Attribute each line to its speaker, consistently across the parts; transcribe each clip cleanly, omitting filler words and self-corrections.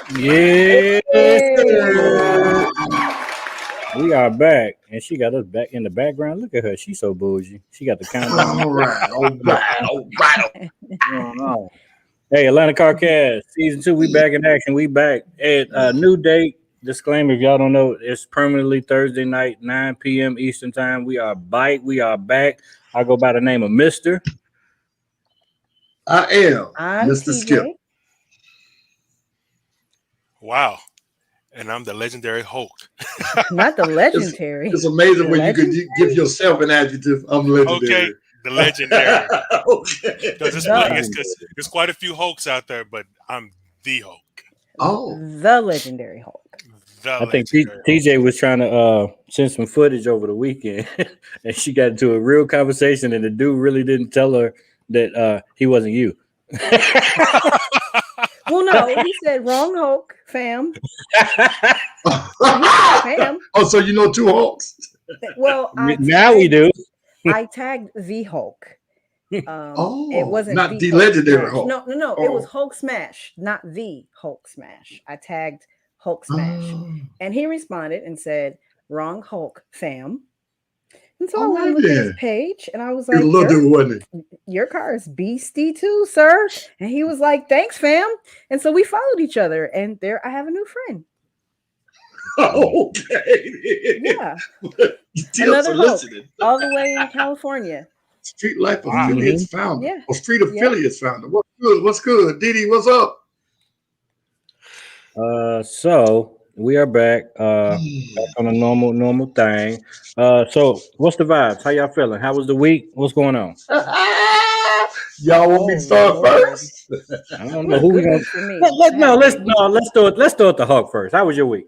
Speaker 1: Yes,
Speaker 2: Hey.
Speaker 1: sir. We are back, and she got us back in the background. Look at her; she's so bougie. She got the countdown
Speaker 3: All right, all right, all right.
Speaker 1: going on. Hey, Atlanta Carcast season 2. We back in action. We back at a new date. Disclaimer: if y'all don't know, it's permanently Thursday night, 9 p.m. Eastern time. We are bite. We are back. I go by the name of Mister.
Speaker 3: I am
Speaker 2: I'm
Speaker 3: Mr. Skip.
Speaker 2: TJ.
Speaker 4: Wow. And I'm the legendary Hulk.
Speaker 2: Not the
Speaker 3: It's,
Speaker 2: legendary.
Speaker 3: it's amazing
Speaker 2: The
Speaker 3: when you could
Speaker 2: legend.
Speaker 3: give yourself an adjective. I'm
Speaker 4: Okay,
Speaker 3: legendary.
Speaker 4: the legendary.
Speaker 3: Okay.
Speaker 4: Because it's like
Speaker 2: The
Speaker 4: there's quite a few Hulks out there, but I'm the Hulk.
Speaker 3: Oh,
Speaker 2: the legendary Hulk.
Speaker 4: The
Speaker 1: I think
Speaker 4: legendary Hulk.
Speaker 1: TJ was trying to send some footage over the weekend, and she got into a real conversation, and the dude really didn't tell her that he wasn't you.
Speaker 2: Well, no, he said wrong Hulk, fam. He said fam.
Speaker 3: oh, so you know two Hawks?
Speaker 2: Well,
Speaker 1: Now we do.
Speaker 2: I tagged the Hulk. It
Speaker 3: Oh,
Speaker 2: wasn't
Speaker 3: not
Speaker 2: the
Speaker 3: the
Speaker 2: Hulk
Speaker 3: legendary
Speaker 2: Smash.
Speaker 3: Hulk.
Speaker 2: No. It was
Speaker 3: Oh,
Speaker 2: Hulk Smash, not the Hulk Smash. I tagged Hulk Smash,
Speaker 3: oh,
Speaker 2: and he responded and said, "Wrong Hulk, fam." And so I
Speaker 3: all
Speaker 2: went and
Speaker 3: right
Speaker 2: looked at his
Speaker 3: then.
Speaker 2: page, and I was
Speaker 3: He was a
Speaker 2: like,
Speaker 3: little dude, wasn't he?
Speaker 2: Your car is beastie too, sir." And he was like, "Thanks, fam." And so we followed each other, and there I have a new friend.
Speaker 3: Okay.
Speaker 2: Yeah,
Speaker 3: Tips
Speaker 2: another
Speaker 3: are
Speaker 2: Hulk,
Speaker 3: listening.
Speaker 2: all the way in California.
Speaker 3: Street Life
Speaker 4: Wow.
Speaker 3: Affiliates founder,
Speaker 2: Yeah,
Speaker 3: or Street
Speaker 2: yep.
Speaker 3: Affiliates founder. What's good? What's good? Didi, what's up?
Speaker 1: So we are back on a normal thing. So what's the vibes? How y'all feeling? How was the week? What's going on?
Speaker 3: Y'all want me to
Speaker 2: Oh
Speaker 3: start
Speaker 2: Lord,
Speaker 3: first?
Speaker 1: I
Speaker 2: it
Speaker 1: don't know
Speaker 2: was
Speaker 1: who we
Speaker 2: good
Speaker 1: gonna.
Speaker 2: week for me. I had
Speaker 1: No,
Speaker 2: a great week.
Speaker 1: let's start the Hawk first. How was your week?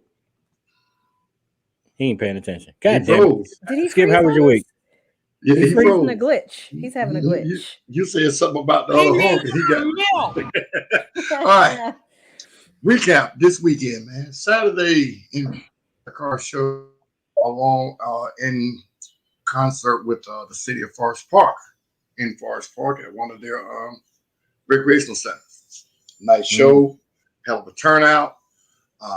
Speaker 1: He ain't paying attention.
Speaker 3: He
Speaker 1: God damn it,
Speaker 3: froze.
Speaker 2: Did he
Speaker 1: Skip.
Speaker 2: freeze
Speaker 1: How was
Speaker 2: on
Speaker 1: your
Speaker 2: us?
Speaker 1: week?
Speaker 3: Yeah,
Speaker 1: He
Speaker 3: he
Speaker 2: He's
Speaker 1: free?
Speaker 2: having a
Speaker 3: froze.
Speaker 2: glitch. He's having a glitch.
Speaker 3: You said something about the
Speaker 4: He
Speaker 3: other
Speaker 4: needs
Speaker 3: Hulk, and he got.
Speaker 4: some milk.
Speaker 3: All right, recap this weekend, man. Saturday in the car show along in concert with the city of Forest Park in Forest Park at one of their recreational centers. Nice
Speaker 1: Mm.
Speaker 3: show, hell of a turnout.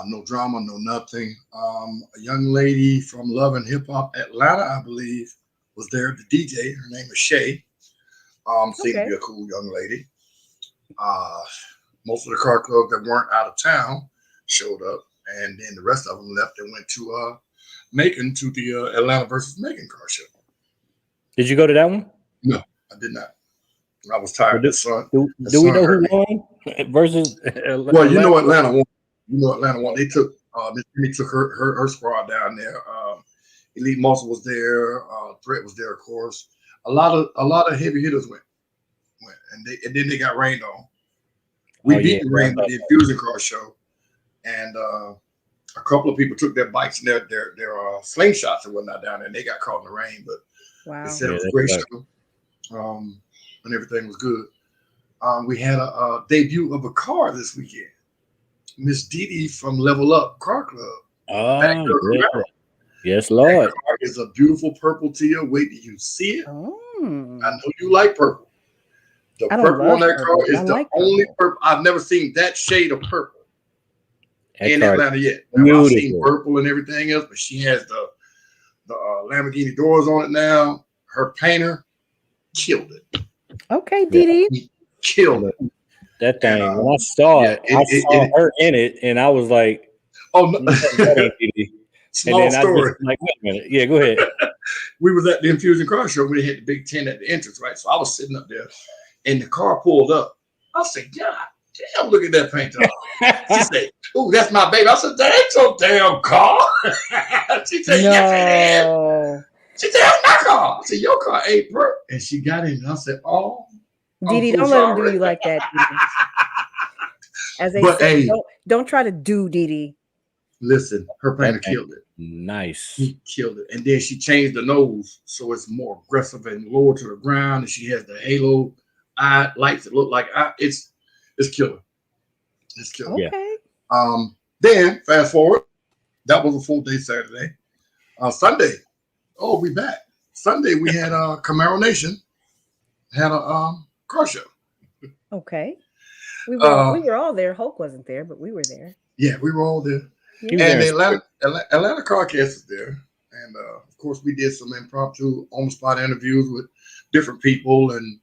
Speaker 3: No drama, no nothing. A young lady from Love and Hip Hop Atlanta, I believe, was there. The DJ, her name is Shay. Seemed to
Speaker 2: Okay.
Speaker 3: be a cool young lady. Uh, most of the car clubs that weren't out of town showed up, and then the rest of them left and went to Macon to the Atlanta versus Macon car show.
Speaker 1: Did you go to that one?
Speaker 3: No, I did not. I was
Speaker 1: Or
Speaker 3: tired. The
Speaker 1: do we
Speaker 3: sun
Speaker 1: know who
Speaker 3: hurt me.
Speaker 1: won versus
Speaker 3: Well, you
Speaker 1: Atlanta?
Speaker 3: know Atlanta won. You know Atlanta won. They took Miss Jimmy took her squad down there. Elite Muscle was there. Threat was there, of course. A lot of heavy hitters went, and then they got rained on.
Speaker 1: Oh
Speaker 3: We
Speaker 1: yeah,
Speaker 3: beat the
Speaker 1: yeah, I
Speaker 3: rain with
Speaker 1: thought
Speaker 3: the
Speaker 1: so.
Speaker 3: Infusion Car show, and a couple of people took their bikes and their slingshots and whatnot down there, and they got caught in the rain. But they
Speaker 2: Wow.
Speaker 3: said it
Speaker 1: Yeah,
Speaker 3: was a
Speaker 1: that
Speaker 3: great
Speaker 1: sucks.
Speaker 3: show, and everything was good. We had a debut of a car this weekend. Miss Didi from Level Up Car Club. Back
Speaker 1: Oh
Speaker 3: to
Speaker 1: yeah,
Speaker 3: Camaro.
Speaker 1: yes,
Speaker 3: That
Speaker 1: Lord.
Speaker 3: car is a beautiful purple teal. Wait till you see it. I
Speaker 2: Oh,
Speaker 3: know you like purple. The
Speaker 2: I don't
Speaker 3: purple on
Speaker 2: love
Speaker 3: that
Speaker 2: purple,
Speaker 3: car
Speaker 2: but I
Speaker 3: is the
Speaker 2: like
Speaker 3: only
Speaker 2: purple.
Speaker 3: purple. I've never seen that shade of purple
Speaker 1: That
Speaker 3: in
Speaker 1: car is
Speaker 3: Atlanta yet. Now I've seen
Speaker 1: beautiful.
Speaker 3: purple and everything else, but she has the Lamborghini doors on it now. Her painter killed it.
Speaker 2: Okay,
Speaker 1: Yeah,
Speaker 2: Didi.
Speaker 3: He killed
Speaker 1: look,
Speaker 3: it.
Speaker 1: that
Speaker 3: And
Speaker 1: thing. When I saw
Speaker 3: yeah,
Speaker 1: it, I saw her in it, and I was like,
Speaker 3: oh no.
Speaker 1: "No, that ain't Didi." And
Speaker 3: Small
Speaker 1: then I just
Speaker 3: story.
Speaker 1: like, wait a minute. Yeah, go ahead.
Speaker 3: We was at the Infusion Car Show. We had the big tent at the entrance, right? So I was sitting up there, and the car pulled up. I said, "God damn, look at that paint job." She said, "Ooh, that's my baby." I said, "That ain't your damn car." She said, "Yes, it is."
Speaker 2: No.
Speaker 3: She said, "That's my car." I said, "Your car ain't purple." And she got in, and I said, "Oh, I'm
Speaker 2: Didi,
Speaker 3: so
Speaker 2: don't let him do
Speaker 3: sorry."
Speaker 2: you like that, Didi. As they
Speaker 3: But
Speaker 2: say,
Speaker 3: hey,
Speaker 2: don't try to do Didi.
Speaker 3: listen, her
Speaker 1: That
Speaker 3: painter
Speaker 1: thing,
Speaker 3: killed it.
Speaker 1: nice.
Speaker 3: He killed it. And then she changed the nose so it's more aggressive and lower to the ground. And she has the halo eye lights that look like eye. It's killer. It's killer.
Speaker 1: Yeah.
Speaker 2: Okay.
Speaker 3: Then fast forward, that was a full day Saturday. Sunday, oh, we back. Sunday we had Camaro Nation had a car show.
Speaker 2: Okay. We
Speaker 3: Uh,
Speaker 2: were all there. Hulk wasn't there, but we were there.
Speaker 3: Yeah, we were all there.
Speaker 1: He was
Speaker 3: And
Speaker 1: there.
Speaker 3: the Atlanta Carcast was there. And of course, we did some impromptu on the spot interviews with different people. And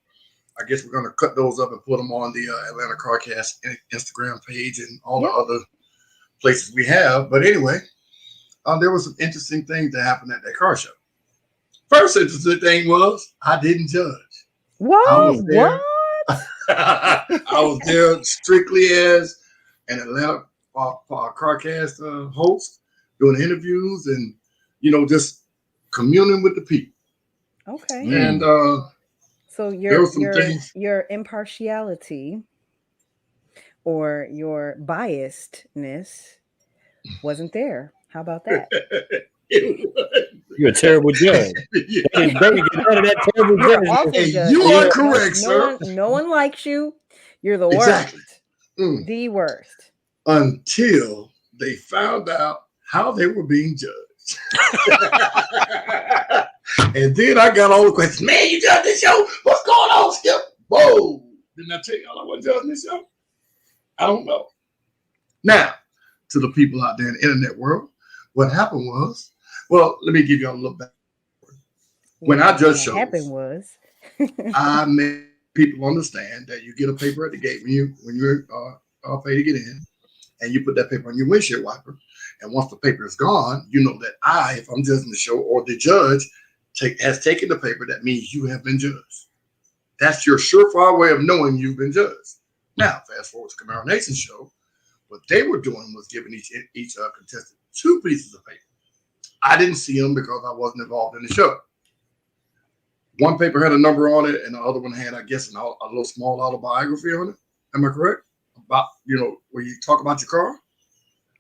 Speaker 3: I guess we're going to cut those up and put them on the Atlanta Carcast Instagram page and all the other places we have. But anyway, there was some interesting things that happened at that car show. First interesting thing was I didn't judge.
Speaker 2: What?
Speaker 3: I was there.
Speaker 2: What?
Speaker 3: I was there strictly as an Atlanta Carcast host, doing interviews and, just communing with the people.
Speaker 2: Okay.
Speaker 3: And
Speaker 2: so
Speaker 3: there were some things.
Speaker 2: your impartiality or your biasedness wasn't there. How about that?
Speaker 1: You're a terrible judge.
Speaker 3: Yeah.
Speaker 1: They didn't get none of that terrible
Speaker 2: You're
Speaker 1: judge.
Speaker 2: awful
Speaker 3: Hey,
Speaker 2: judge.
Speaker 3: you
Speaker 2: No-
Speaker 3: are correct, sir.
Speaker 2: No one likes you. You're the
Speaker 3: Exactly.
Speaker 2: worst. The worst.
Speaker 3: Until they found out how they were being judged. And then I got all the questions. Man, you judged this show? What's going on, Skip? Whoa. Didn't I tell y'all I wasn't judging this show? I don't know. Now, to the people out there in the internet world, what happened was, well, let me give y'all a little back. When I judge shows,
Speaker 2: what happened was
Speaker 3: I made people understand that you get a paper at the gate when you're pay to get in, and you put that paper on your windshield wiper. And once the paper is gone, you know that if I'm judging the show, or the judge has taken the paper, that means you have been judged. That's your surefire way of knowing you've been judged. Now, fast forward to Camaro Nation's show. What they were doing was giving each contestant 2 pieces of paper. I didn't see them because I wasn't involved in the show. One paper had a number on it, and the other one had, I guess, a little small autobiography on it. Am I correct? About, where you talk about your car?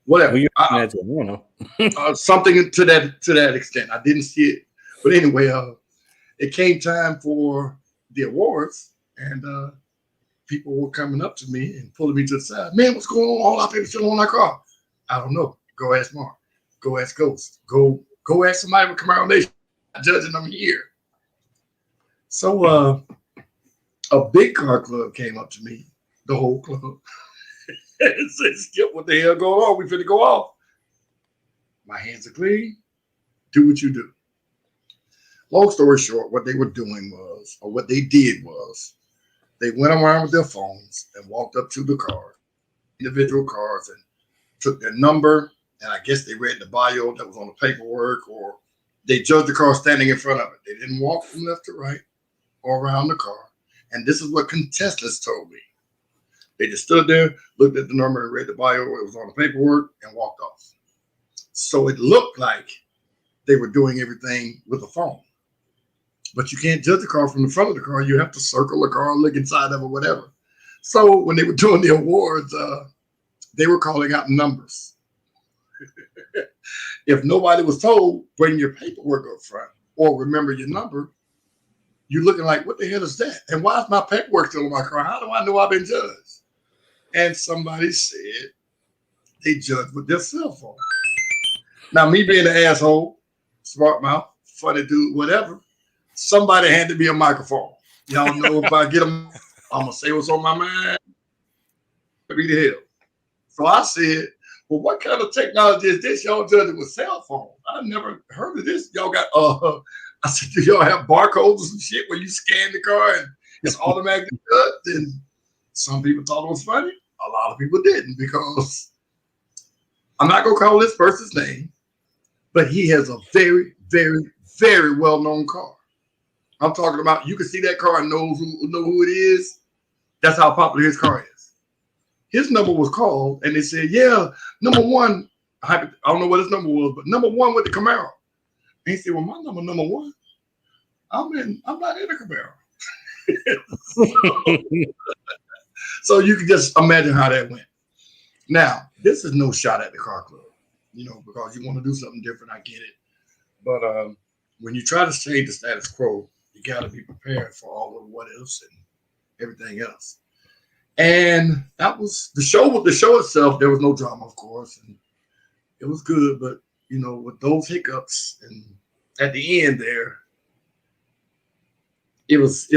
Speaker 3: Whatever.
Speaker 1: Well, you're that's what
Speaker 3: something to that extent. I didn't see it. But anyway, it came time for the awards, and people were coming up to me and pulling me to the side. Man, what's going on? All our people still on our car. I don't know. Go ask Mark. Go ask Ghost. Go ask somebody with Camaro Nation. I'm judging them here. So a big car club came up to me, the whole club, and said, Skip, what the hell going on? We finna go off. My hands are clean. Do what you do. Long story short, what they were doing was, or what they did was, they went around with their phones and walked up to the car, individual cars, and took their number, and I guess they read the bio that was on the paperwork, or they judged the car standing in front of it. They didn't walk from left to right or around the car. And this is what contestants told me. They just stood there, looked at the number, and read the bio, it was on the paperwork, and walked off. So it looked like they were doing everything with a phone. But you can't judge the car from the front of the car. You have to circle the car, look inside of it, whatever. So when they were doing the awards, they were calling out numbers. If nobody was told, bring your paperwork up front or remember your number, you're looking like, what the hell is that? And why is my paperwork still in my car? How do I know I've been judged? And somebody said they judged with their cell phone. Now, me being an asshole, smart mouth, funny dude, whatever, somebody handed me a microphone. Y'all know if I get them, I'm going to say what's on my mind. Be the hell. So I said, well, what kind of technology is this? Y'all judging with cell phone? I've never heard of this. Y'all got, I said, do y'all have barcodes or some shit where you scan the car and it's automatically judged? And some people thought it was funny. A lot of people didn't, because I'm not going to call this person's name, but he has a very, very, very well-known car. I'm talking about, you can see that car and know who it is. That's how popular his car is. His number was called, and they said, yeah, number one, I don't know what his number was, but number one with the Camaro. And he said, well, my number one, I'm not in a Camaro. So you can just imagine how that went. Now, this is no shot at the car club, because you want to do something different. I get it. But when you try to change the status quo, you got to be prepared for all of what ifs and everything else. And that was the show. With the show itself, there was no drama, of course, and it was good. But with those hiccups, and at the end there, it was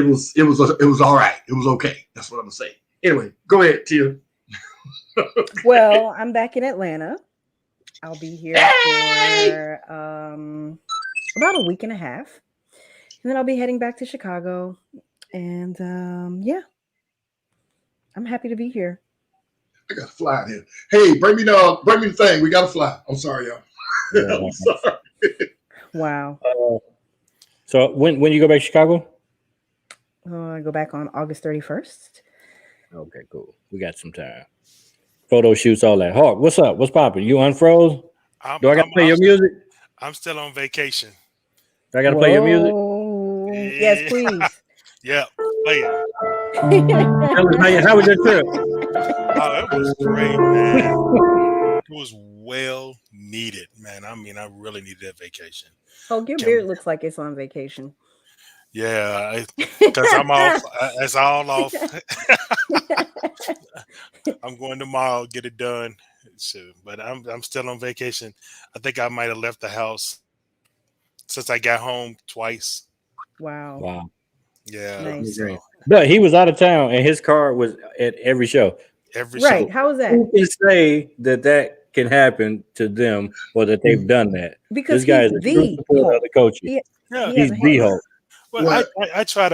Speaker 3: all right. It was okay. That's what I'm saying. Anyway, go ahead, Tia.
Speaker 2: Well, I'm back in Atlanta. I'll be here for about a week and a half. And then I'll be heading back to Chicago. And yeah, I'm happy to be here.
Speaker 3: I got to fly in here. Hey, bring me the thing. We got to fly. I'm sorry, y'all.
Speaker 1: Yeah.
Speaker 3: I'm sorry.
Speaker 2: Wow.
Speaker 1: So when you go back to Chicago?
Speaker 2: I go back on August 31st.
Speaker 1: Okay, cool. We got some time. Photo shoots, all that. Hawk, what's up? What's popping? You unfroze? Do I got to play your music?
Speaker 4: I'm still on vacation.
Speaker 1: Do I got to play your music?
Speaker 2: Whoa. Yes, please.
Speaker 4: Yeah, play it.
Speaker 1: Tell us how was your trip?
Speaker 4: Oh, it was great, man. It was well needed, man. I mean, I really needed that vacation.
Speaker 2: Oh, your beard looks like it's on vacation.
Speaker 4: Yeah, because I'm off. It's all off. I'm going tomorrow, get it done. So, but I'm still on vacation. I think I might have left the house since I got home twice.
Speaker 2: Wow.
Speaker 1: Wow.
Speaker 4: Yeah,
Speaker 2: Nice.
Speaker 4: so
Speaker 1: But he was out of town and his car was at every show.
Speaker 4: every
Speaker 2: Right.
Speaker 4: show.
Speaker 2: How is that?
Speaker 1: Who can say that can happen to them or that they've done that?
Speaker 2: Because
Speaker 1: This guy is
Speaker 2: he's
Speaker 1: a true
Speaker 2: the
Speaker 1: supporter of
Speaker 2: Hulk.
Speaker 1: the coaches.
Speaker 2: He
Speaker 4: Yeah,
Speaker 2: has
Speaker 1: He's
Speaker 2: a
Speaker 1: the
Speaker 2: Hulk.
Speaker 1: Hulk.
Speaker 4: well,
Speaker 3: What?
Speaker 4: I try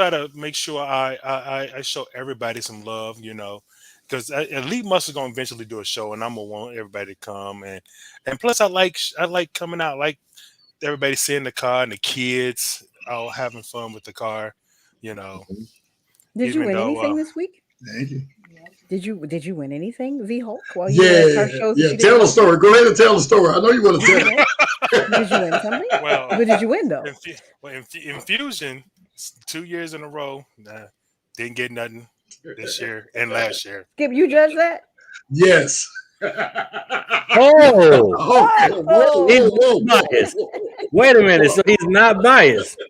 Speaker 4: to make sure I show everybody some love, you know, because Elite Muscle gonna eventually do a show, and I'm gonna want everybody to come, and plus I like coming out, like everybody seeing the car and the kids all having fun with the car, you know.
Speaker 2: Did you
Speaker 4: Even
Speaker 2: win
Speaker 4: though,
Speaker 2: anything this week?
Speaker 3: Thank you.
Speaker 2: Did you win anything, V Hulk, while you were at car shows? that
Speaker 3: Yeah.
Speaker 2: you
Speaker 3: Tell
Speaker 2: didn't
Speaker 3: the
Speaker 2: go to?
Speaker 3: story. Go ahead and tell the story. I know you want to
Speaker 2: Did
Speaker 3: tell
Speaker 2: you
Speaker 3: it.
Speaker 2: win? Did you win something?
Speaker 4: Well,
Speaker 2: What did you win though?
Speaker 4: Infusion, 2 years in a row, didn't get nothing this year and last year.
Speaker 2: Skip, you judge that?
Speaker 3: Yes.
Speaker 1: Oh,
Speaker 3: Okay. Whoa,
Speaker 1: he's
Speaker 3: whoa, whoa,
Speaker 1: biased.
Speaker 3: whoa,
Speaker 1: Wait a minute. So he's not biased.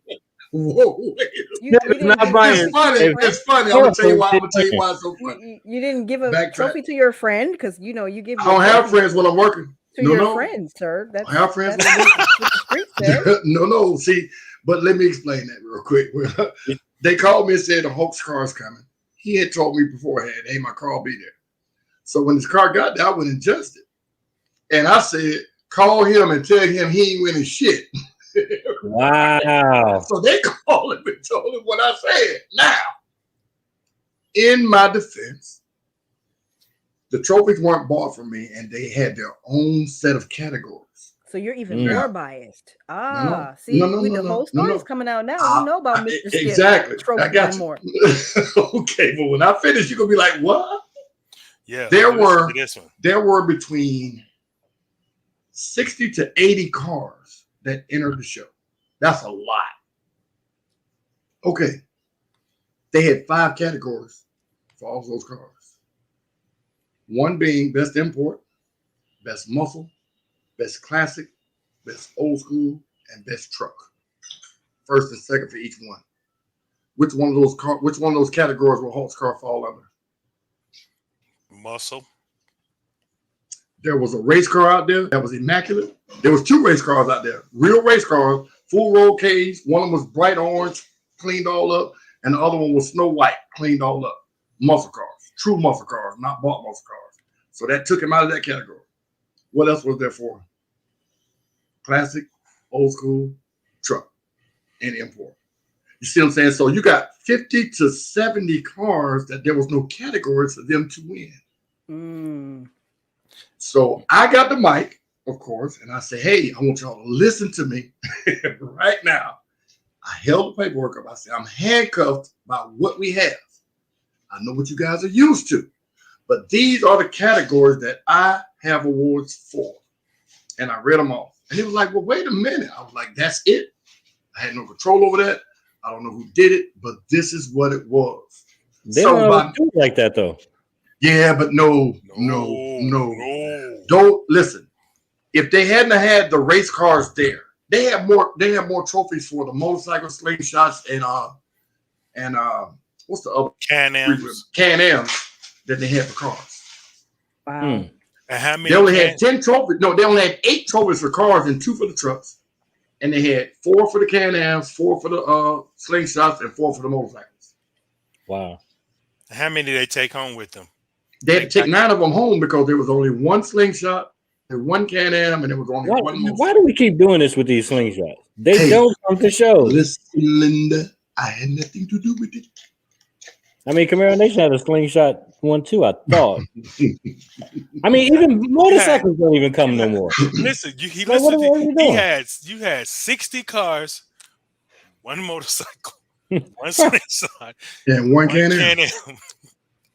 Speaker 3: whoa, wait.
Speaker 2: You
Speaker 1: No,
Speaker 2: didn't
Speaker 1: not
Speaker 2: give a
Speaker 1: biased.
Speaker 3: It's
Speaker 2: trophy to
Speaker 3: funny.
Speaker 2: your friend?
Speaker 3: It's funny. I'm gonna tell you why. I'm gonna tell you
Speaker 1: Okay.
Speaker 3: why it's so funny.
Speaker 2: You didn't give a
Speaker 3: Backtrack.
Speaker 2: trophy to your friend because you give
Speaker 3: I
Speaker 2: your
Speaker 3: don't have
Speaker 2: trophy
Speaker 3: friends when I'm working.
Speaker 2: to
Speaker 3: No,
Speaker 2: your
Speaker 3: no.
Speaker 2: friends, sir. That's
Speaker 3: I have friends when
Speaker 2: that's
Speaker 3: I'm working.
Speaker 2: what the street says.
Speaker 3: No. See, but let me explain that real quick. They called me and said the Hulk's car is coming. He had told me beforehand, hey, my car will be there. So when his car got there, I went and judged it. And I said, call him and tell him he ain't winning shit.
Speaker 1: Wow.
Speaker 3: So they called him and told him what I said. Now, in my defense, the trophies weren't bought from me and they had their own set of categories.
Speaker 2: So you're even
Speaker 1: Mm.
Speaker 2: more biased.
Speaker 3: No.
Speaker 2: See,
Speaker 3: No,
Speaker 2: the whole story's coming out now. We know about Mr. Skip
Speaker 3: Exactly. I
Speaker 2: trophies
Speaker 3: got
Speaker 2: and
Speaker 3: you.
Speaker 2: more.
Speaker 3: Okay, but when I finish, you're gonna be like, what?
Speaker 4: Yeah,
Speaker 3: There
Speaker 4: listen
Speaker 3: were-
Speaker 4: to this one.
Speaker 3: There were between 60 to 80 cars that entered the show. That's a lot. Okay. They had 5 categories for all those cars. One being best import, best muscle, best classic, best old school, and best truck. First and second for each one. Which one of those categories will Hulk's car fall under?
Speaker 4: Muscle.
Speaker 3: There was a race car out there that was immaculate. There was 2 race cars out there, real race cars, full roll cage. One of them was bright orange, cleaned all up, and the other one was snow white, cleaned all up. Muscle cars, true muscle cars, not bought muscle cars. So that took him out of that category. What else was there for him? Classic, old school, truck, and import. You see what I'm saying? So you got 50 to 70 cars that there was no categories for them to win.
Speaker 2: Mm.
Speaker 3: So I got the mic, of course, and I say, hey, I want y'all to listen to me right now. I held the paperwork up. I said, I'm handcuffed by what we have. I know what you guys are used to, but these are the categories that I have awards for. And I read them off. And he was like, well, wait a minute. I was like, that's it. I had no control over that. I don't know who did it, but this is what it was.
Speaker 1: They
Speaker 3: So
Speaker 1: don't
Speaker 3: by-
Speaker 1: always do it like that though.
Speaker 3: Yeah, but no. Don't listen. If they hadn't had the race cars there, they have more trophies for the motorcycle slingshots and what's the other
Speaker 4: Can-Ams.
Speaker 3: Can-Ams than they had for cars.
Speaker 2: Wow.
Speaker 1: Mm.
Speaker 4: And how many?
Speaker 3: They only had 10 trophies. No, they only had 8 trophies for cars and 2 for the trucks. And they had 4 for the Can-Ams, 4 for the slingshots, and 4 for the motorcycles.
Speaker 1: Wow.
Speaker 4: How many did they take home with them?
Speaker 3: They had to take 9 of them home because there was only one slingshot, and one Can-Am, and there was only one motorcycle.
Speaker 1: Why do we keep doing this with these slingshots? They
Speaker 3: Hey,
Speaker 1: don't come to show.
Speaker 3: Listen, Linda, I had nothing to do with it.
Speaker 1: I mean, Camaro Nation had a slingshot one too, I thought. I mean, even motorcycles don't even come no more.
Speaker 4: Listen,
Speaker 1: Like, what are we doing?
Speaker 4: you had 60 cars, one motorcycle, one slingshot,
Speaker 3: And one Can-Am.
Speaker 4: Can-Am.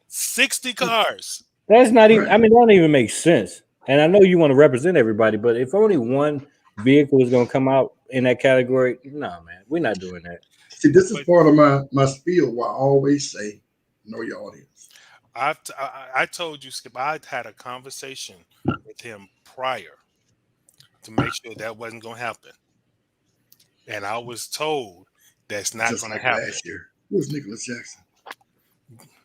Speaker 4: 60 cars.
Speaker 1: That's not even. I mean, that don't even make sense. And I know you want to represent everybody, but if only one vehicle is going to come out in that category, no, man, we're not doing that.
Speaker 3: See, this is part of my spiel where I always say, know your audience.
Speaker 4: I told you, Skip, I had a conversation with him prior to make sure that wasn't going to happen. And I was told that's not
Speaker 3: Just
Speaker 4: going to
Speaker 3: like
Speaker 4: happen.
Speaker 3: last year. Who was Nicholas Jackson?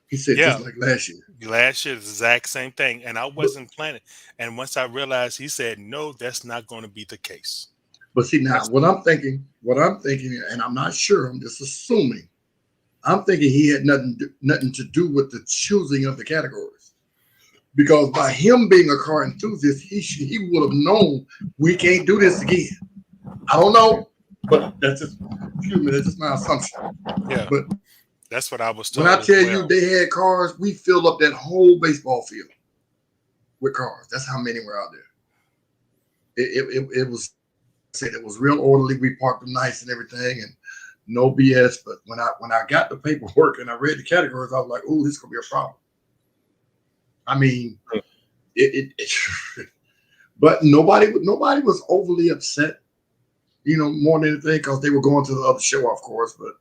Speaker 3: He said just like last year.
Speaker 4: Last year, the exact same thing. And I wasn't planning. And once I realized, he said, no, that's not going to be the case.
Speaker 3: But see, now what I'm thinking, and I'm not sure, I'm just assuming, I'm thinking he had nothing to do with the choosing of the categories. Because by him being a car enthusiast, he would have known we can't do this again. I don't know, but that's just my assumption.
Speaker 4: Yeah.
Speaker 3: But
Speaker 4: that's what I was told.
Speaker 3: when I tell you they had cars, we filled up that whole baseball field with cars. That's how many were out there. It was said it was real orderly. We parked them nice and everything, and no BS. But when I got the paperwork and I read the categories, I was like, "Oh, this could be a problem." I mean, but nobody was overly upset, more than anything, because they were going to the other show, of course. But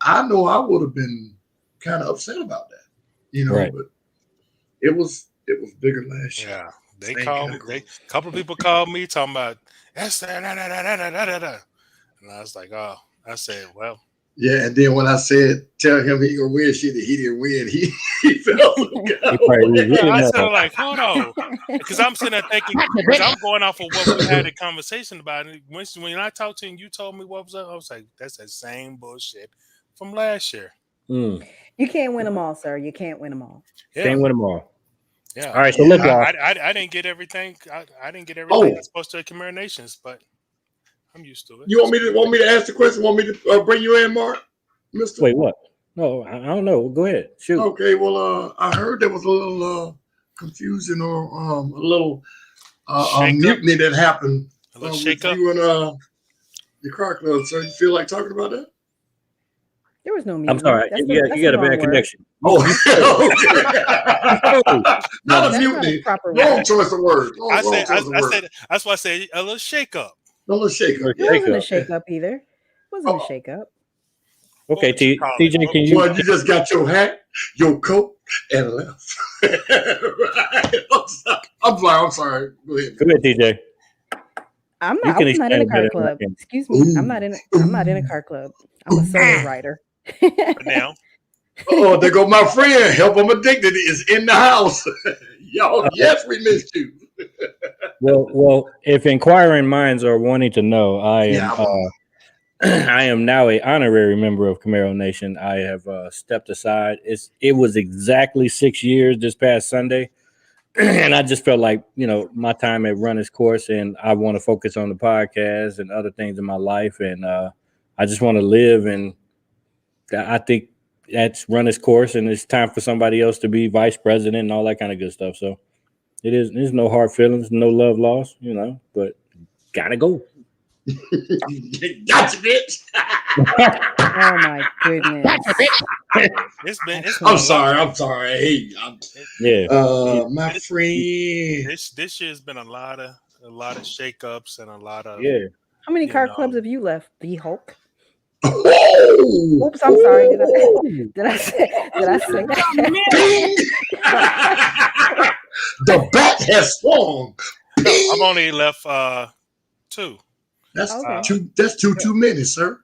Speaker 3: I know I would have been kind of upset about that,
Speaker 1: Right.
Speaker 3: But it was bigger last year.
Speaker 4: Yeah, they
Speaker 3: Same
Speaker 4: called.
Speaker 3: category.
Speaker 4: A couple of people called me talking about that's and I was like, oh, I said, well,
Speaker 3: Yeah, and then when I said tell him he gonna win shit, he didn't win. He felt some kind
Speaker 1: He
Speaker 3: of
Speaker 1: probably
Speaker 3: way.
Speaker 1: really
Speaker 4: I
Speaker 1: know.
Speaker 4: said like, hold on, because I'm sitting there thinking, because I'm going off of what we had a conversation about. And when I talked to you and you told me what was up, I was like, that's the same bullshit from last year.
Speaker 1: Mm.
Speaker 2: You can't win them all, sir. You can't win them all.
Speaker 4: Yeah.
Speaker 1: Can't win them all.
Speaker 4: Yeah.
Speaker 1: All right, so look, y'all.
Speaker 4: I didn't get everything. I didn't get everything that's supposed to at Camaro Nations, but I'm used to it.
Speaker 3: You want me to ask the question? Want me to bring you in, Mark? Mister?
Speaker 1: Wait, what? No, I don't know. Go ahead. Shoot.
Speaker 3: Okay, well, I heard there was a little confusion or a little mutiny that happened
Speaker 4: A little
Speaker 3: with
Speaker 4: shake up.
Speaker 3: you and the car club. So you feel like talking about that?
Speaker 2: There was no
Speaker 1: I'm
Speaker 2: mutiny.
Speaker 1: sorry.
Speaker 2: That's
Speaker 1: You
Speaker 2: that's
Speaker 1: got
Speaker 2: the
Speaker 1: a
Speaker 2: wrong
Speaker 1: bad
Speaker 2: word.
Speaker 1: connection.
Speaker 3: Oh, okay. Not a
Speaker 2: That's not
Speaker 3: mutiny.
Speaker 2: a proper
Speaker 3: Wrong
Speaker 2: word.
Speaker 3: choice of words.
Speaker 4: I
Speaker 3: Wrong
Speaker 4: said,
Speaker 3: choice of words.
Speaker 4: that's why I said a little shake up.
Speaker 3: A little shake up.
Speaker 2: It wasn't a
Speaker 1: Shake
Speaker 2: shake up either. It wasn't a shake up.
Speaker 1: Okay,
Speaker 4: What would you call it?
Speaker 1: TJ, can you?
Speaker 3: Well, you just got your hat, your coat, and left. Right. I'm sorry. Go ahead.
Speaker 1: Go ahead, TJ.
Speaker 2: I'm
Speaker 1: You
Speaker 2: not.
Speaker 1: can
Speaker 2: I'm not in a
Speaker 1: explain
Speaker 2: car
Speaker 1: better
Speaker 2: club.
Speaker 1: than I can.
Speaker 2: Excuse me. I'm not in a car club. I'm a solo rider.
Speaker 4: But now,
Speaker 3: Oh, there go my friend. Help him addicted is in the house. Y'all, yes, we missed you.
Speaker 1: Well, if inquiring minds are wanting to know, I am
Speaker 3: Yeah.
Speaker 1: I am now a honorary member of Camaro Nation. I have stepped aside. It was exactly 6 years this past Sunday, and I just felt like my time had run its course, and I want to focus on the podcast and other things in my life, and I just want to live. And I think that's run its course, and it's time for somebody else to be vice president and all that kind of good stuff. So there's no hard feelings, no love lost, but gotta go.
Speaker 3: Gotcha, bitch.
Speaker 2: Oh my goodness.
Speaker 4: it's been
Speaker 3: I'm sorry. Hey,
Speaker 1: Yeah.
Speaker 3: my friend.
Speaker 4: this year's been a lot of shakeups and a lot of
Speaker 1: Yeah.
Speaker 2: How many
Speaker 4: You
Speaker 2: car
Speaker 4: know.
Speaker 2: clubs have you left? The Hulk.
Speaker 3: Whoa!
Speaker 2: Oops, I'm sorry. Did I say that?
Speaker 3: Ding! The bat has swung.
Speaker 4: No, I've only left 2.
Speaker 3: That's
Speaker 2: Okay.
Speaker 3: too many, sir.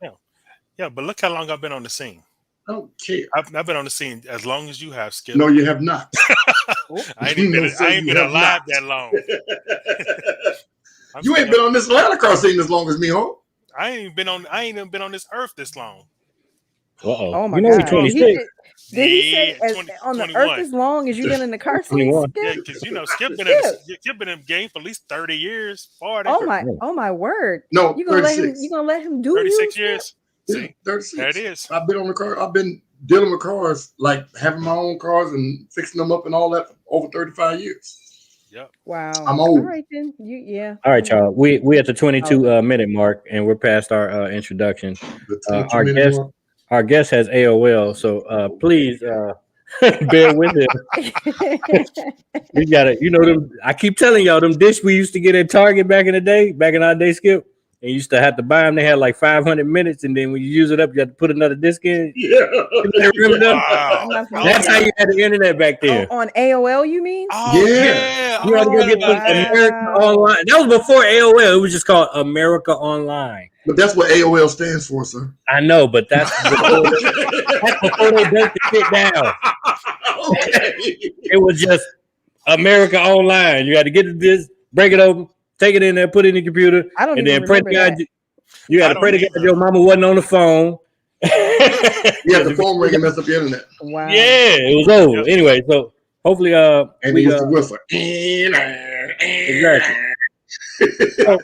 Speaker 4: Yeah, but look how long I've been on the scene.
Speaker 3: I don't care.
Speaker 4: I've been on the scene as long as you have, Skip.
Speaker 3: No, you have not.
Speaker 4: I ain't even
Speaker 3: No, sir,
Speaker 4: I ain't
Speaker 3: you
Speaker 4: been
Speaker 3: have
Speaker 4: alive
Speaker 3: not.
Speaker 4: that long.
Speaker 3: You ain't been on this Atlanta car scene as long as me, huh?
Speaker 4: I ain't even been on this earth this long.
Speaker 1: Uh-oh.
Speaker 2: Oh my
Speaker 1: you know
Speaker 2: God.
Speaker 1: he's 26.
Speaker 2: Did he say
Speaker 4: Yeah,
Speaker 2: as,
Speaker 4: 20,
Speaker 2: on the
Speaker 4: 21.
Speaker 2: earth as long as you've been in the car seat?
Speaker 1: 21.
Speaker 4: Yeah,
Speaker 2: Skip?
Speaker 4: because you know Skip been
Speaker 2: Skip.
Speaker 4: in the game for at least 30 years. 40,
Speaker 2: Oh my word.
Speaker 3: No,
Speaker 2: You gonna let him
Speaker 3: 36.
Speaker 2: you gonna let him do
Speaker 4: 36
Speaker 2: you,
Speaker 4: years.
Speaker 3: Yeah,
Speaker 4: See,
Speaker 3: 36.
Speaker 4: there it is.
Speaker 3: I've been on the car. I've been dealing with cars, like having my own cars and fixing them up and all that for over 35 years.
Speaker 4: Yep.
Speaker 2: Wow.
Speaker 3: I'm
Speaker 2: All
Speaker 3: old.
Speaker 2: right then. Yeah.
Speaker 1: All right, y'all. We at the 22
Speaker 2: Oh.
Speaker 1: minute mark, and we're past our introduction.
Speaker 3: The
Speaker 1: Our
Speaker 3: 22-minute
Speaker 1: guest,
Speaker 3: mark.
Speaker 1: our guest has AOL, so please bear with him. We got it. You know them. I keep telling y'all them dish we used to get at Target back in the day, back in our day, Skip. And you used to have to buy them. They had like 500 minutes, and then when you use it up, you have to put another disc in.
Speaker 3: Yeah.
Speaker 1: You remember them?
Speaker 4: Wow.
Speaker 2: I'm not familiar.
Speaker 1: That's how you had the internet back then.
Speaker 2: On AOL, you mean?
Speaker 4: Oh
Speaker 3: Yeah.
Speaker 4: yeah.
Speaker 1: You had to go get
Speaker 2: wow.
Speaker 1: America Online. That was before AOL. It was just called America Online.
Speaker 3: But that's what AOL stands for, sir.
Speaker 1: I know, but that's before they broke the shit down.
Speaker 3: Okay.
Speaker 1: It was just America Online. You had to get this, break it open, take it in there, put it in the computer,
Speaker 2: I don't
Speaker 1: and
Speaker 2: even
Speaker 1: then pray to
Speaker 2: remember
Speaker 1: God.
Speaker 2: that.
Speaker 1: You had
Speaker 4: I
Speaker 1: to pray to
Speaker 4: don't
Speaker 1: God
Speaker 4: either.
Speaker 1: your mama wasn't on the phone.
Speaker 3: Yeah, the phone ring and mess up the internet.
Speaker 2: Wow.
Speaker 1: Yeah, it was over.
Speaker 4: Yep.
Speaker 1: Anyway, so hopefully,
Speaker 3: And
Speaker 1: we
Speaker 3: he used to whistle.
Speaker 1: exactly. So,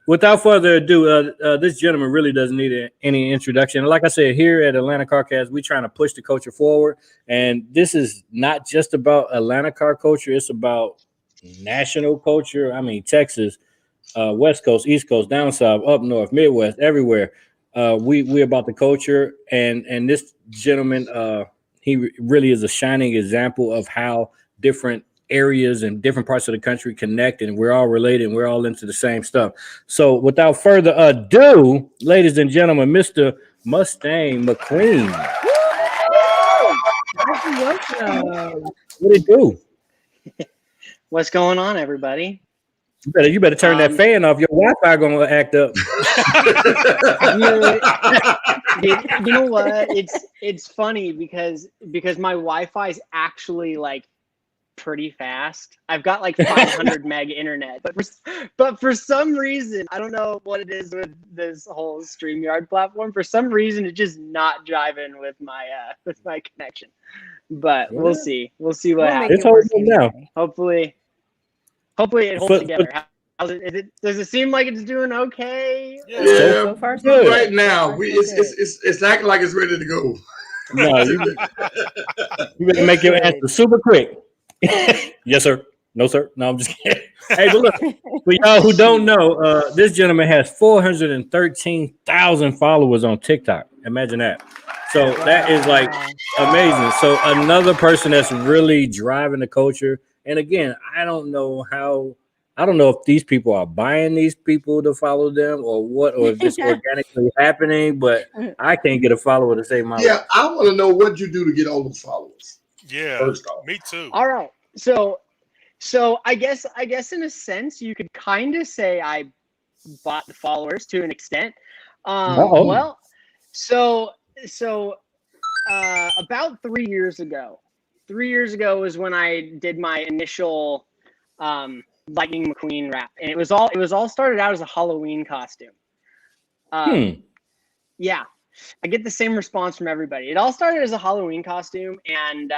Speaker 1: without further ado, this gentleman really doesn't need any introduction. Like I said, here at Atlanta CarCast, we're trying to push the culture forward. And this is not just about Atlanta car culture. It's about national culture. I mean, Texas, West Coast, East Coast, down south, up north, Midwest, everywhere. We about the culture. And this gentleman, he really is a shining example of how different areas and different parts of the country connect, and we're all related and we're all into the same stuff. So without further ado, ladies and gentlemen, Mr. Mustang McQueen.
Speaker 2: Welcome.
Speaker 1: What it do?
Speaker 5: What's going on, everybody?
Speaker 1: You better turn that fan off. Your Wi-Fi gonna act up.
Speaker 5: You know what? It's funny because my Wi-Fi is actually like pretty fast. I've got like 500 meg internet, but for some reason, I don't know what it is with this whole StreamYard platform. For some reason, it's just not jiving with my connection. But we'll see. We'll see what
Speaker 2: We'll make
Speaker 5: happens.
Speaker 1: It's
Speaker 2: it work
Speaker 1: holding now.
Speaker 2: anyway.
Speaker 5: Hopefully it holds
Speaker 1: But-
Speaker 5: together. How's it, does it seem like it's doing okay?
Speaker 4: Yeah.
Speaker 3: Yeah,
Speaker 2: So far, so
Speaker 1: good.
Speaker 2: good.
Speaker 3: right now,
Speaker 2: So far, so
Speaker 3: it's acting like it's ready to go.
Speaker 1: No, you better make your answer super quick. Yes, sir. No, sir. No, I'm just kidding. Hey, but look, for y'all who don't know, this gentleman has 413,000 followers on TikTok. Imagine that. So that is like amazing. So another person that's really driving the culture. And again, I don't know if these people are buying these people to follow them or what, or if it's organically happening, but I can't get a follower to save my life.
Speaker 3: Yeah, I want to know what you do to get all those followers.
Speaker 4: Yeah.
Speaker 3: First off,
Speaker 4: Me too.
Speaker 5: All right. So I guess in a sense you could kind of say I bought the followers to an extent.
Speaker 1: Uh-oh.
Speaker 5: Well, so about 3 years ago. 3 years ago was when I did my initial Lightning McQueen rap, and it was all started out as a Halloween costume. Yeah, I get the same response from everybody. It all started as a Halloween costume, and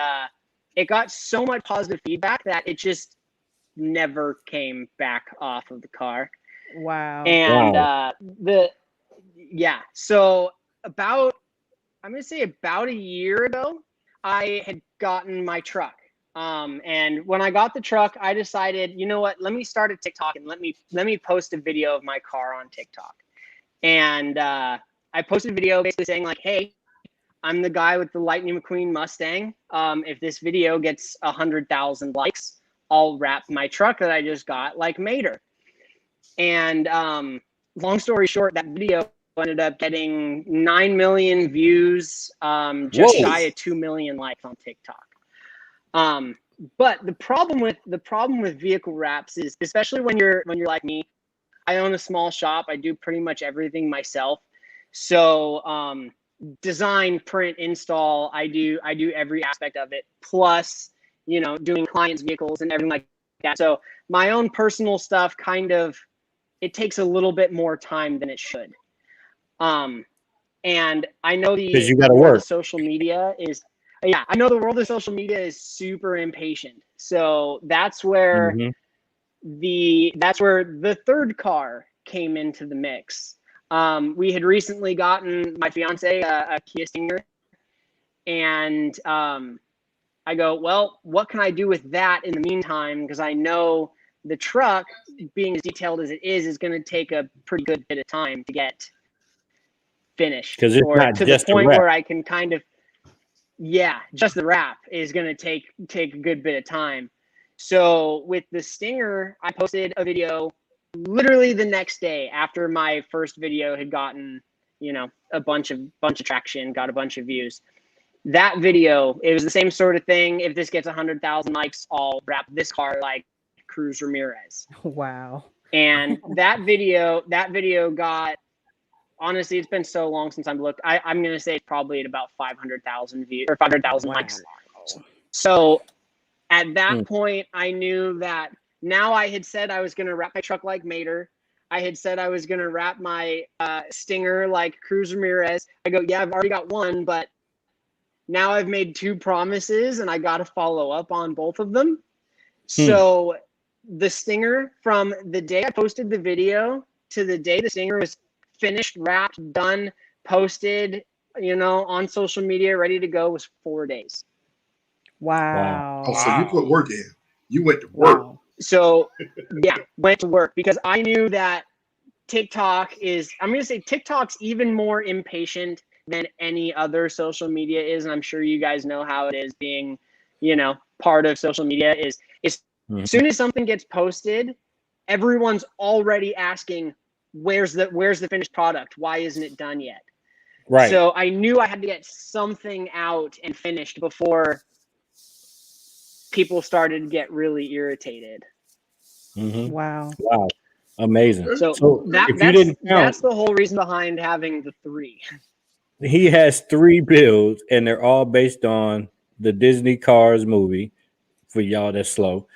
Speaker 5: it got so much positive feedback that it just never came back off of the car.
Speaker 2: Wow.
Speaker 5: And so I'm gonna say about a year ago, I had gotten my truck. And when I got the truck, I decided, you know what, let me start a TikTok and let me post a video of my car on TikTok. And I posted a video basically saying like, hey, I'm the guy with the Lightning McQueen Mustang. If this video gets 100,000 likes, I'll wrap my truck that I just got like Mater. And long story short, that video ended up getting 9 million views, just shy of 2 million likes on TikTok. But the problem with vehicle wraps is, especially when you're like me, I own a small shop. I do pretty much everything myself. So design, print, install, I do every aspect of it, plus, you know, doing clients' vehicles and everything like that. So my own personal stuff it takes a little bit more time than it should. And I know
Speaker 1: Because you gotta work.
Speaker 5: social media is yeah, I know the world of social media is super impatient. So that's where
Speaker 1: Mhm.
Speaker 5: the third car came into the mix. We had recently gotten my fiance a Kia Stinger, and I go, well, what can I do with that in the meantime? Because I know the truck, being as detailed as it is going to take a pretty good bit of time to get finished,
Speaker 1: 'Cause it's
Speaker 5: or
Speaker 1: not
Speaker 5: to the
Speaker 1: just a
Speaker 5: point
Speaker 1: wrap.
Speaker 5: where I can kind of, yeah, just the wrap is going to take a good bit of time. So with the Stinger, I posted a video literally the next day after my first video had gotten, a bunch of traction, got a bunch of views. That video, it was the same sort of thing. If this gets 100,000 likes, I'll wrap this car like Cruz Ramirez.
Speaker 2: Wow.
Speaker 5: And that video got, honestly, it's been so long since I've looked. I'm going to say it's probably at about 500,000 views or 500,000 likes. So at that point, I knew that now I had said I was going to wrap my truck like Mater. I had said I was going to wrap my Stinger like Cruz Ramirez. I go, yeah, I've already got one, but now I've made 2 promises and I got to follow up on both of them. So the Stinger, from the day I posted the video to the day the Stinger was finished, wrapped, done, posted, on social media, ready to go, was 4 days.
Speaker 2: Wow.
Speaker 3: Oh, so you put work in. You went to work.
Speaker 2: Wow.
Speaker 5: So yeah, went to work because I knew that TikTok is, I'm going to say TikTok's even more impatient than any other social media is. And I'm sure you guys know how it is being, part of social media is as soon as something gets posted, everyone's already asking, where's the finished product? Why isn't it done yet?
Speaker 1: Right.
Speaker 5: So I knew I had to get something out and finished before people started to get really irritated.
Speaker 2: Wow.
Speaker 1: Wow. Amazing.
Speaker 5: So that's the whole reason behind having the 3.
Speaker 1: He has 3 builds, and they're all based on the Disney Cars movie. For y'all that's slow.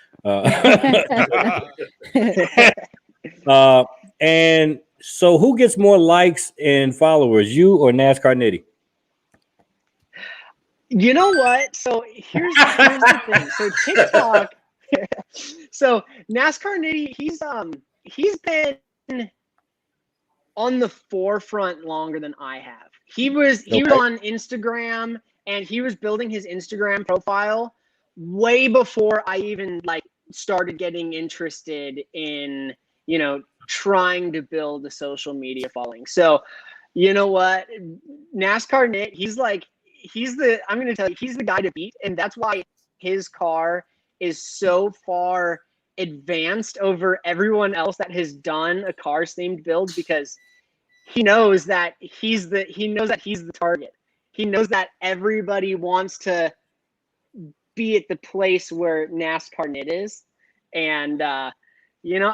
Speaker 1: And so who gets more likes and followers, you or NASCAR Nitty?
Speaker 5: You know what? So here's the thing. So TikTok, so NASCAR Nitty, he's been on the forefront longer than I have. He was on Instagram, and he was building his Instagram profile way before I even started getting interested in, trying to build a social media following. So, you know what? NASCAR Nit, I'm going to tell you, he's the guy to beat. And that's why his car is so far advanced over everyone else that has done a Cars themed build, because he knows that he's the target. He knows that everybody wants to be at the place where NASCAR Nit is. And, I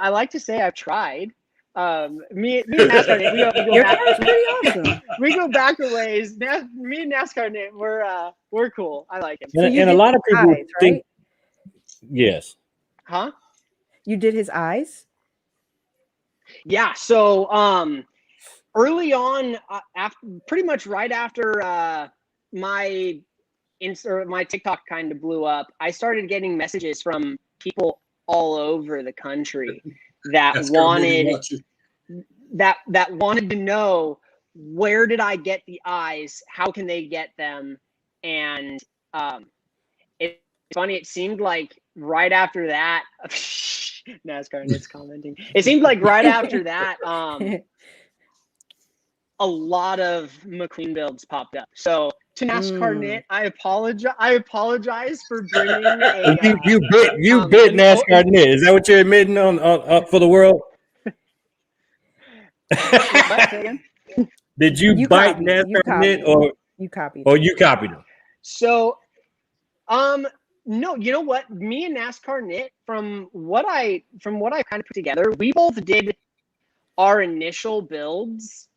Speaker 5: like to say I've tried. Me and NASCAR Nit,
Speaker 2: Your car is pretty awesome.
Speaker 5: we go back a ways. Me and NASCAR Nit, we're cool. I like him.
Speaker 2: So
Speaker 1: And a lot of people
Speaker 2: eyes,
Speaker 1: think,
Speaker 2: right?
Speaker 1: yes.
Speaker 5: Huh?
Speaker 2: You did his eyes?
Speaker 5: Yeah. So early on, pretty much right after my TikTok kind of blew up, I started getting messages from people all over the country that wanted to know, where did I get the eyes? How can they get them? And it's funny. It seemed like right after that, NASCAR Nit's commenting. It seemed like right after that, a lot of McQueen builds popped up. So to NASCAR Nit, I apologize for bringing a.
Speaker 1: You bit NASCAR Nit. Is that what you're admitting on for the world? Did you bite NASCAR Nit, or
Speaker 2: you copied?
Speaker 1: Or you copied him?
Speaker 5: So, no, you know what? Me and NASCAR Nit, from what I kind of put together, we both did our initial builds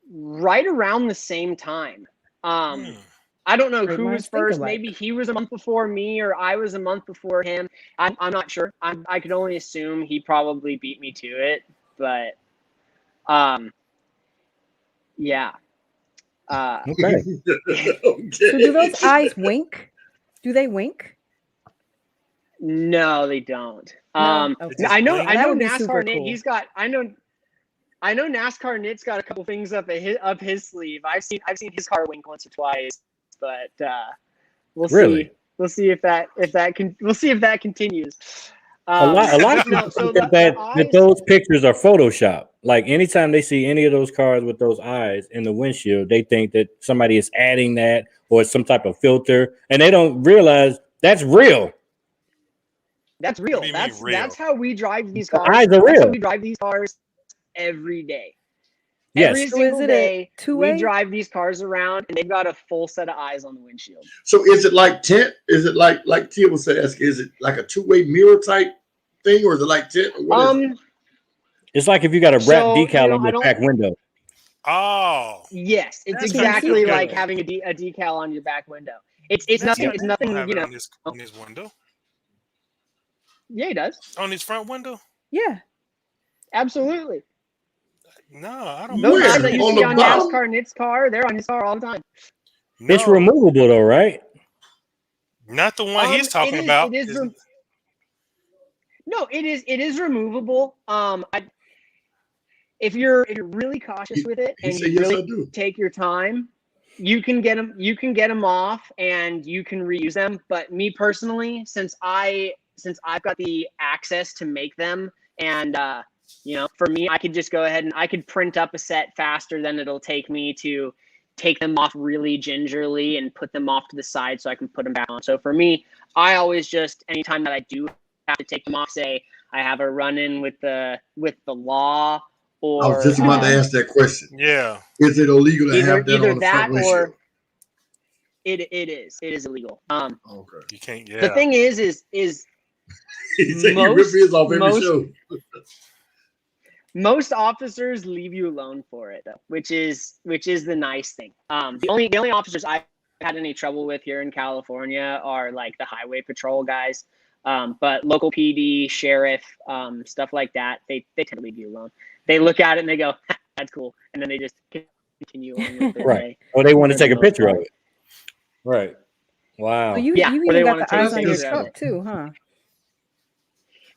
Speaker 5: right around the same time. I don't know who was first. Maybe he was a month before me, or I was a month before him. I'm not sure. I could only assume he probably beat me to it, but yeah.
Speaker 1: Okay.
Speaker 2: So do those eyes wink? Do they wink?
Speaker 5: No, they don't.
Speaker 2: No? Okay.
Speaker 5: I know.
Speaker 4: blink.
Speaker 5: I
Speaker 2: That
Speaker 5: know
Speaker 2: would be super
Speaker 5: NASCAR Nit.
Speaker 2: cool.
Speaker 5: He's got. I know NASCAR Nit's got a couple things up his sleeve. I've seen his car wink once or twice, but we'll
Speaker 1: Really?
Speaker 5: see. We'll see if that continues.
Speaker 1: A lot of
Speaker 5: no,
Speaker 1: people
Speaker 5: so
Speaker 1: think
Speaker 5: the
Speaker 1: that
Speaker 5: eyes.
Speaker 1: those pictures are Photoshop. Like anytime they see any of those cars with those eyes in the windshield, they think that somebody is adding that or it's some type of filter, and they don't realize that's real.
Speaker 5: That's real.
Speaker 4: What do you mean real?
Speaker 5: That's how we drive these
Speaker 1: The
Speaker 5: cars.
Speaker 1: eyes are
Speaker 5: That's how
Speaker 1: real.
Speaker 5: we drive these cars every day.
Speaker 1: Yes.
Speaker 5: Every
Speaker 2: So is
Speaker 5: single
Speaker 2: it a
Speaker 5: day,
Speaker 2: two-way?
Speaker 5: we drive these cars around, and they've got a full set of eyes on the windshield.
Speaker 3: So is it like tent? Is it like Tia was asking? Is it like a two-way mirror type thing, or is it like tent? Or what is it?
Speaker 1: It's like if you got a wrap
Speaker 5: So,
Speaker 1: decal
Speaker 5: I
Speaker 1: on your
Speaker 5: don't.
Speaker 1: back window.
Speaker 4: Oh,
Speaker 5: Yes, it's
Speaker 4: That's
Speaker 5: exactly
Speaker 4: kinda
Speaker 5: like
Speaker 4: cool.
Speaker 5: having a decal on your back window. It's
Speaker 4: that's
Speaker 5: nothing.
Speaker 4: kinda
Speaker 5: It's
Speaker 4: cool.
Speaker 5: nothing.
Speaker 4: Have
Speaker 5: You
Speaker 4: it
Speaker 5: know.
Speaker 4: on his window,
Speaker 5: Yeah, he does.
Speaker 4: on his front window.
Speaker 2: Yeah.
Speaker 5: Absolutely.
Speaker 4: No, I don't.
Speaker 5: Those
Speaker 3: Where?
Speaker 5: eyes that you
Speaker 3: On
Speaker 5: see
Speaker 3: the
Speaker 5: on
Speaker 3: bottom?
Speaker 5: NASCAR Nit's car, they're on his car all the time.
Speaker 1: It's
Speaker 4: No,
Speaker 1: removable though, right?
Speaker 4: not the one he's talking
Speaker 5: It
Speaker 4: about.
Speaker 5: is. No, it is removable. If you're really cautious with it
Speaker 3: He
Speaker 5: and
Speaker 3: said,
Speaker 5: you
Speaker 3: "Yes,
Speaker 5: really
Speaker 3: I do."
Speaker 5: take your time, you can get them. You can get them off, and you can reuse them. But me personally, since I've got the access to make them, and for me, I could just go ahead and I could print up a set faster than it'll take me to take them off really gingerly and put them off to the side so I can put them back on. So for me, I always just anytime that I do have to take them off, say I have a run-in with the law.
Speaker 3: I was just about to ask that question.
Speaker 4: Yeah,
Speaker 3: Is it illegal to have that
Speaker 5: Either
Speaker 3: on the
Speaker 5: that
Speaker 3: front windshield?
Speaker 5: or it is illegal.
Speaker 3: Okay.
Speaker 4: you can't.
Speaker 5: The
Speaker 4: Yeah,
Speaker 5: thing is
Speaker 3: He said you rip
Speaker 5: Most-
Speaker 3: his off every
Speaker 5: most-
Speaker 3: show.
Speaker 5: most officers leave you alone for it, though, which is the nice thing. The only officers I've had any trouble with here in California are like the highway patrol guys. But local PD, sheriff, stuff like that, they tend to leave you alone. They look at it and they go, "That's cool," and then they just continue on with their
Speaker 1: Right.
Speaker 5: day.
Speaker 1: Or they want to
Speaker 5: For the
Speaker 1: take a
Speaker 5: most
Speaker 1: picture of
Speaker 5: part.
Speaker 1: it. Right. Wow.
Speaker 2: So you
Speaker 5: Yeah,
Speaker 2: you
Speaker 5: or they
Speaker 2: even
Speaker 5: wanna
Speaker 2: got the
Speaker 5: take
Speaker 2: eyes on your
Speaker 3: pictures of
Speaker 2: truck
Speaker 5: it.
Speaker 2: too, huh?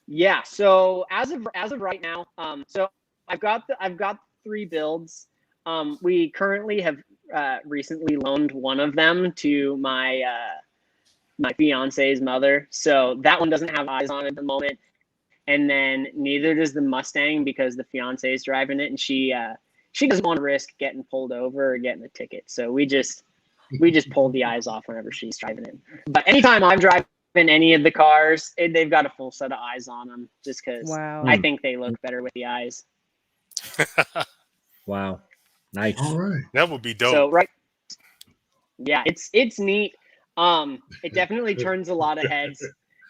Speaker 5: Yeah. So as of right now, so I've got 3 builds. We currently have recently loaned one of them to my my fiance's mother. So that one doesn't have eyes on it at the moment. And then neither does the Mustang because the fiance is driving it and she doesn't want to risk getting pulled over or getting a ticket. So we just pull the eyes off whenever she's driving it. But anytime I'm driving any of the cars, they've got a full set of eyes on them just because
Speaker 2: Wow.
Speaker 5: I think they look better with the eyes.
Speaker 1: Wow. Nice.
Speaker 3: All right.
Speaker 4: that would be dope.
Speaker 5: So yeah, it's neat. It definitely turns a lot of heads,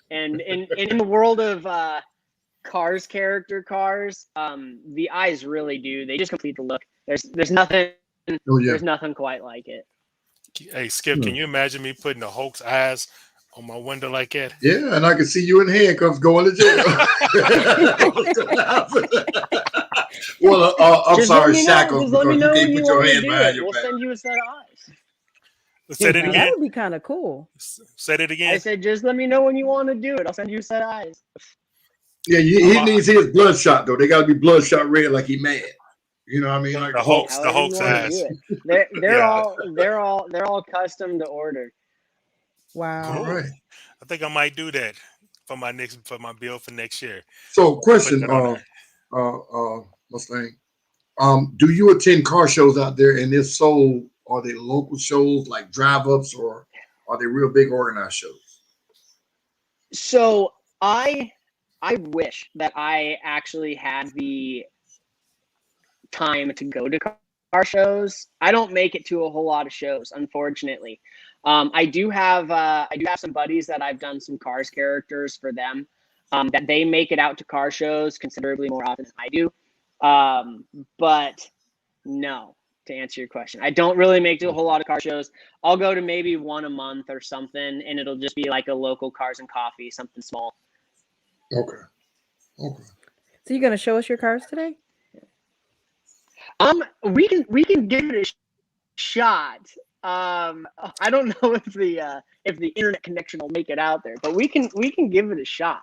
Speaker 5: and in the world of character cars, the eyes really do. They just complete the look. There's nothing.
Speaker 3: Oh yeah.
Speaker 5: There's nothing quite like it.
Speaker 4: Hey, Skip, can you imagine me putting the Hulk's eyes on my window like that?
Speaker 3: Yeah, and I can see you in handcuffs going to jail. Well, I'm
Speaker 5: Just
Speaker 3: sorry,
Speaker 5: let me know.
Speaker 3: shackles,
Speaker 5: Just let me
Speaker 3: because
Speaker 5: know
Speaker 3: you
Speaker 5: when
Speaker 3: can't
Speaker 5: you
Speaker 3: put your
Speaker 5: want to
Speaker 3: hand
Speaker 5: do
Speaker 3: behind
Speaker 5: it.
Speaker 3: your
Speaker 5: We'll
Speaker 3: back.
Speaker 5: send you a set of eyes.
Speaker 4: Say it
Speaker 2: That
Speaker 4: again.
Speaker 2: would be kind of cool.
Speaker 4: Say it
Speaker 5: I
Speaker 4: again.
Speaker 5: said, just let me know when you want to do it. I'll send you a set of eyes.
Speaker 3: Yeah, he needs his bloodshot though. They got to be bloodshot red, like he mad. You know what I mean? Like
Speaker 4: The Hulk's
Speaker 5: However you
Speaker 4: Hulk's
Speaker 5: wanna
Speaker 4: eyes.
Speaker 5: do it. They're
Speaker 4: Yeah.
Speaker 5: they're all custom to order.
Speaker 2: Wow.
Speaker 3: All right.
Speaker 4: I think I might do that for my bill for next year.
Speaker 3: So, question,
Speaker 4: Put that on
Speaker 3: Mustang, do you attend car shows out there? And if so, are they local shows like drive-ups, or are they real big organized shows?
Speaker 5: So I wish that I actually had the time to go to car shows. I don't make it to a whole lot of shows, unfortunately. I do have some buddies that I've done some cars characters for them, that they make it out to car shows considerably more often than I do. But no, to answer your question, I don't really make it to a whole lot of car shows. I'll go to maybe one a month or something, and it'll just be like a local Cars and Coffee, something small.
Speaker 3: Okay.
Speaker 2: So you gonna show us your cars today?
Speaker 5: We can give it a shot. I don't know if the internet connection will make it out there, but we can give it a shot.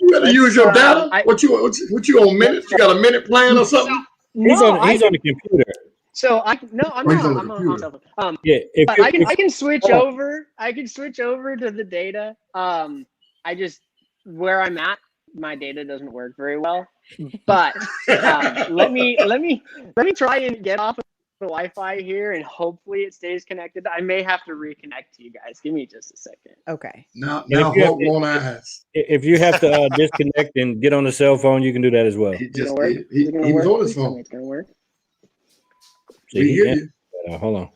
Speaker 3: You got to use your data.
Speaker 5: I-
Speaker 3: What you on minutes? You got a minute plan or something?
Speaker 1: He's
Speaker 5: No,
Speaker 1: on the computer.
Speaker 5: so I no, I'm
Speaker 3: Oh, he's
Speaker 5: not.
Speaker 3: on the
Speaker 5: I'm on
Speaker 3: computer.
Speaker 5: cell phone.
Speaker 1: Yeah,
Speaker 5: But I can switch over. I can switch over to the data. I just where I'm at, my data doesn't work very well. But let me try and get off of the Wi-Fi here, and hopefully it stays connected. I may have to reconnect to you guys. Give me just a second.
Speaker 2: Okay.
Speaker 3: Now
Speaker 1: if you have
Speaker 3: Hulk won't eyes.
Speaker 1: If you have to disconnect and get on the cell phone, you can do that as well.
Speaker 3: He
Speaker 5: Is it
Speaker 3: just
Speaker 5: gonna work?
Speaker 3: did. He
Speaker 5: Is it gonna
Speaker 3: was
Speaker 5: work?
Speaker 3: on his
Speaker 5: Please tell me
Speaker 3: phone.
Speaker 5: it's gonna work.
Speaker 1: See,
Speaker 3: We
Speaker 1: he
Speaker 3: hear
Speaker 1: answered
Speaker 3: you.
Speaker 1: that. Hold on.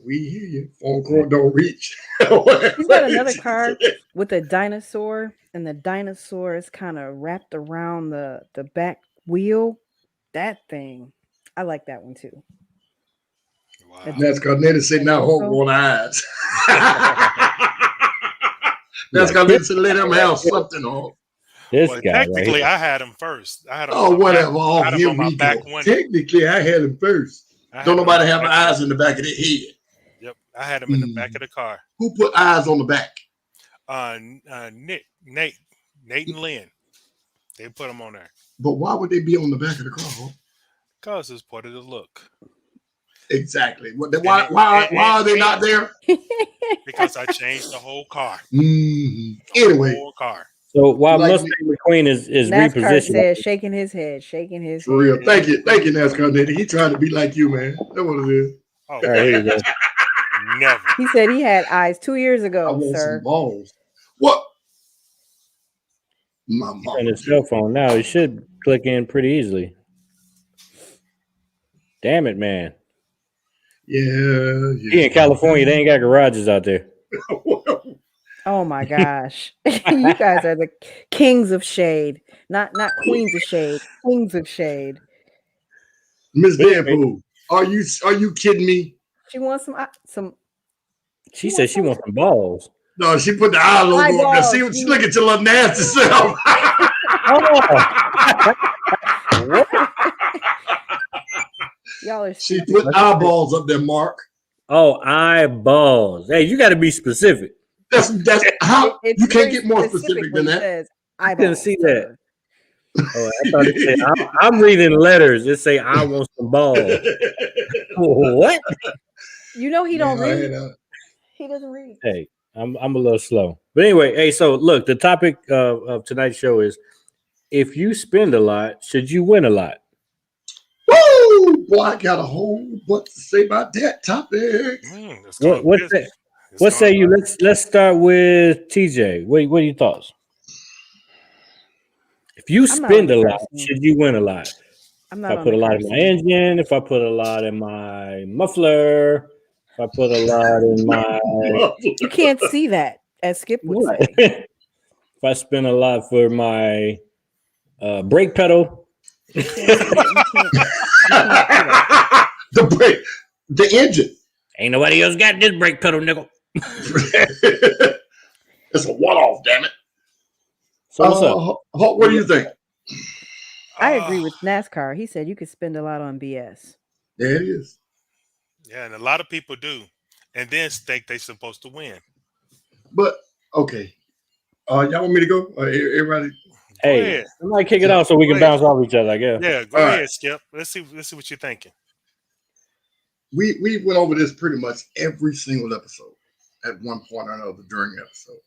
Speaker 3: We hear you. Phone call don't reach.
Speaker 2: He's got another card with a dinosaur, and the dinosaur is kind of wrapped around the back wheel. That thing, I like that one too.
Speaker 4: Wow.
Speaker 3: That's because Nettie said now Hulk won't eyes. That's because they said let him have something on.
Speaker 1: This
Speaker 4: Well,
Speaker 1: guy right
Speaker 4: technically,
Speaker 1: here.
Speaker 4: I had him first. I had him.
Speaker 3: Oh,
Speaker 4: on my
Speaker 3: whatever.
Speaker 4: Back, I
Speaker 3: Oh,
Speaker 4: had him
Speaker 3: here
Speaker 4: on my
Speaker 3: we
Speaker 4: back
Speaker 3: go.
Speaker 4: one.
Speaker 3: Technically, I had him first.
Speaker 4: I had
Speaker 3: Don't
Speaker 4: him
Speaker 3: nobody
Speaker 4: in the
Speaker 3: have
Speaker 4: back
Speaker 3: eyes
Speaker 4: one.
Speaker 3: in the back of their head.
Speaker 4: Yep, I had him in the back of the car.
Speaker 3: Who put eyes on the back?
Speaker 4: Nate, and Lynn. They put him on there
Speaker 3: But why would they be on the back of the car? Huh?
Speaker 4: because it's part of the look.
Speaker 3: Exactly. Why are they not there?
Speaker 4: Because I changed the whole car.
Speaker 3: Mhm.
Speaker 4: The
Speaker 3: Anyway,
Speaker 4: whole car.
Speaker 1: So while
Speaker 3: Like
Speaker 1: Mustang McQueen is
Speaker 2: NASCAR
Speaker 1: repositioning,
Speaker 2: says shaking his head, shaking his
Speaker 3: for real.
Speaker 2: head.
Speaker 3: Thank you, NASCAR Nettie. He trying to be like you, man. That's what it is.
Speaker 4: Oh,
Speaker 1: all right, here you go.
Speaker 4: never.
Speaker 2: He said he had eyes 2 years
Speaker 3: I
Speaker 2: ago,
Speaker 3: want
Speaker 2: sir.
Speaker 3: some balls. What? My
Speaker 1: On
Speaker 3: mama.
Speaker 1: his cell phone now, it should click in pretty easily. Damn it, man!
Speaker 3: Yeah.
Speaker 1: He in California, they ain't got garages out there.
Speaker 2: Oh my gosh. You guys are the kings of shade. Not queens of shade, kings of shade.
Speaker 3: Miss Deadpool, are you kidding me?
Speaker 2: She wants some
Speaker 1: She said she wants some balls.
Speaker 3: No, she put the eye logo up there. See,
Speaker 2: Eyeballs.
Speaker 3: she look at your little nasty self.
Speaker 2: y'all are
Speaker 3: She
Speaker 2: stupid.
Speaker 3: put eyeballs up there, Mark.
Speaker 1: Oh, eyeballs! Hey, you got to be specific.
Speaker 3: That's how
Speaker 2: It's
Speaker 3: you can't
Speaker 2: very
Speaker 3: get more specific
Speaker 2: when
Speaker 3: than
Speaker 2: it
Speaker 3: that.
Speaker 2: says
Speaker 1: I couldn't
Speaker 2: eyeballs,
Speaker 1: see that.
Speaker 2: sir.
Speaker 1: Oh, I thought it said, I'm reading letters. It say I want some balls. What?
Speaker 2: You know he don't
Speaker 3: Man, I
Speaker 2: read.
Speaker 3: had,
Speaker 2: He doesn't read.
Speaker 1: Hey, I'm a little slow, but anyway. Hey, so look, the topic of tonight's show is: if you spend a lot, should you win a lot?
Speaker 3: woo! Boy, I got a whole bunch to say about that topic.
Speaker 4: Let's
Speaker 1: What
Speaker 4: talk
Speaker 1: what
Speaker 4: business.
Speaker 1: say,
Speaker 4: Let's
Speaker 1: what
Speaker 4: talk
Speaker 1: say you?
Speaker 4: about-
Speaker 1: Let's start with TJ. What are your thoughts? If you
Speaker 2: I'm not
Speaker 1: spend a
Speaker 2: on the
Speaker 1: lot,
Speaker 2: person.
Speaker 1: should you win a lot?
Speaker 2: I'm
Speaker 1: If
Speaker 2: not
Speaker 1: I
Speaker 2: on
Speaker 1: put a
Speaker 2: the
Speaker 1: lot in my
Speaker 2: person.
Speaker 1: engine, if I put a lot in my muffler, if I put a lot in my
Speaker 2: You can't see that, as Skip would
Speaker 1: what?
Speaker 2: say.
Speaker 1: If I spend a lot for my brake pedal,
Speaker 2: You can't see that.
Speaker 3: The brake, the engine.
Speaker 1: ain't nobody else got this brake pedal, nickel.
Speaker 3: It's a one-off, damn it.
Speaker 1: So what's up?
Speaker 3: Hulk, what do you think?
Speaker 2: I agree with NASCAR. He said you could spend a lot on BS.
Speaker 3: There it is.
Speaker 4: Yeah, and a lot of people do, and then think they're supposed to win.
Speaker 3: But okay, y'all want me to go? Everybody,
Speaker 1: Hey,
Speaker 4: ahead.
Speaker 1: somebody kick it off so we can
Speaker 4: Go ahead.
Speaker 1: bounce off each other, I guess.
Speaker 4: Yeah, go
Speaker 3: All
Speaker 4: ahead,
Speaker 3: right.
Speaker 4: Skip. Let's see what you're thinking.
Speaker 3: we went over this pretty much every single episode at one point or another during the episode.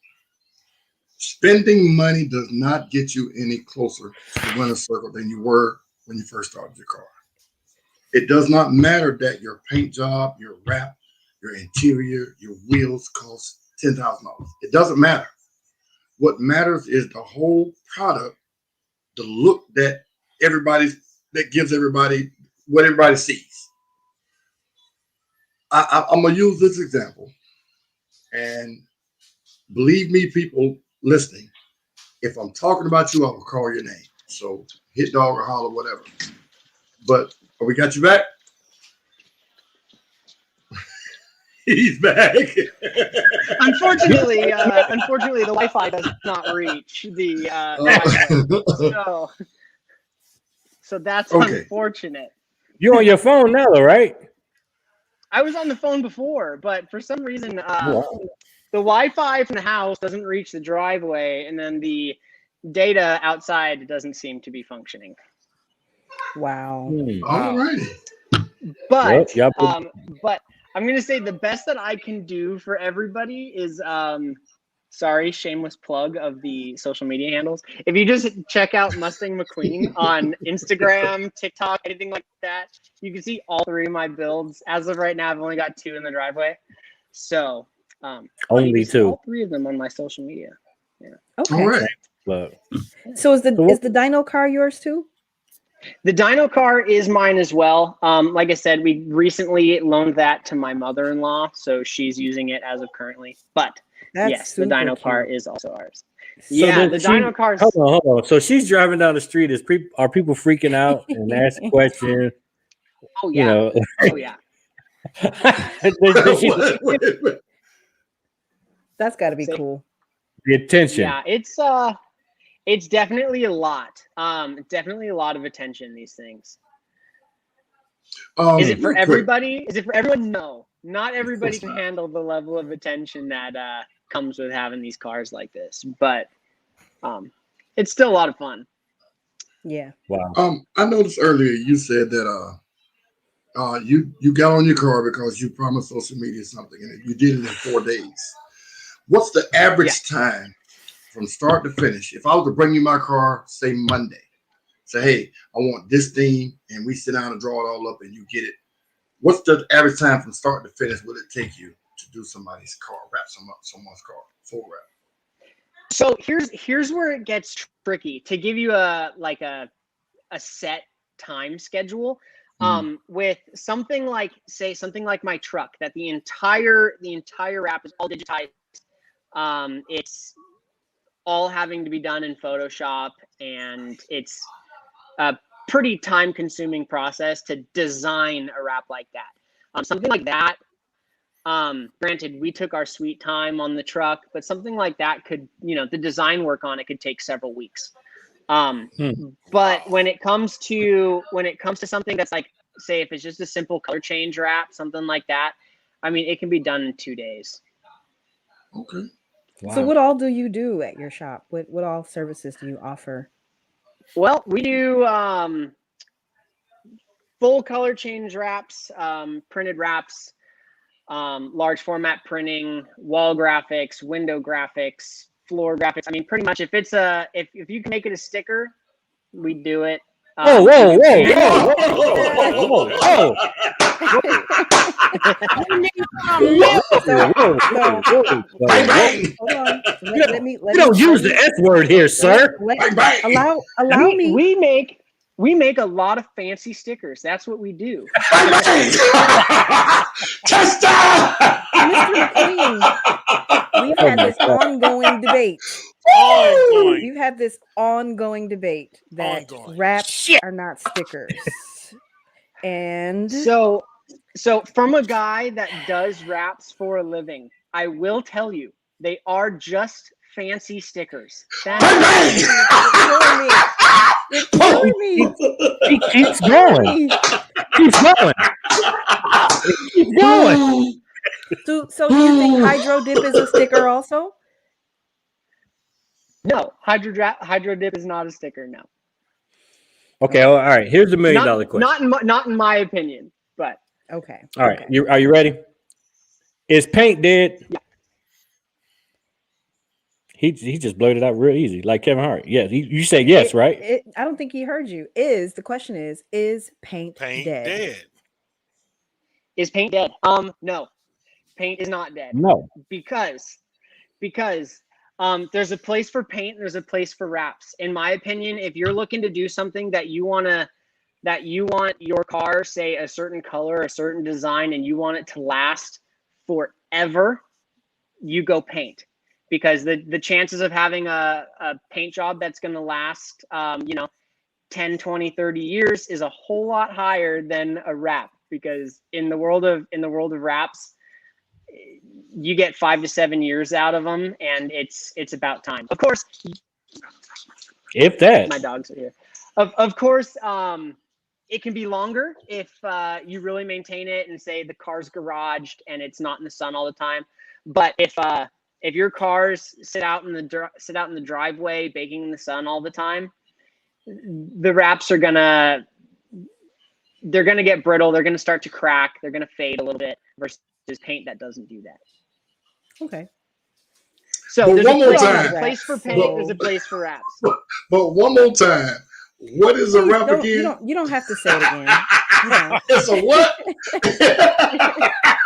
Speaker 3: Spending money does not get you any closer to the winner's circle than you were when you first started your car. It does not matter that your paint job, your wrap, your interior, your wheels cost $10,000. It doesn't matter. What matters is the whole product, the look that gives everybody what everybody sees. I'm gonna use this example, and believe me, people listening, if I'm talking about you, I will call your name. So hit dog or holler, whatever. But we got you back. He's back.
Speaker 5: Unfortunately, the Wi-Fi does not reach the highway. So that's
Speaker 3: Okay.
Speaker 5: unfortunate.
Speaker 1: You on your phone now, though, right?
Speaker 5: I was on the phone before, but for some reason,
Speaker 1: Wow.
Speaker 5: the Wi-Fi from the house doesn't reach the driveway, and then the data outside doesn't seem to be functioning.
Speaker 2: Wow.
Speaker 3: All righty.
Speaker 5: But
Speaker 1: Yep, y'all
Speaker 5: but I'm gonna say the best that I can do for everybody is sorry, shameless plug of the social media handles. If you just check out Mustang McQueen on Instagram, TikTok, anything like that, you can see all 3 of my builds. As of right now, I've only got 2 in the driveway. So
Speaker 1: Only
Speaker 5: you can see
Speaker 1: 2.
Speaker 5: all 3 of them on my social media.
Speaker 2: Okay.
Speaker 3: All right.
Speaker 1: Look.
Speaker 2: So is
Speaker 1: So what-
Speaker 2: the dyno car yours too?
Speaker 5: The dyno car is mine as well. Like I said, we recently loaned that to my mother-in-law, so she's using it as of currently. But
Speaker 2: That's
Speaker 5: yes, the
Speaker 2: super
Speaker 5: dyno car
Speaker 2: cute.
Speaker 5: is also ours.
Speaker 1: So
Speaker 5: Yeah,
Speaker 1: does
Speaker 5: the
Speaker 1: she-
Speaker 5: dyno cars.
Speaker 1: Hold on. So she's driving down the street. Are people freaking out and asking questions?
Speaker 5: Oh
Speaker 1: You
Speaker 5: yeah.
Speaker 1: know,
Speaker 5: Oh yeah.
Speaker 1: does she
Speaker 3: Wait.
Speaker 2: That's got to be
Speaker 5: Say-
Speaker 2: cool.
Speaker 1: the attention?
Speaker 5: Yeah, it's definitely a lot. Definitely a lot of attention, these things. Is it for
Speaker 3: Real quick.
Speaker 5: everybody? Is it for everyone? No. Not everybody can handle the level of attention that comes with having these cars like this. But it's still a lot of fun.
Speaker 2: Yeah.
Speaker 1: Wow.
Speaker 3: I noticed earlier you said that you got on your car because you promised social media something and you did it in 4 days. What's the average time from start to finish? If I was to bring you my car, say Monday, say, hey, I want this theme, and we sit down and draw it all up and you get it. What's the average time from start to finish will it take you to do somebody's car, wrap someone's car, full wrap?
Speaker 5: So here's where it gets tricky. To give you a set time schedule, with something like my truck, that the entire wrap is all digitized. It's all having to be done in Photoshop, and it's a pretty time-consuming process to design a wrap like that. Something like that. Granted, we took our sweet time on the truck, but something like that could, the design work on it could take several weeks. But when it comes to something that's like, say, if it's just a simple color change wrap, something like that, I mean, it can be done in 2 days.
Speaker 3: Okay.
Speaker 1: Wow.
Speaker 2: So what all do you do at your shop? What all services do you offer?
Speaker 5: Well, we do full color change wraps, printed wraps, large format printing, wall graphics, window graphics, floor graphics. I mean, pretty much if you can make it a sticker, we do it.
Speaker 1: Whoa!
Speaker 2: Hold on. Let me.
Speaker 1: You don't use the F word here, sir.
Speaker 2: Allow me.
Speaker 5: We make a lot of fancy stickers. That's what we do.
Speaker 3: Testa!
Speaker 2: Mr. McQueen, we've had this ongoing debate.
Speaker 4: Ongoing.
Speaker 2: We've had this ongoing debate that
Speaker 4: Ongoing.
Speaker 2: wraps are not stickers. And
Speaker 5: So from a guy that does wraps for a living, I will tell you, they are just fancy stickers.
Speaker 2: it's killing me.
Speaker 1: He keeps going. Keeps going. Keeps going.
Speaker 2: So do you think Hydro Dip is a sticker also?
Speaker 5: No, Hydro Dip is not a sticker. No.
Speaker 1: Okay. All right. Here's the $1 million question.
Speaker 5: Not in my opinion, but
Speaker 2: Okay.
Speaker 1: All right.
Speaker 2: Okay.
Speaker 1: Are you ready? Is paint dead?
Speaker 5: Yeah.
Speaker 1: He just blurted out real easy, like Kevin Hart. Yes. You say yes, right?
Speaker 2: I don't think he heard you. The question is paint dead?
Speaker 5: Is paint dead? No, paint is not dead.
Speaker 1: No.
Speaker 5: Because there's a place for paint, there's a place for wraps. In my opinion, if you're looking to do something that you want your car, say a certain color, a certain design, and you want it to last forever, you go paint. Because the chances of having a paint job that's going to last 10, 20, 30 years is a whole lot higher than a wrap. Because in the world of wraps, you get 5 to 7 years out of them, and it's about time. Of course,
Speaker 1: If that.
Speaker 5: my dogs are here. Of course, it can be longer if you really maintain it and say the car's garaged and it's not in the sun all the time. But if your cars sit out in the driveway baking in the sun all the time, the wraps are gonna get brittle. They're gonna start to crack. They're gonna fade a little bit versus paint that doesn't do that.
Speaker 2: Okay.
Speaker 5: So
Speaker 3: But
Speaker 5: there's
Speaker 3: one more
Speaker 5: there's
Speaker 3: time.
Speaker 5: a place for paint.
Speaker 3: But-
Speaker 5: There's a place for wraps.
Speaker 3: But one more time, what is a
Speaker 2: Please
Speaker 3: wrap
Speaker 2: don't-
Speaker 3: again?
Speaker 2: You don't have to say it again. You don't.
Speaker 3: It's a what?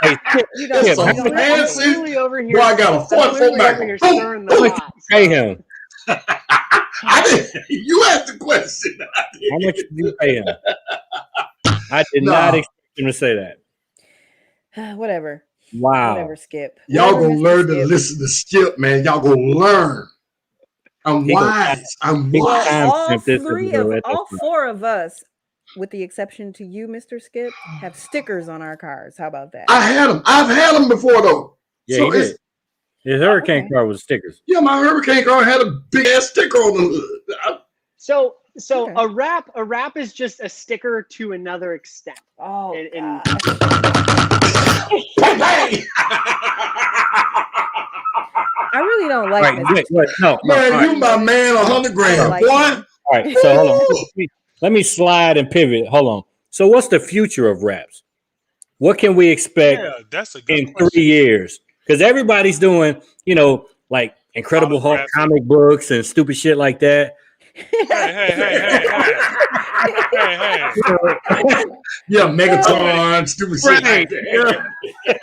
Speaker 1: Hey, Skip,
Speaker 2: You don't,
Speaker 3: It's
Speaker 2: you
Speaker 3: a
Speaker 2: don't have to
Speaker 3: fancy-
Speaker 2: say it.
Speaker 5: Clearly over here.
Speaker 3: Boy, I got a
Speaker 5: So
Speaker 3: 4-4
Speaker 5: clearly
Speaker 3: back.
Speaker 5: over here
Speaker 3: Boom.
Speaker 5: stirring
Speaker 1: how
Speaker 5: the
Speaker 1: much
Speaker 5: pot.
Speaker 1: you pay him?
Speaker 3: I didn't. You asked the question.
Speaker 1: How much did you pay him? I did
Speaker 3: Nah.
Speaker 1: not expect him to say that.
Speaker 2: Whatever.
Speaker 1: Wow.
Speaker 2: Whatever, Skip.
Speaker 3: Y'all
Speaker 2: Whatever,
Speaker 3: gonna
Speaker 2: Mr.
Speaker 3: learn to
Speaker 2: Skip.
Speaker 3: listen to Skip, man. Y'all gonna learn. I'm
Speaker 1: He gonna-
Speaker 3: wise. I'm
Speaker 1: he gonna
Speaker 3: wise.
Speaker 1: time
Speaker 2: all
Speaker 1: stamp this
Speaker 2: three
Speaker 1: video
Speaker 2: of
Speaker 1: at
Speaker 2: all
Speaker 1: this
Speaker 2: 4 of us, with the exception to you, Mr. Skip, have stickers on our cars. How about that?
Speaker 3: I had them. I've had them before though.
Speaker 1: Yeah,
Speaker 3: So
Speaker 1: he
Speaker 3: it's-
Speaker 1: did. His hurricane
Speaker 2: Okay.
Speaker 1: car was stickers.
Speaker 3: Yeah, my Hurricane car had a big ass sticker on the hood.
Speaker 2: Okay.
Speaker 5: So a wrap is just a sticker to another extent.
Speaker 2: Oh,
Speaker 5: And-
Speaker 3: Bang, bang.
Speaker 2: I really don't like
Speaker 1: Right,
Speaker 2: Mr.
Speaker 1: wait, no, all
Speaker 3: Man,
Speaker 1: right.
Speaker 3: you my man, 100
Speaker 2: I
Speaker 3: grand,
Speaker 2: don't like
Speaker 3: boy.
Speaker 2: him.
Speaker 1: All right, so hold on. Let me slide and pivot. Hold on. So, what's the future of raps? What can we expect
Speaker 4: Yeah, that's a good
Speaker 1: in
Speaker 4: question.
Speaker 1: 3 years? Because everybody's doing, like Incredible Hulk
Speaker 4: Autograph.
Speaker 1: comic books and stupid shit like that.
Speaker 4: Hey.
Speaker 3: Yeah, Megatron, stupid shit.
Speaker 1: Right.
Speaker 3: Like that.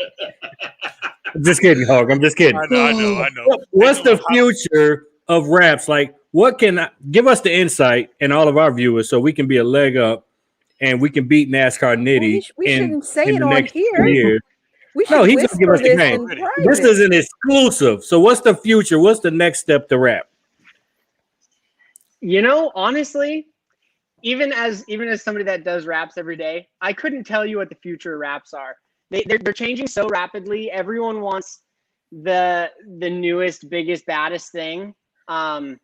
Speaker 1: Just kidding, Hulk. I'm just kidding.
Speaker 4: I know.
Speaker 1: What's the future of raps? Like, what can give us the insight and all of our viewers so we can be a leg up and we can beat NASCAR Nitty
Speaker 2: we
Speaker 1: in,
Speaker 2: shouldn't say
Speaker 1: in
Speaker 2: it
Speaker 1: the
Speaker 2: on
Speaker 1: next 2
Speaker 2: here.
Speaker 1: years.
Speaker 2: We should
Speaker 1: No, he's gonna give
Speaker 2: whisper
Speaker 1: us the
Speaker 2: this
Speaker 1: game.
Speaker 2: in
Speaker 4: This
Speaker 2: private.
Speaker 1: This is an exclusive. So, what's the future? What's the next step to rap?
Speaker 5: Honestly, even as somebody that does raps every day, I couldn't tell you what the future of raps are. They're changing so rapidly. Everyone wants the newest, biggest, baddest thing, and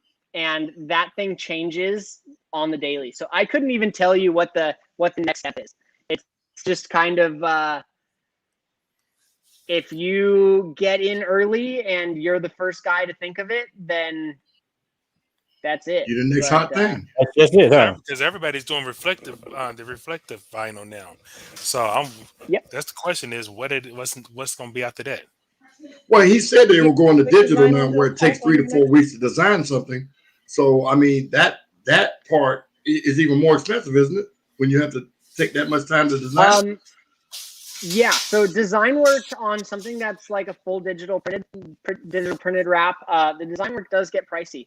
Speaker 5: that thing changes on the daily. So I couldn't even tell you what the next step is. It's just kind of if you get in early and you're the first guy to think of it, then that's it.
Speaker 3: You the next
Speaker 5: But,
Speaker 3: hot thing.
Speaker 1: That's just it, huh?
Speaker 4: Because everybody's doing the reflective vinyl now. So
Speaker 5: Yep.
Speaker 4: that's the question is what's going to be after that?
Speaker 3: Well, he said they were going to
Speaker 2: Quick
Speaker 3: digital
Speaker 2: design
Speaker 3: now,
Speaker 2: on
Speaker 3: where
Speaker 2: the
Speaker 3: it takes
Speaker 2: type on
Speaker 3: 3 to
Speaker 2: the
Speaker 3: 4
Speaker 2: next-
Speaker 3: weeks to design something. So, I mean, that part is even more expensive, isn't it? When you have to take that much time to design.
Speaker 5: Yeah. So design work on something that's like a full digital printed wrap. The design work does get pricey.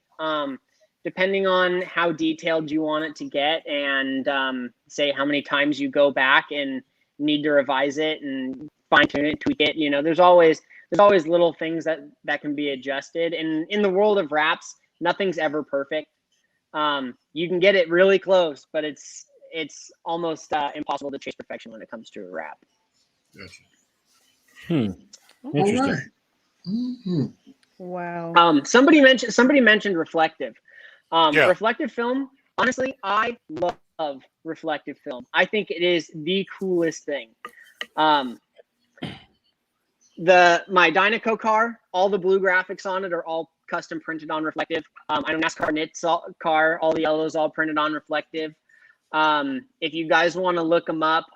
Speaker 5: Depending on how detailed you want it to get, and say how many times you go back and need to revise it and fine tune it, tweak it. There's always little things that can be adjusted. And in the world of wraps, nothing's ever perfect. You can get it really close, but it's almost impossible to chase perfection when it comes to a wrap.
Speaker 3: All
Speaker 1: Interesting.
Speaker 3: right. Mhm.
Speaker 2: Wow.
Speaker 5: Somebody mentioned reflective.
Speaker 4: Yeah.
Speaker 5: Reflective film. Honestly, I love reflective film. I think it is the coolest thing. My Dynaco car, all the blue graphics on it are all custom printed on reflective. I know NASCAR Nit's car, all the yellows all printed on reflective. If you guys want to look him up,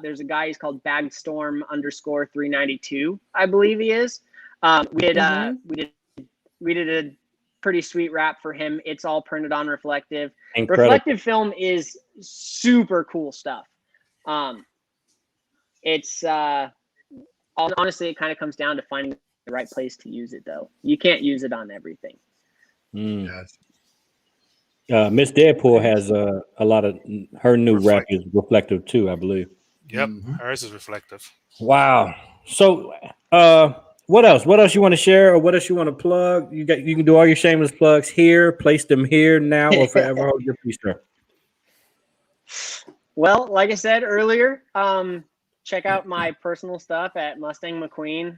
Speaker 5: there's a guy, he's called Bagstorm_392, I believe he is. We did a pretty sweet wrap for him. It's all printed on reflective.
Speaker 1: Incredible.
Speaker 5: Reflective film is super cool stuff. It's honestly, it kind of comes down to finding the right place to use it, though. You can't use it on everything.
Speaker 3: Gotcha.
Speaker 1: Miss Deadpool has a lot of her new rap is reflective too, I believe.
Speaker 4: Yep.
Speaker 3: Mhm.
Speaker 4: Hers is reflective.
Speaker 1: Wow. So, what else? What else you want to share, or what else you want to plug? You can do all your shameless plugs here. Place them here now or forever. Hold your peace, sir.
Speaker 5: Well, like I said earlier, check out my personal stuff at Mustang McQueen.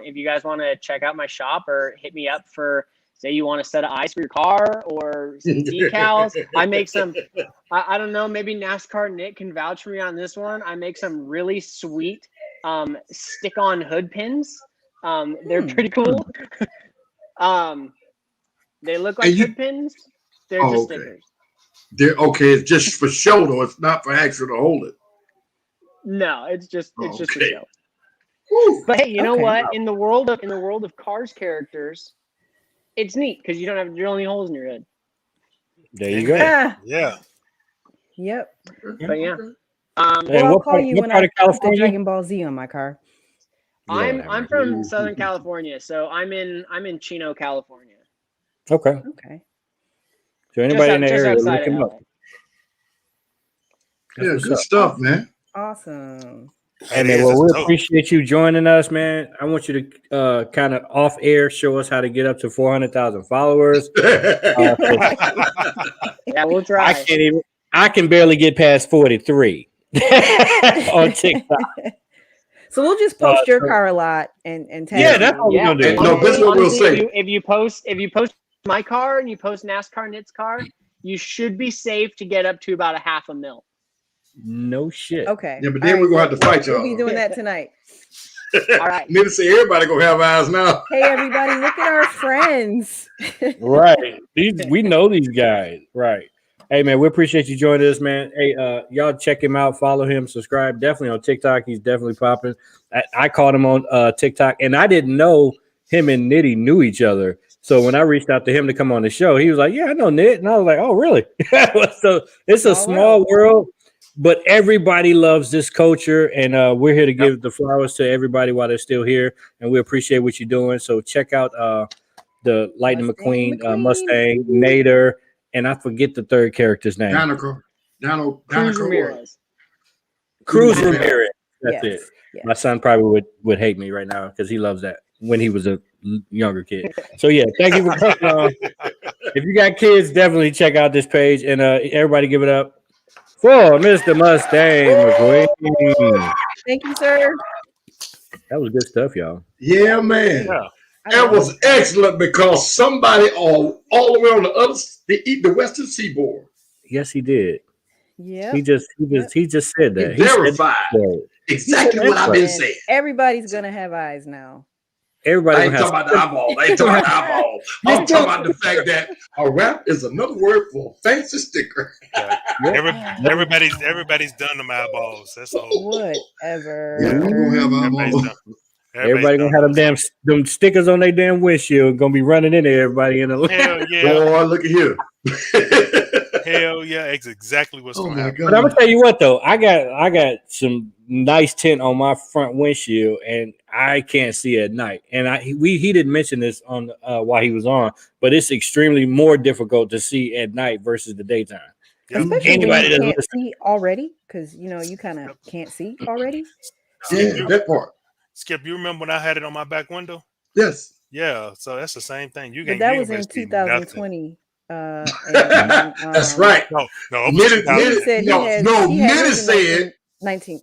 Speaker 5: If you guys want to check out my shop or hit me up for say you want a set of ice for your car or some decals. I make some, I don't know, maybe NASCAR Nick can vouch for me on this one. I make some really sweet stick-on hood pins. They're pretty cool. They look like hood pins. They're just stickers.
Speaker 3: They're okay. It's just for show, though. It's not for actual to hold it.
Speaker 5: No, it's just for show.
Speaker 3: Woo.
Speaker 5: But hey, you know what? In the world of Cars characters, it's neat because you don't have to drill any holes in your head.
Speaker 1: There you go.
Speaker 4: Yeah.
Speaker 2: Yep.
Speaker 5: But yeah.
Speaker 1: Hey,
Speaker 2: I'll call you when I
Speaker 1: part of
Speaker 2: put the
Speaker 1: California?
Speaker 2: Dragon Ball Z on my car.
Speaker 5: I'm from Southern California, so I'm in Chino, California.
Speaker 1: Okay.
Speaker 2: Okay.
Speaker 1: So anybody in the area,
Speaker 5: outside
Speaker 1: look him
Speaker 5: of
Speaker 1: up.
Speaker 5: LA.
Speaker 1: That's
Speaker 3: Yeah,
Speaker 1: what's
Speaker 3: good
Speaker 1: up.
Speaker 3: stuff, man.
Speaker 2: Awesome.
Speaker 1: Hey
Speaker 4: It
Speaker 1: man,
Speaker 4: is,
Speaker 1: well, we
Speaker 4: it's dope.
Speaker 1: appreciate you joining us, man. I want you to kind of off air show us how to get up to 400,000 followers.
Speaker 5: Yeah, we'll try.
Speaker 1: I can barely get past 43 on TikTok.
Speaker 2: So we'll just post your car a lot and tag
Speaker 1: Yeah,
Speaker 2: you.
Speaker 1: that's what we're gonna do.
Speaker 3: No, this is what we'll
Speaker 5: Honestly,
Speaker 3: say.
Speaker 5: if you post my car and you post NASCAR Nick's car, you should be safe to get up to about $500,000.
Speaker 1: No shit.
Speaker 2: Okay.
Speaker 3: Yeah, but then we're gonna have to fight y'all.
Speaker 2: We'll be doing that tonight.
Speaker 5: All right.
Speaker 3: Need to say everybody gonna have eyes now.
Speaker 2: Hey everybody, look at our friends.
Speaker 1: Right. We know these guys. Right. Hey man, we appreciate you joining us, man. Hey, y'all check him out, follow him, subscribe. Definitely on TikTok. He's definitely popping. I caught him on TikTok, and I didn't know him and Nitty knew each other. So when I reached out to him to come on the show, he was like, "Yeah, I know Nit," and I was like, "Oh, really?" So it's a small world, but everybody loves this culture, and we're here to give the flowers to everybody while they're still here, and we appreciate what you're doing. So check out the Lightning McQueen, Mustang, Nader, and I forget the third character's name.
Speaker 5: Cruz Ramirez.
Speaker 1: Cruz Ramirez. That's it.
Speaker 2: Yes.
Speaker 1: My son probably would hate me right now because he loves that when he was a younger kid. So yeah, thank you for coming on. If you got kids, definitely check out this page, and everybody give it up for Mr. Mustang McQueen.
Speaker 2: Thank you, sir.
Speaker 1: That was good stuff, y'all.
Speaker 3: Yeah, man.
Speaker 4: Yeah.
Speaker 3: That was excellent because somebody all the way on the western seaboard.
Speaker 1: Yes, he did.
Speaker 2: Yeah.
Speaker 1: He just said that.
Speaker 3: He verified exactly what I've been saying.
Speaker 2: Everybody's gonna have eyes now.
Speaker 1: Everybody
Speaker 3: I ain't talking about the eyeballs. I ain't talking about the eyeballs. I'm talking about the fact that a wrap is another word for fancy sticker.
Speaker 4: Yeah. Everybody's done them eyeballs. That's all.
Speaker 2: Whatever.
Speaker 3: Yeah, we're gonna have
Speaker 4: Everybody's
Speaker 3: eyeballs.
Speaker 4: done.
Speaker 1: Everybody gonna have them stickers on their damn windshield. Gonna be running into everybody in the.
Speaker 4: Hell yeah.
Speaker 3: Boy, look at here.
Speaker 4: Hell yeah. It's exactly what's
Speaker 3: Oh
Speaker 4: going
Speaker 3: my
Speaker 4: to happen.
Speaker 3: God.
Speaker 1: But I'm gonna tell you what though, I got some nice tint on my front windshield, and I can't see at night. And he didn't mention this on while he was on, but it's extremely more difficult to see at night versus the daytime.
Speaker 4: Yep.
Speaker 2: Especially
Speaker 1: Anybody
Speaker 2: when you
Speaker 1: that
Speaker 2: can't
Speaker 1: listens-
Speaker 2: see already, because you kind of can't see already.
Speaker 3: Yeah, that part.
Speaker 4: Skip, you remember when I had it on my back window?
Speaker 3: Yes.
Speaker 4: Yeah, so that's the same thing. You
Speaker 2: But
Speaker 4: can.
Speaker 2: that
Speaker 4: you
Speaker 2: was
Speaker 4: ain't
Speaker 2: in
Speaker 4: gonna see nothing.
Speaker 2: 2020.
Speaker 3: That's right.
Speaker 4: No, it was
Speaker 3: Nitty
Speaker 4: 2000.
Speaker 2: He said
Speaker 3: Nitty said
Speaker 2: 19.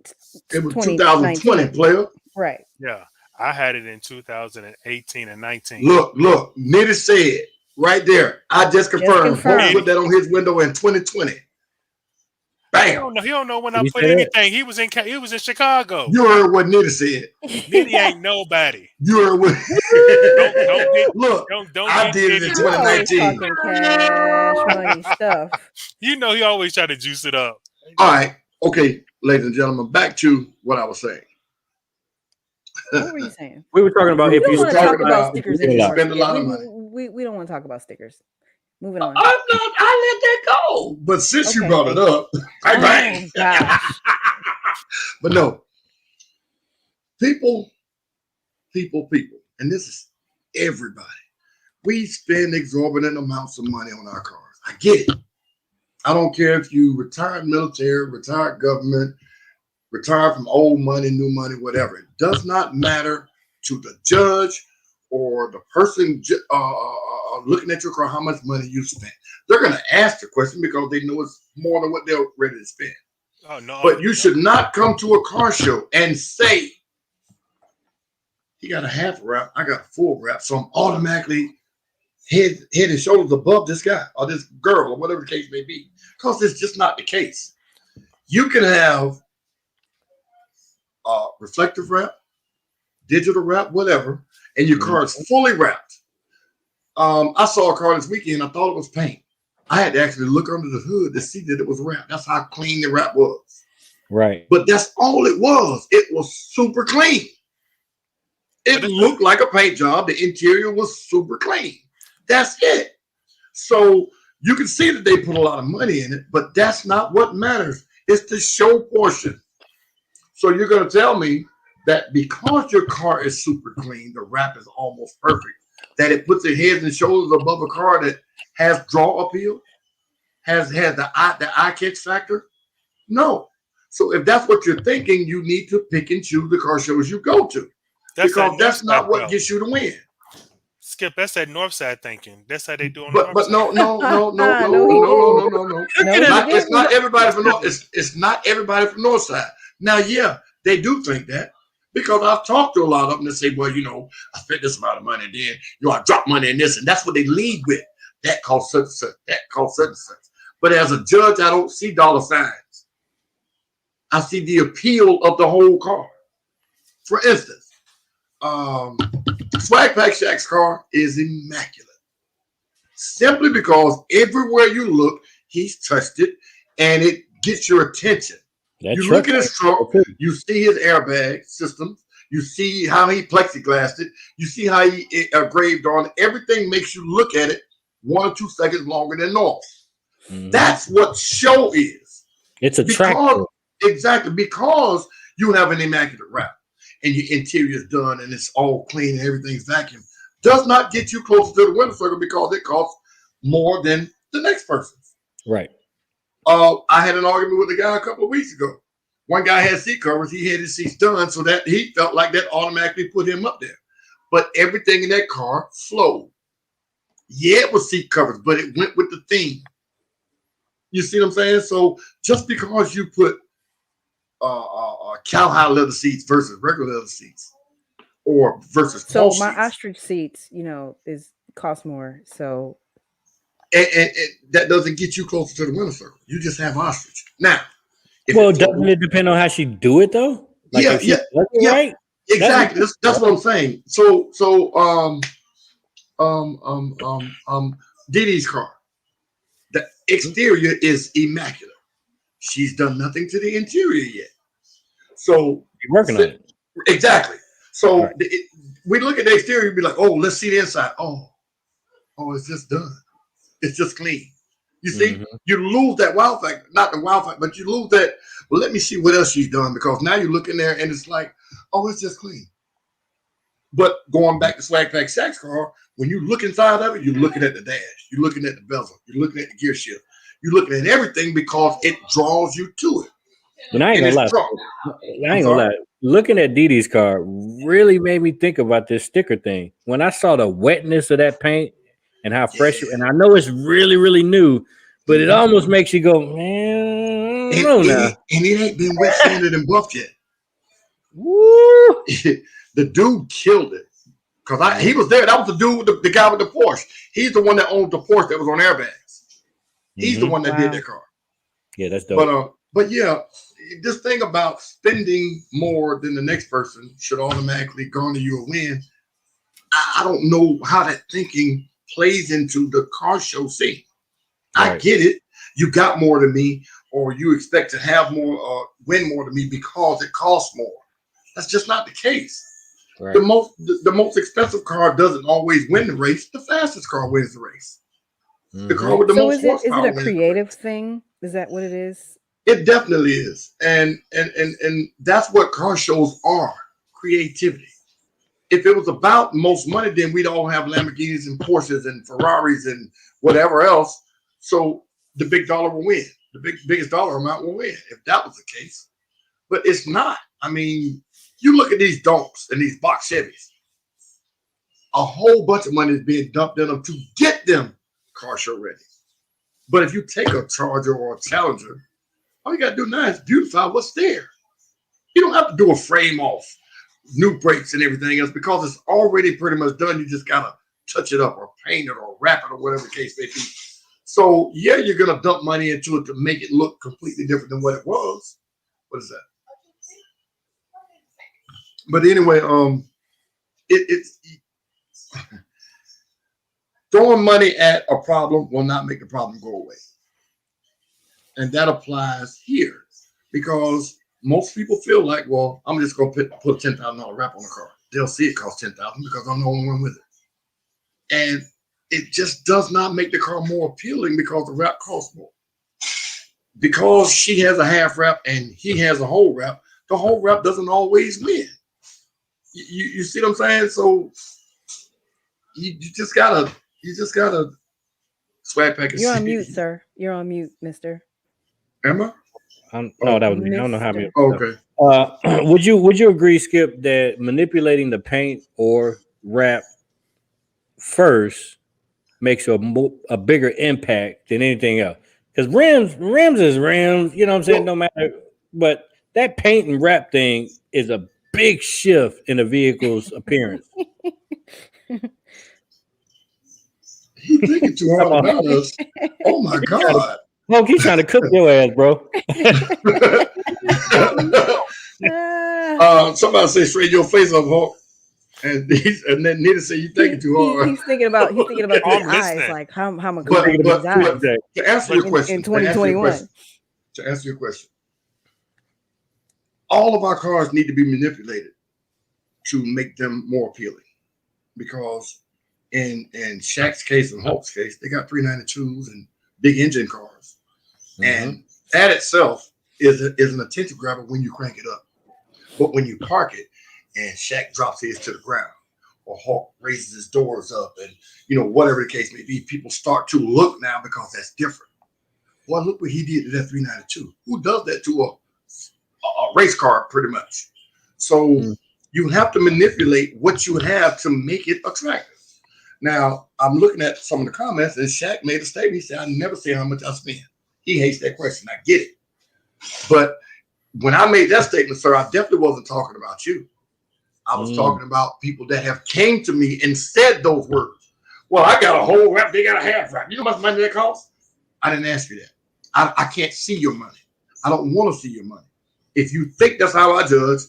Speaker 3: it was
Speaker 2: 2019.
Speaker 3: 2020, player.
Speaker 2: Right.
Speaker 4: Yeah, I had it in 2018 and 19.
Speaker 3: Look, Nitty said right there. I just confirmed.
Speaker 2: confirmed.
Speaker 3: He put that on his window in 2020. Bam.
Speaker 4: He don't know when
Speaker 1: Did
Speaker 4: I
Speaker 1: he
Speaker 4: put
Speaker 1: say that?
Speaker 4: anything. He was in Chicago.
Speaker 3: You heard what Nitty said.
Speaker 4: Nitty ain't nobody.
Speaker 3: You heard what.
Speaker 4: Don't get.
Speaker 3: Look,
Speaker 4: Don't
Speaker 3: I
Speaker 4: get
Speaker 3: did it in
Speaker 4: Nitty.
Speaker 2: You always
Speaker 3: 2019.
Speaker 2: talking cash money stuff.
Speaker 4: You know he always try to juice it up.
Speaker 3: All right. Okay, ladies and gentlemen, back to what I was saying.
Speaker 2: What were you saying?
Speaker 1: We were talking about
Speaker 2: We
Speaker 1: if
Speaker 2: don't
Speaker 1: you
Speaker 2: want to
Speaker 3: talking
Speaker 2: talk about
Speaker 3: about
Speaker 2: stickers
Speaker 1: if you
Speaker 2: anymore.
Speaker 3: spend a lot of
Speaker 2: Yeah,
Speaker 3: money.
Speaker 2: we don't want to talk about stickers. Moving on.
Speaker 3: I let that go. But since you
Speaker 2: Okay,
Speaker 3: brought it up, bang, bang.
Speaker 2: Oh, gosh.
Speaker 3: But no, people, and this is everybody. We spend exorbitant amounts of money on our cars. I get it. I don't care if you retired military, retired government, retired from old money, new money, whatever. It does not matter to the judge or the person looking at your car how much money you spent. They're going to ask the question because they know it's more than what they're ready to spend.
Speaker 4: Oh no!
Speaker 3: But you should not come to a car show and say, he got a half wrap, I got a full wrap, so I'm automatically head and shoulders above this guy or this girl or whatever the case may be, because it's just not the case. You can have reflective wrap, digital wrap, whatever, and your car is fully wrapped. I saw a car this weekend. I thought it was paint. I had to actually look under the hood to see that it was wrapped. That's how clean the wrap was.
Speaker 1: Right.
Speaker 3: But that's all it was. It was super clean. It looked like a paint job. The interior was super clean. That's it. So you can see that they put a lot of money in it, but that's not what matters. It's the show portion. So you're going to tell me that because your car is super clean, the wrap is almost perfect, that it puts the head and shoulders above a car that has draw appeal, has the eye catch factor? No. So if that's what you're thinking, you need to pick and choose the car shows you go to, because that's not what gets you to win.
Speaker 4: Skip, that's that north side thinking. That's how they do on
Speaker 3: But
Speaker 4: the
Speaker 3: but
Speaker 4: north
Speaker 3: no. It's not everybody from north. It's not everybody from north side. Now, yeah, they do think that, because I've talked to a lot of them that say, well, I spent this amount of money, and then I drop money in this, and that's what they lead with. That costs such and such. That costs such and such. But as a judge, I don't see dollar signs. I see the appeal of the whole car. For instance, Swag Pack Shaq's car is immaculate, simply because everywhere you look, he's touched it, and it gets your attention. You look at his trunk, you see his airbag system, you see how he plexiglassed it, you see how he engraved on it. Everything makes you look at it 1 or 2 seconds longer than normal. That's what show is.
Speaker 1: It's attractive.
Speaker 3: Exactly, because you have an immaculate wrap and your interior is done and it's all clean and everything's vacuumed, does not get you closer to the winner circle, because it costs more than the next person's.
Speaker 1: Right.
Speaker 3: I had an argument with a guy a couple of weeks ago. One guy had seat covers. He had his seats done, so that he felt like that automatically put him up there. But everything in that car flowed. Yeah, it was seat covers, but it went with the theme. You see what I'm saying? So just because you put cowhide leather seats versus regular leather seats, or versus
Speaker 2: so my
Speaker 3: seats,
Speaker 2: ostrich seats, is cost more. So
Speaker 3: and that doesn't get you closer to the winner circle. You just have ostrich. Now,
Speaker 1: doesn't it depend on how she do it though? Like right?
Speaker 3: Exactly. That's what I'm saying. So Didi's car, the exterior is immaculate. She's done nothing to the interior yet. So
Speaker 1: you're working on it.
Speaker 3: Exactly. So we look at the exterior and be like, oh, let's see the inside. Oh, it's just done. It's just clean. You see, you lose that wow factor, not the wow factor, but you lose that. Well, let me see what else she's done, because now you look in there and it's like, oh, it's just clean. But going back to Swag Pack Shaq's car, when you look inside of it, you're looking at the dash, you're looking at the bezel, you're looking at the gear shift, you're looking at everything, because it draws you to it.
Speaker 1: And I ain't gonna lie. Looking at Didi's car really made me think about this sticker thing. When I saw the wetness of that paint and how fresh, and I know it's really, really new, but it almost makes you go, man, I don't know now.
Speaker 3: And it ain't been wet sanded and buffed yet.
Speaker 1: Woo!
Speaker 3: The dude killed it, because he was there. That was the dude, the guy with the Porsche. He's the one that owned the Porsche that was on airbags. He's the one that did that car.
Speaker 1: Yeah, that's dope.
Speaker 3: But yeah, this thing about spending more than the next person should automatically garner you a win. I don't know how that thinking plays into the car show scene. Right. I get it. You got more than me, or you expect to have more, win more than me because it costs more. That's just not the case. Right. The most expensive car doesn't always win the race. The fastest car wins the race. The car with the most horsepower.
Speaker 2: Is it a creative thing? Is that what it is?
Speaker 3: It definitely is, and that's what car shows are: creativity. If it was about most money, then we'd all have Lamborghinis and Porsches and Ferraris and whatever else. So the big dollar will win. The biggest dollar amount will win if that was the case. But it's not. I mean, you look at these donks and these box Chevys. A whole bunch of money is being dumped in them to get them car show ready. But if you take a Charger or a Challenger, all you got to do now is beautify what's there. You don't have to do a frame off, new brakes and everything else, because it's already pretty much done. You just got to touch it up or paint it or wrap it or whatever the case may be. So yeah, you're gonna dump money into it to make it look completely different than what it was. What is that? But anyway, it's throwing money at a problem will not make the problem go away. And that applies here because most people feel like, well, I'm just going to put a $10,000 wrap on the car. They'll see it costs $10,000 because I'm the only one with it. And it just does not make the car more appealing because the wrap costs more. Because she has a half wrap and he has a whole wrap, the whole wrap doesn't always win. You see what I'm saying? So you just gotta swag pack.
Speaker 2: You're on mute, sir. You're on mute, mister.
Speaker 3: Am I?
Speaker 1: No, that was me. I don't know how many.
Speaker 3: Okay.
Speaker 1: Would you agree, Skip, that manipulating the paint or wrap first makes a bigger impact than anything else? Because rims is rims, you know what I'm saying? No matter, but that paint and wrap thing is a big shift in a vehicle's appearance.
Speaker 3: He's thinking too hard about us. Oh my God.
Speaker 1: Look, he's trying to cook your ass, bro.
Speaker 3: Somebody say straight your face up, Hulk. And then Nita say you thinking too hard.
Speaker 2: He's thinking about these eyes, like how am I going to these eyes
Speaker 3: to answer your question
Speaker 2: in 2021.
Speaker 3: To answer your question, all of our cars need to be manipulated to make them more appealing, because in Shaq's case and Hulk's case, they got 392s and big engine cars, and that itself is an attention grabber when you crank it up. But when you park it and Shaq drops his to the ground, or Hulk raises his doors up, and whatever the case may be, people start to look now because that's different. Well, look what he did to that 392. Who does that to a race car, pretty much? So you have to manipulate what you have to make it attractive. Now, I'm looking at some of the comments, and Shaq made a statement. He said, I never say how much I spend. He hates that question. I get it. But when I made that statement, sir, I definitely wasn't talking about you. I was talking about people that have came to me and said those words. Well, I got a whole wrap, they got a half wrap. You know how much money that costs? I didn't ask you that. I can't see your money. I don't want to see your money. If you think that's how I judge,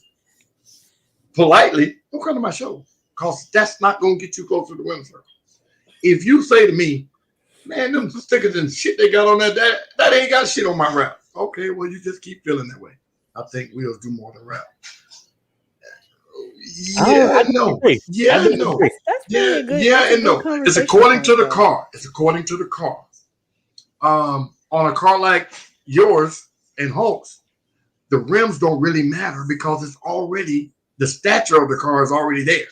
Speaker 3: politely, don't come to my show, because that's not going to get you close to the winner circle. If you say to me, man, them stickers and shit they got on that ain't got shit on my wrap. Okay, well, you just keep feeling that way. I think wheels do more than wrap. Yeah, no. Yeah, no.
Speaker 2: That's really a good.
Speaker 3: Yeah, and no. It's according to the car. It's according to the car. On a car like yours and Hulk's, the rims don't really matter because it's already, the stature of the car is already there.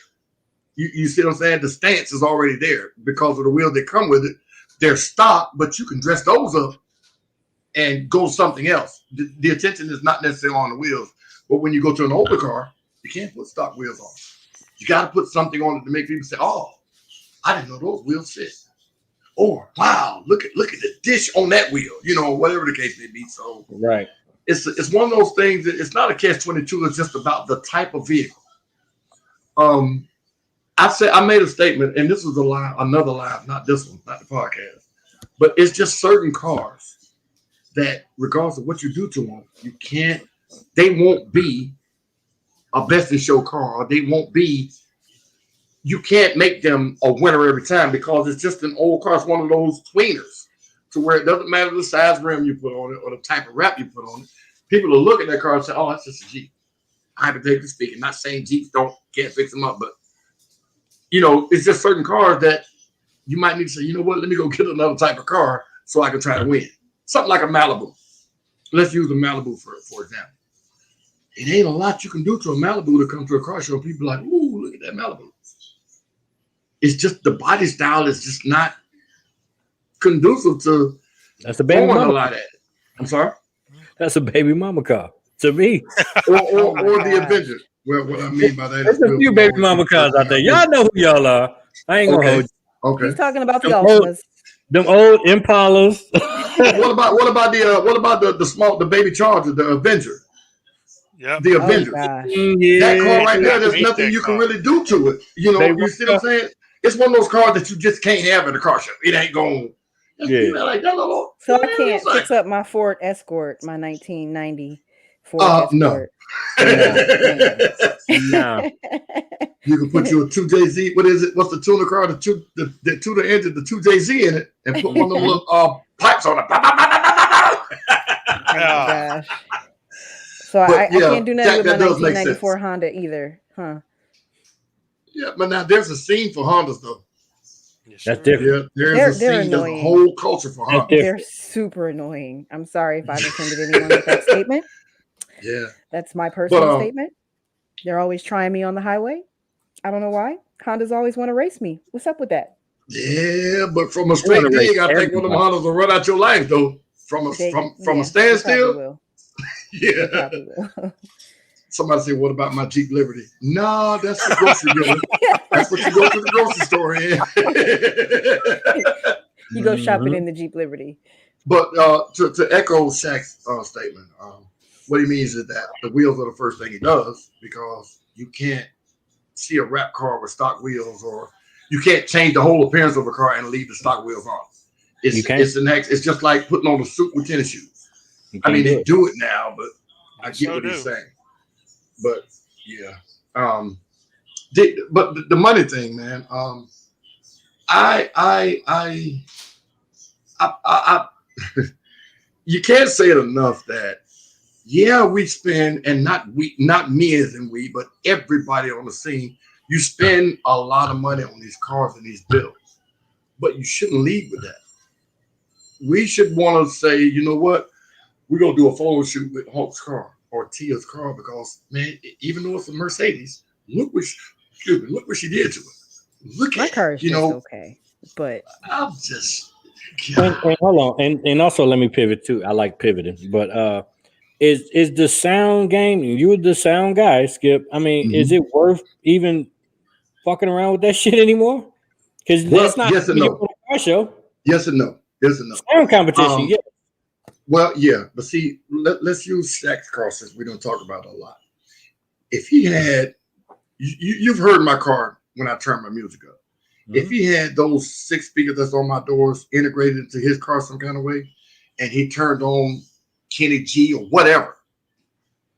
Speaker 3: You see what I'm saying? The stance is already there because of the wheels that come with it. They're stock, but you can dress those up and go something else. The attention is not necessarily on the wheels, but when you go to an older car, you can't put stock wheels on. You got to put something on it to make people say, "Oh, I didn't know those wheels fit." Or, "Wow, look at the dish on that wheel." Whatever the case may be. So,
Speaker 1: right,
Speaker 3: it's one of those things that it's not a catch-22. It's just about the type of vehicle. I made a statement, and this was another live, not this one, not the podcast, but it's just certain cars that, regardless of what you do to them, they won't be a best in show car, or you can't make them a winner every time because it's just an old car. It's one of those tweeners to where it doesn't matter the size rim you put on it or the type of wrap you put on it. People will look at that car and say, "Oh, that's just a Jeep." Hypothetically speaking, not saying Jeeps can't fix them up, but it's just certain cars that you might need to say, you know what, let me go get another type of car so I can try to win. Something like a Malibu. Let's use a Malibu for example. It ain't a lot you can do to a Malibu to come to a car show. People are like, "Ooh, look at that Malibu." It's just the body style is just not conducive to.
Speaker 1: That's a baby mama.
Speaker 3: A lot at it. I'm sorry.
Speaker 1: That's a baby mama car to me.
Speaker 3: or the Avenger. Well, what I mean by that
Speaker 1: there's
Speaker 3: is
Speaker 1: a few baby mama cars out there. Y'all know who y'all are. I ain't gonna hold you.
Speaker 3: Okay.
Speaker 2: He's talking about the Ultimas.
Speaker 1: Them old Impalas.
Speaker 3: What about the baby Charger, the Avenger?
Speaker 4: Yep.
Speaker 3: The Avenger.
Speaker 2: Oh,
Speaker 3: that car right there, there's nothing you can really do to it. You see what I'm saying? it's one of those cars that you just can't have in the car show. It ain't going.
Speaker 1: Yeah.
Speaker 3: Like that little.
Speaker 2: So I can't fix up my Ford Escort, my 1990 Ford
Speaker 3: No.
Speaker 2: Escort.
Speaker 1: No.
Speaker 3: You can put your 2JZ. What is it? What's the tuner car? The tuner engine, the 2JZ in it, and put one of the little pipes on it.
Speaker 2: Oh my gosh. So I can't do nothing with my 1994 Honda either, huh?
Speaker 3: Yeah, but now there's a scene for Hondas though.
Speaker 4: Yes,
Speaker 1: That's
Speaker 4: sir.
Speaker 1: different.
Speaker 3: Yeah, there's a scene. There's a
Speaker 2: annoying.
Speaker 3: whole culture for
Speaker 1: That's
Speaker 3: Hondas.
Speaker 1: different.
Speaker 2: They're super annoying. I'm sorry if I've offended anyone with that statement.
Speaker 3: Yeah,
Speaker 2: That's my personal statement. They're always trying me on the highway. I don't know why. Hondas always want to race me. What's up with that?
Speaker 3: yeah, but from a straight dig, I think one of them Hondas will run out your life though. From a standstill.
Speaker 2: They
Speaker 3: Yeah.
Speaker 2: probably will.
Speaker 3: Somebody say, "What about my Jeep Liberty?" No, that's the grocery dealer. That's what you go to the grocery store in.
Speaker 2: You go shopping in the Jeep Liberty.
Speaker 3: But to echo Shaq's statement, what he means is that the wheels are the first thing he does, because you can't see a wrap car with stock wheels, or you can't change the whole appearance of a car and leave the stock wheels on. It's the next. It's just like putting on a suit with tennis shoes. I mean, they do it now, but I get what he's saying. But yeah, but the money thing, man. You can't say it enough that we spend, and not me as in we, but everybody on the scene. You spend a lot of money on these cars and these bills, but you shouldn't lead with that. We should want to say, you know what, we're gonna do a photo shoot with Hulk's car or Tia's car, because man, even though it's a Mercedes, look what she did to it. Look
Speaker 2: My
Speaker 3: at
Speaker 2: car is
Speaker 3: it,
Speaker 2: just okay, but
Speaker 3: I'm just.
Speaker 1: And hold on, and also let me pivot too. I like pivoting, but is the sound game? You're the sound guy, Skip. I mean, is it worth even fucking around with that shit anymore? Because that's not
Speaker 3: yes and no.
Speaker 1: Car show.
Speaker 3: Yes and no. Yes and no.
Speaker 1: Sound competition, yeah.
Speaker 3: Well, yeah, but see, let's use Shaq's car since we don't talk about it a lot. If he had, you've heard my car when I turn my music up. If he had those 6 speakers that's on my doors integrated into his car some kind of way, and he turned on Kenny G or whatever,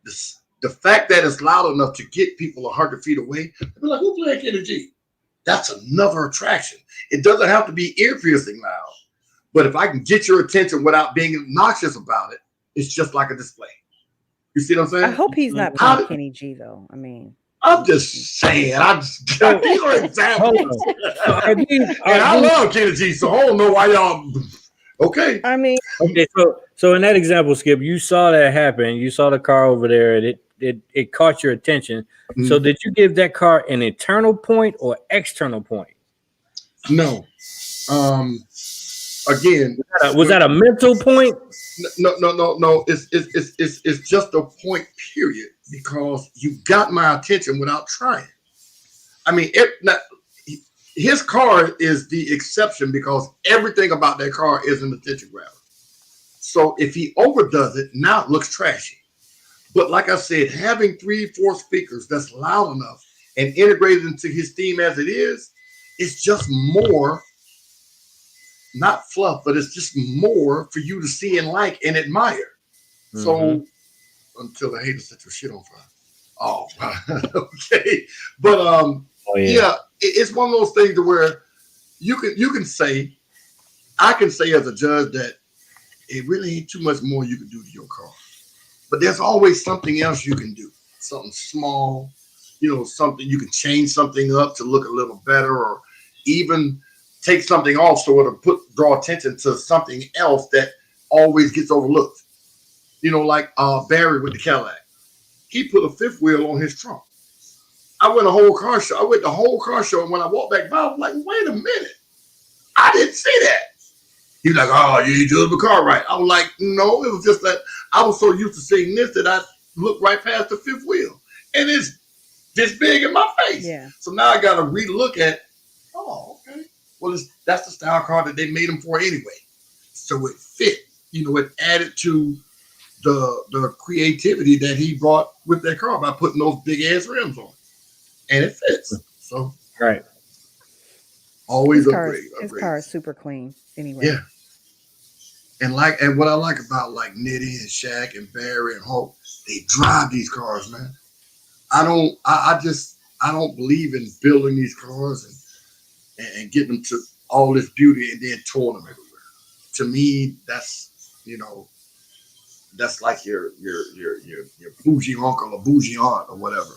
Speaker 3: the fact that it's loud enough to get people 100 feet away, they'll be like, who playing Kenny G? That's another attraction. It doesn't have to be ear-piercing loud. But if I can get your attention without being obnoxious about it, it's just like a display. You see what I'm saying?
Speaker 2: I hope he's not playing Kenny G though. I mean,
Speaker 3: I'm just saying. These are examples. And I love Kenny G, so I don't know why y'all. Okay.
Speaker 2: I mean,
Speaker 1: okay. So in that example, Skip, you saw that happen. You saw the car over there, and it caught your attention. Mm-hmm. So did you give that car an internal point or external point?
Speaker 3: No. Again,
Speaker 1: was that a mental point?
Speaker 3: No. It's just a point, period, because you got my attention without trying. I mean, his car is the exception, because everything about that car is an attention grabber. So if he overdoes it, now it looks trashy. But like I said, having 3-4 speakers that's loud enough and integrated into his theme as it is, it's just more. Not fluff, but it's just more for you to see and like and admire. Mm-hmm. So until the haters set your shit on fire. Oh, okay. But yeah, it's one of those things to where you can say, I can say as a judge that it really ain't too much more you can do to your car. But there's always something else you can do. Something small, something you can change something up to look a little better, or even take something off so it'll draw attention to something else that always gets overlooked. Like Barry with the Cadillac. He put a 5th wheel on his trunk. I went the whole car show, and when I walked back by, I was like, wait a minute. I didn't see that. He was like, oh, you drove the car right. I was like, no, it was just that I was so used to seeing this that I looked right past the 5th wheel. And it's this big in my face.
Speaker 2: Yeah. So
Speaker 3: now I got to relook at, oh, okay. Well, that's the style car that they made them for anyway. So it fit, it added to the creativity that he brought with that car by putting those big ass rims on. And it fits. So
Speaker 1: right.
Speaker 3: Always
Speaker 2: His
Speaker 3: upgrade.
Speaker 2: car is super clean. Anyway.
Speaker 3: Yeah. And what I like about like Nitty and Shaq and Barry and Hulk, they drive these cars, man. I don't believe in building these cars and getting them to all this beauty and then towing them everywhere. To me, that's that's like your bougie uncle or bougie aunt or whatever.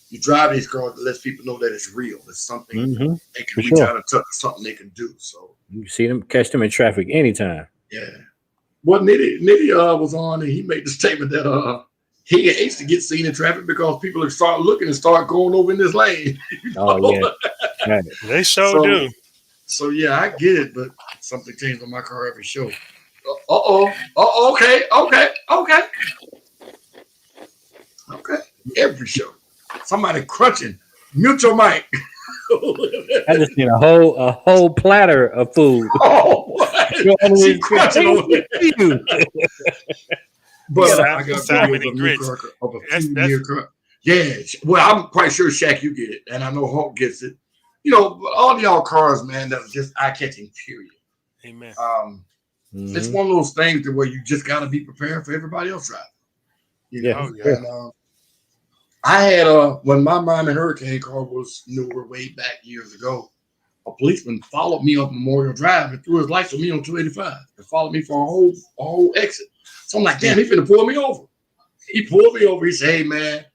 Speaker 3: You drive these cars to let people know that it's real. It's something they can reach out and touch, something they can do. So
Speaker 1: you see them, catch them in traffic anytime.
Speaker 3: yeah. Well, Nitty was on and he made the statement that he hates to get seen in traffic because people start looking and start going over in this lane.
Speaker 1: Oh yeah, right.
Speaker 4: They sure do.
Speaker 3: So yeah, I get it, but something changed on my car every show. Okay. Every show. Somebody crunching. Mute your mic.
Speaker 1: I just need a whole platter of food.
Speaker 3: Oh, what? She crunching over there. But I got
Speaker 4: Simon
Speaker 3: videos
Speaker 4: and Grits.
Speaker 3: of a few near car. Yeah. Well, I'm quite sure, Shaq, you get it. And I know Hulk gets it. You know, all y'all cars, man, that was just eye-catching, period.
Speaker 4: Amen.
Speaker 3: It's one of those things where you just got to be prepared for everybody else driving. You know?
Speaker 4: Yeah.
Speaker 3: And I had when my Miami Hurricane car was newer way back years ago, a policeman followed me up Memorial Drive and threw his lights on me on 285 and followed me for a whole exit. So I'm like, damn, he finna pull me over. He pulled me over. He said, hey man,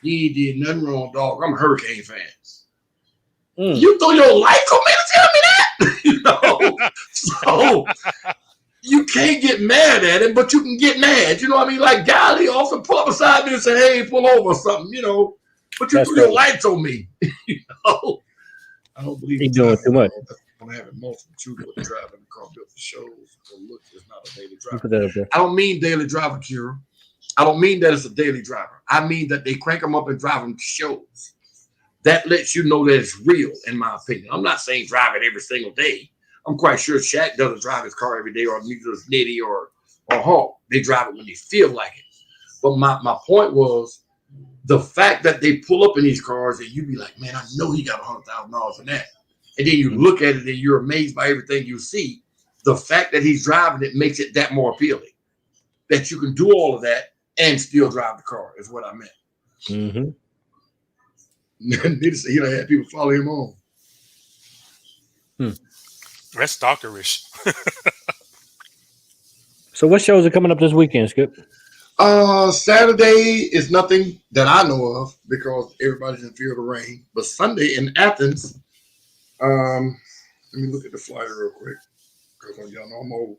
Speaker 3: you ain't did nothing wrong, dog. I'm a Hurricane fan. You throw your lights on me to tell me that? You know? So you can't get mad at it, but you can get mad. You know what I mean? Like, golly, also pull up beside me and say, hey, pull over or something, you know. But you threw your lights on me. You know? I don't believe
Speaker 1: he's doing too much.
Speaker 3: I'm having multiple children driving the car built for shows. So look, it's not a daily
Speaker 1: Put
Speaker 3: driver.
Speaker 1: that up there.
Speaker 3: I don't mean daily driver, Kira. I don't mean that it's a daily driver. I mean that they crank them up and drive them to shows. That lets you know that it's real, in my opinion. I'm not saying drive it every single day. I'm quite sure Shaq doesn't drive his car every day, or neither does Nitty or Hulk. They drive it when they feel like it. But my point was the fact that they pull up in these cars and you be like, man, I know he got $100,000 in that. And then you look at it and you're amazed by everything you see. The fact that he's driving it makes it that more appealing. That you can do all of that and still drive the car is what I meant.
Speaker 1: Mm-hmm.
Speaker 3: Nitty said he done had people follow him on.
Speaker 4: That's stalkerish.
Speaker 1: So what shows are coming up this weekend, Skip?
Speaker 3: Saturday is nothing that I know of because everybody's in fear of the rain. But Sunday in Athens, let me look at the flyer real quick because y'all know I'm old.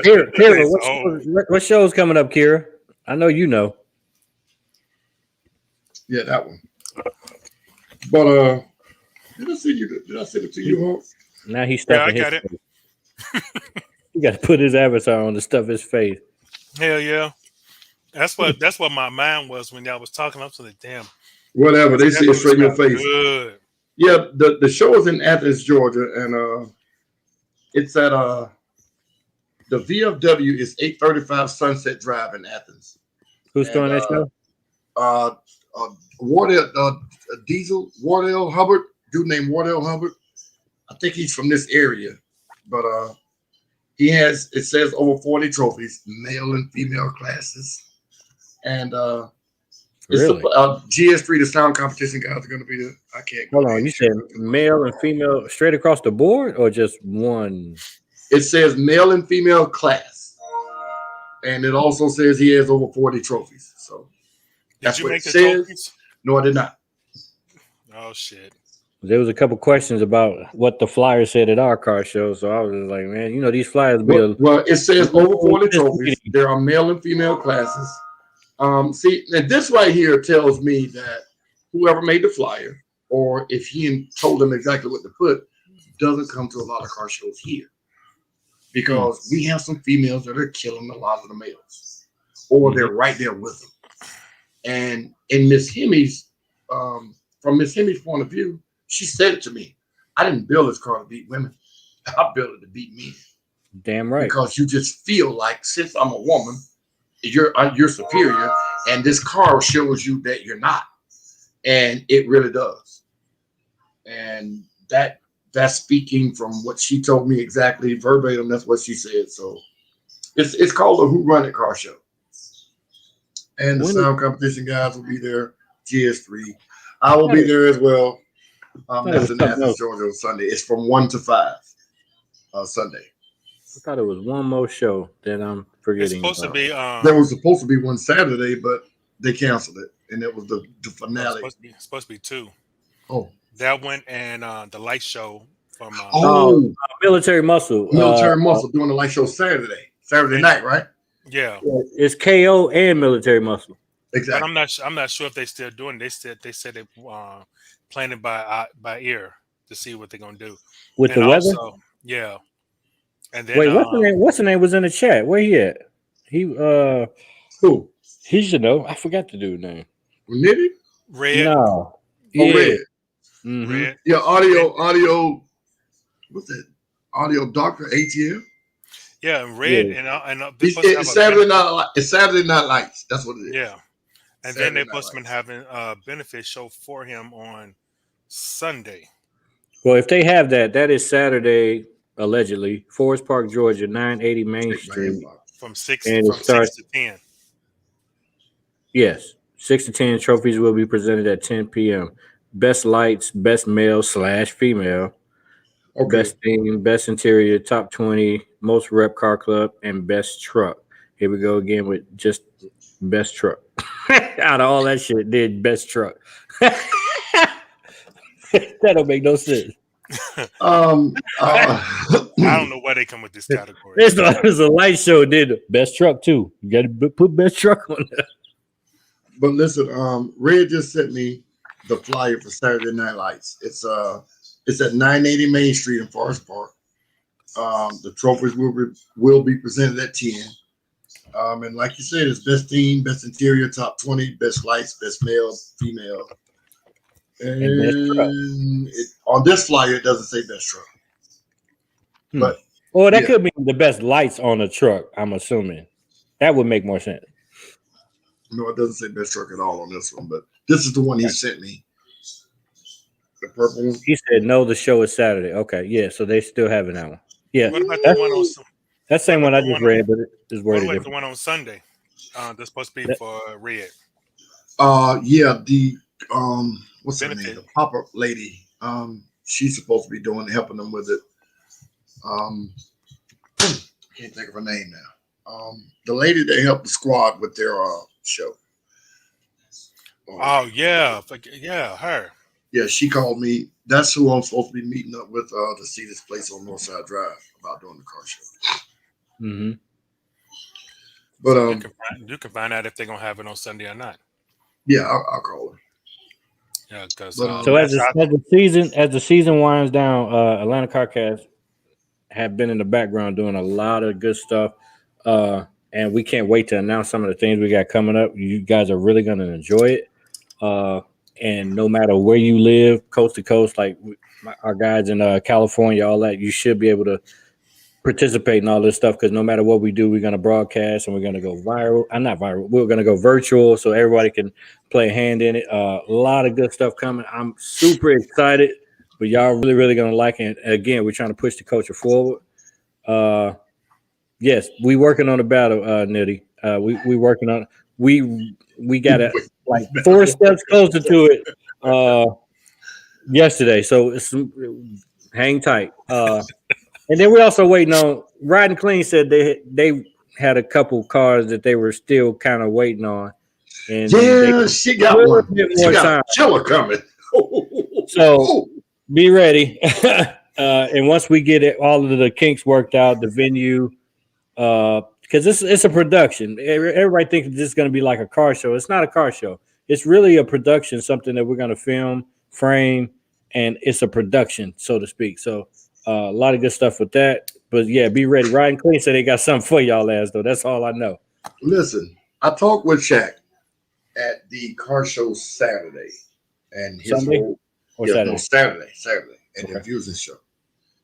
Speaker 1: Kira, what show's coming up, Kira? I know you know.
Speaker 3: Yeah, that one. But did I send it to you, Hulk?
Speaker 1: Now he's
Speaker 4: Yeah, I
Speaker 1: stuffing
Speaker 4: got
Speaker 1: his
Speaker 4: it.
Speaker 1: face. You got to put his avatar on to stuff his face.
Speaker 4: Hell yeah. That's what my mind was when y'all was talking. I'm saying, damn.
Speaker 3: Whatever. They see it straight in your face.
Speaker 4: Good.
Speaker 3: Yeah, the show is in Athens, Georgia, and it's at the VFW is 835 Sunset Drive in Athens.
Speaker 1: Who's doing that show?
Speaker 3: Wardell Hubbard, dude named Wardell Hubbard. I think he's from this area, but it says over 40 trophies, male and female classes, and
Speaker 1: Really?
Speaker 3: GS3, the sound competition guys are going to be there. I can't.
Speaker 1: Hold on, you said male and female straight across the board, or just one?
Speaker 3: It says male and female class, and it also says he has over 40 trophies. So
Speaker 4: Did you make the
Speaker 3: says.
Speaker 4: trophies?
Speaker 3: No, I did not.
Speaker 4: Oh shit.
Speaker 1: There was a couple questions about what the flyer said at our car show, so I was just like, man, you know these flyers be
Speaker 3: Well, it says over 40 trophies. There are male and female classes. See, and this right here tells me that whoever made the flyer, or if he told them exactly what to put, doesn't come to a lot of car shows here. Because we have some females that are killing a lot of the males, or they're right there with them. And in Miss Hemi's, from Miss Hemi's point of view, she said it to me. I didn't build this car to beat women. I built it to beat men.
Speaker 1: damn right.
Speaker 3: Because you just feel like, since I'm a woman, you're superior, and this car shows you that you're not, and it really does. And that's speaking from what she told me exactly verbatim. That's what she said. So it's called the Who Run It Car Show. And the
Speaker 1: When
Speaker 3: sound competition guys will be there. GS3. I will be there as well.
Speaker 1: thought it
Speaker 3: That's
Speaker 1: was
Speaker 3: in
Speaker 1: something
Speaker 3: Athens,
Speaker 1: else.
Speaker 3: Georgia on Sunday. It's from 1 to 5 Sunday.
Speaker 1: I thought it was one more show that I'm
Speaker 4: It's
Speaker 1: forgetting
Speaker 4: supposed to
Speaker 1: about.
Speaker 4: be
Speaker 3: There was supposed to be one Saturday, but they canceled it. And it was the finale.
Speaker 4: supposed to be two.
Speaker 3: Oh.
Speaker 4: That one and the light show from
Speaker 3: Oh,
Speaker 1: Military Muscle.
Speaker 3: Military Muscle doing the light show Saturday night, right?
Speaker 4: yeah.
Speaker 1: It's KO and Military Muscle.
Speaker 4: But
Speaker 3: Exactly.
Speaker 4: I'm not sure if they still doing. They said they playing it by ear to see what they're gonna do.
Speaker 1: With
Speaker 4: And
Speaker 1: the weather?
Speaker 4: also, yeah. And then
Speaker 1: Wait, what's the name? What's the name was in the chat? Where he at?
Speaker 3: Who?
Speaker 1: He should know. I forgot the dude's name.
Speaker 3: Nitty?
Speaker 4: Red,
Speaker 1: No.
Speaker 3: Oh,
Speaker 1: Yeah.
Speaker 3: Red.
Speaker 1: Mhm.
Speaker 4: Red.
Speaker 3: Yeah, audio. What's that? Audio Doctor ATL.
Speaker 4: Yeah, and Red,
Speaker 1: Yeah.
Speaker 4: and they're supposed to have
Speaker 3: It's
Speaker 4: a
Speaker 3: Saturday
Speaker 4: benefit.
Speaker 3: night. It's Saturday Night Lights. That's what it is.
Speaker 4: Yeah, and then
Speaker 3: Saturday
Speaker 4: they're
Speaker 3: Night
Speaker 4: supposed to be
Speaker 3: Lights.
Speaker 4: having a benefit show for him on Sunday.
Speaker 1: Well, if they have that, that is Saturday, allegedly, Forest Park, Georgia, 980 Main Street.
Speaker 4: From 6
Speaker 1: And it starts-
Speaker 4: to 10.
Speaker 1: Yes, 6 to 10 trophies will be presented at 10 p.m. Best lights, best male / female,
Speaker 3: Okay.
Speaker 1: best theme, best interior, top 20, most rep car club, and best truck. Here we go again with just best truck. Out of all that shit, did best truck. That don't make no sense.
Speaker 4: I don't know why they come with this category.
Speaker 1: There's a light show. Did best truck too. You got to put best truck on there.
Speaker 3: But listen, Red just sent me the flyer for Saturday Night Lights. It's at 980 Main Street in Forest Park. The trophies will be presented at 10. And like you said, it's best team, best interior, top 20, best lights, best male, female.
Speaker 1: And best truck.
Speaker 3: On this flyer, it doesn't say best truck. But
Speaker 1: Well, that
Speaker 3: yeah.
Speaker 1: could be the best lights on a truck. I'm assuming that would make more sense.
Speaker 3: No, it doesn't say best truck at all on this one. But this is the one he sent me. The purple one.
Speaker 1: He said no. The show is Saturday. Okay, yeah. So they still having that one. Yeah,
Speaker 4: What about the one on
Speaker 1: that's the same one I just read, but it is
Speaker 4: what
Speaker 1: worded
Speaker 4: about the
Speaker 1: different.
Speaker 4: one on Sunday? That's supposed to be for Red.
Speaker 3: Yeah, the what's her name?
Speaker 4: Benefit.
Speaker 3: The pop-up lady. She's supposed to be helping them with it. Can't think of her name now. The lady that helped the squad with their show.
Speaker 4: Oh yeah, yeah, her.
Speaker 3: Yeah, she called me. That's who I'm supposed to be meeting up with to see this place on Northside Drive about doing the car show.
Speaker 1: Mm-hmm.
Speaker 3: But
Speaker 4: You can find out if they're gonna have it on Sunday or not.
Speaker 3: yeah, I'll call her.
Speaker 4: Yeah, because
Speaker 3: But,
Speaker 1: So as the season winds down, Atlanta Carcast have been in the background doing a lot of good stuff, and we can't wait to announce some of the things we got coming up. You guys are really going to enjoy it, and no matter where you live, coast to coast, like our guys in California, all that, you should be able to participate in all this stuff because no matter what we do, we're going to broadcast and we're going to go viral. I'm not viral. We're going to go virtual so everybody can play a hand in it. A lot of good stuff coming. I'm super excited, but y'all really, really going to like it. And again, we're trying to push the culture forward. Yes, we working on the battle, Nitty. We working on. We got it like 4 steps closer to it yesterday. So it's hang tight. And then we're also waiting on Riding Clean said they had a couple cars that they were still kind of waiting on. And
Speaker 3: Yeah, she got
Speaker 1: a
Speaker 3: one.
Speaker 1: bit
Speaker 3: She
Speaker 1: more
Speaker 3: got
Speaker 1: time.
Speaker 3: a killer coming.
Speaker 1: So be ready. And once we get all of the kinks worked out, the venue, because it's a production. Everybody thinks this is going to be like a car show. It's not a car show. It's really a production, something that we're going to film, frame, and it's a production, so to speak. So a lot of good stuff with that. But yeah, be ready. Riding Clean said they got something for y'all ass, though. That's all I know.
Speaker 3: Listen, I talked with Shaq at the car show Saturday, and his
Speaker 1: Sunday
Speaker 3: whole
Speaker 1: or
Speaker 3: yeah,
Speaker 1: Saturday?
Speaker 3: no, Saturday at the Infusion show,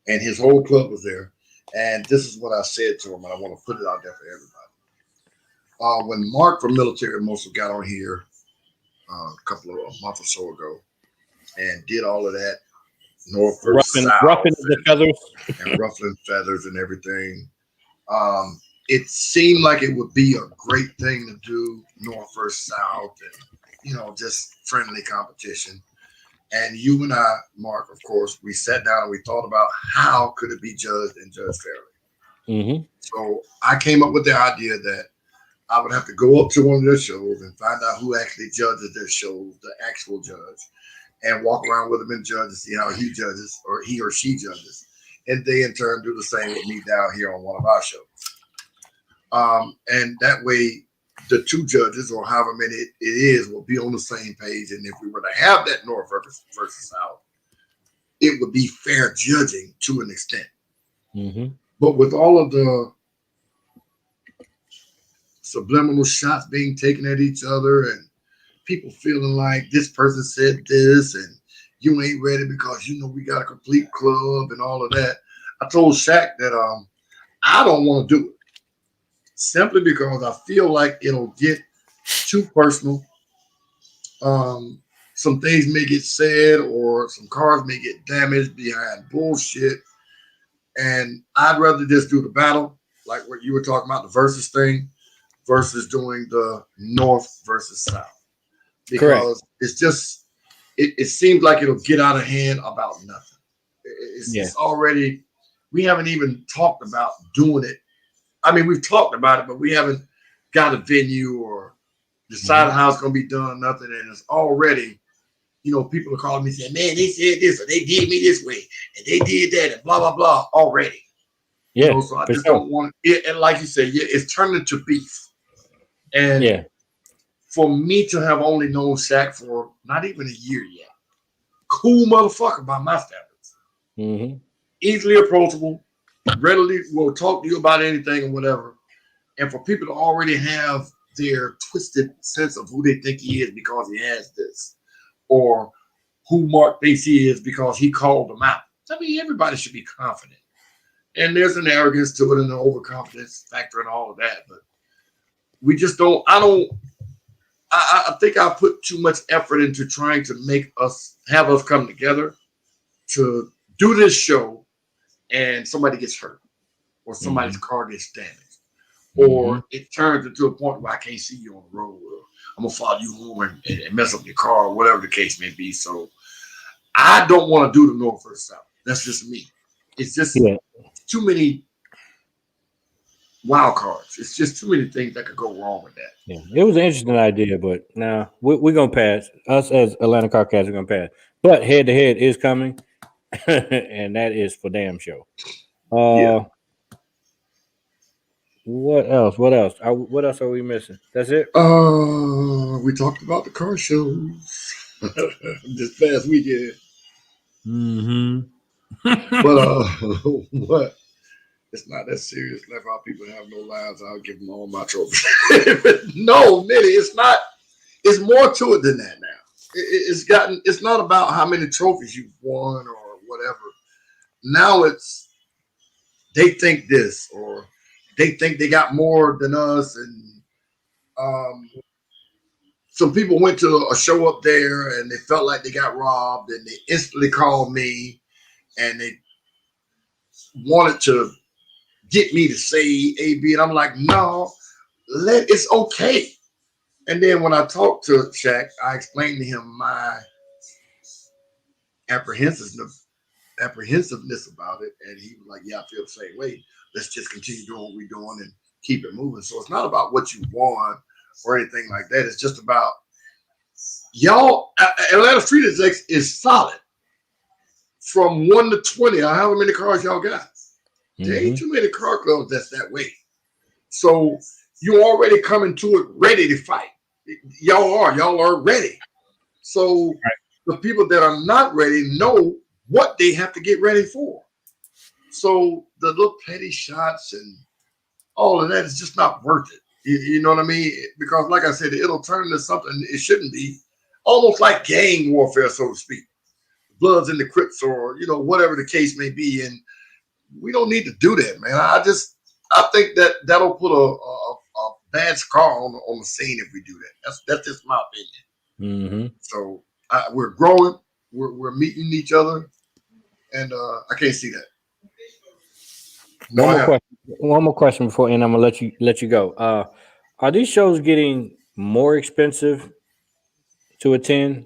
Speaker 3: and his whole club was there. And this is what I said to him, and I want to put it out there for everybody. When Mark from Military Muscle got on here a month or so ago, and did all of that, North versus South,
Speaker 1: roughing the feathers.
Speaker 3: and ruffling feathers and everything. It seemed like it would be a great thing to do, North versus South, and just friendly competition. And you and I, Mark, of course, we sat down and we thought about how could it be judged and judged fairly.
Speaker 1: Mm-hmm.
Speaker 3: So I came up with the idea that I would have to go up to one of their shows and find out who actually judges their shows, the actual judge, and walk around with him and judge to see how he judges or he or she judges. And they in turn do the same with me down here on one of our shows. And that way, the two judges or however many it is will be on the same page. And if we were to have that North versus South, it would be fair judging to an extent.
Speaker 1: Mm-hmm.
Speaker 3: But with all of the subliminal shots being taken at each other and people feeling like this person said this and you ain't ready because we got a complete club and all of that, I told Shaq that I don't want to do it simply because I feel like it'll get too personal. Some things may get said or some cars may get damaged behind bullshit. And I'd rather just do the battle, like what you were talking about, the versus thing, versus doing the North versus South. Because it's just, it seems like it'll get out of hand about nothing. It's already, we haven't even talked about doing it. I mean, we've talked about it, but we haven't got a venue or decided how it's going to be done or nothing. And it's already, people are calling me saying, man, they said this or they did me this way and they did that and blah, blah, blah already.
Speaker 1: Yeah.
Speaker 3: So I just don't want it. And like you said, it's turned into beef. And for me to have only known Shaq for not even a year yet, cool motherfucker by my standards, easily approachable, readily will talk to you about anything and whatever. And for people to already have their twisted sense of who they think he is because he has this, or who Mark thinks he is because he called them out. I mean, everybody should be confident. And there's an arrogance to it and an overconfidence factor and all of that. But we just don't, I think I put too much effort into trying to have us come together to do this show and somebody gets hurt or somebody's car gets damaged or it turns into a point where I can't see you on the road or I'm going to follow you home and mess up your car or whatever the case may be. So I don't want to do the North versus South. That's just me. It's just too many wild cards. It's just too many things that could go wrong with that.
Speaker 1: Yeah, it was an interesting idea, but now we're going to pass. Us as Atlanta Carcast are going to pass. But head-to-head is coming, and that is for damn sure. What else? What else are we missing? That's it?
Speaker 3: We talked about the car shows this past weekend. But what? It's not that serious. Like how people have no lives, I'll give them all my trophies. No, Nitty, it's not. It's more to it than that now. It's not about how many trophies you've won or whatever. Now it's they think this or they think they got more than us. And some people went to a show up there and they felt like they got robbed and they instantly called me and they wanted to get me to say AB. And I'm like, no, it's okay. And then when I talked to Shaq, I explained to him my apprehensiveness about it. And he was like, yeah, I feel the same way. Let's just continue doing what we're doing and keep it moving. So it's not about what you want or anything like that. It's just about y'all. Atlanta Street Execs is solid from 1 to 20. However many cars y'all got. There ain't too many car clubs that's that way. So you already coming to it ready to fight. Y'all are ready. So the people that are not ready know what they have to get ready for. So the little petty shots and all of that is just not worth it. You know what I mean? Because like I said, it'll turn into something it shouldn't be. Almost like gang warfare, so to speak. Bloods and the Crips or, whatever the case may be. And we don't need to do that, man. I think that'll put a bad scar on the scene if we do that. That's just my opinion. So we're growing. We're meeting each other. and I can't see that. No, I
Speaker 1: One more
Speaker 3: haven't.
Speaker 1: question. One more question before, and I'm gonna let you go. Are these shows getting more expensive to attend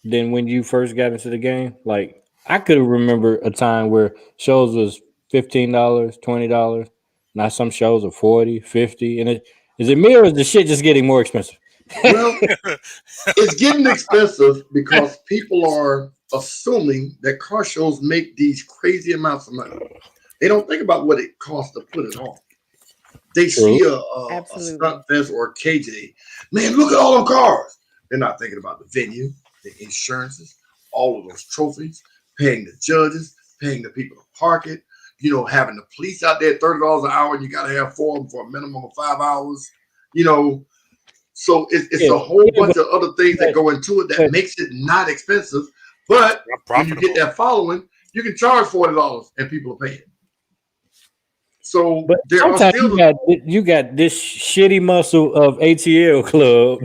Speaker 1: than when you first got into the game? Like I could remember a time where shows was $15, $20. Now some shows are 40, 50. And is it me or is the shit just getting more expensive?
Speaker 3: Well, it's getting expensive because people are assuming that car shows make these crazy amounts of money. They don't think about what it costs to put it on. They see a
Speaker 2: Absolutely.
Speaker 3: stunt fest or a KJ. Man, look at all them cars. They're not thinking about the venue, the insurances, all of those trophies, paying the judges, paying the people to park it, having the police out there $30 an hour, and you got to have 4 of them for a minimum of 5 hours. So it's a whole bunch of other things that go into it that makes it not expensive. But when you get that following, you can charge $40 and people are paying. So
Speaker 1: But
Speaker 3: there are
Speaker 1: sometimes
Speaker 3: still
Speaker 1: you got this shitty muscle of ATL Club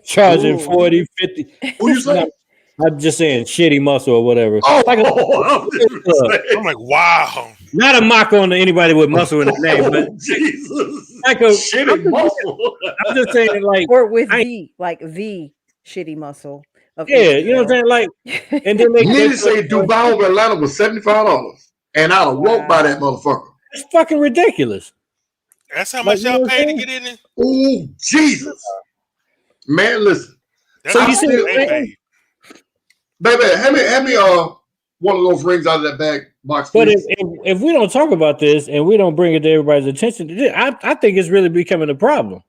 Speaker 1: charging
Speaker 2: Ooh.
Speaker 1: 40, 50.
Speaker 3: who you say?
Speaker 1: I'm just saying shitty muscle or whatever.
Speaker 3: Oh,
Speaker 1: Like
Speaker 4: I'm like, wow.
Speaker 1: not a mock on anybody with muscle in the name, but
Speaker 3: Jesus.
Speaker 1: like a
Speaker 3: Shitty muscle.
Speaker 1: I'm just saying, like,
Speaker 2: Or with
Speaker 1: I-
Speaker 2: the shitty muscle of
Speaker 1: yeah, you know what I'm saying? Like, and then
Speaker 3: You need to say Dubai over Atlanta was $75. And I'd have walked by that motherfucker.
Speaker 1: it's fucking ridiculous.
Speaker 4: That's how
Speaker 1: Like,
Speaker 4: much
Speaker 1: you know
Speaker 4: y'all
Speaker 1: what I'm
Speaker 4: paid to
Speaker 1: saying?
Speaker 4: get in it.
Speaker 3: Oh, Jesus. Man, listen.
Speaker 4: That's
Speaker 1: So
Speaker 4: how
Speaker 1: you
Speaker 4: much
Speaker 1: said-
Speaker 4: they paid.
Speaker 3: Baby, hand me one of those rings out of that bag box,
Speaker 1: But
Speaker 3: please.
Speaker 1: if we don't talk about this and we don't bring it to everybody's attention, I think it's really becoming a problem.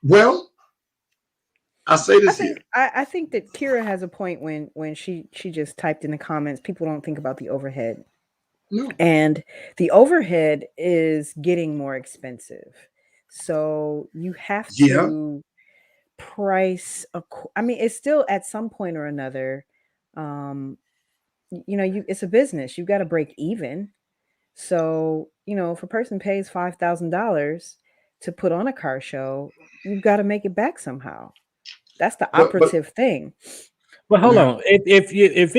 Speaker 3: Well, I say
Speaker 2: I
Speaker 3: this here.
Speaker 2: think I think that Kira has a point when she just typed in the comments. People don't think about the overhead,
Speaker 3: No.
Speaker 2: and the overhead is getting more expensive. So you have
Speaker 3: Yeah.
Speaker 2: to price. I mean, it's still at some point or another. It's a business. You got to break even. So if a person pays $5,000 to put on a car show, you've got to make it back somehow. That's the
Speaker 3: But-
Speaker 2: operative thing.
Speaker 1: But hold
Speaker 3: Yeah.
Speaker 1: on, if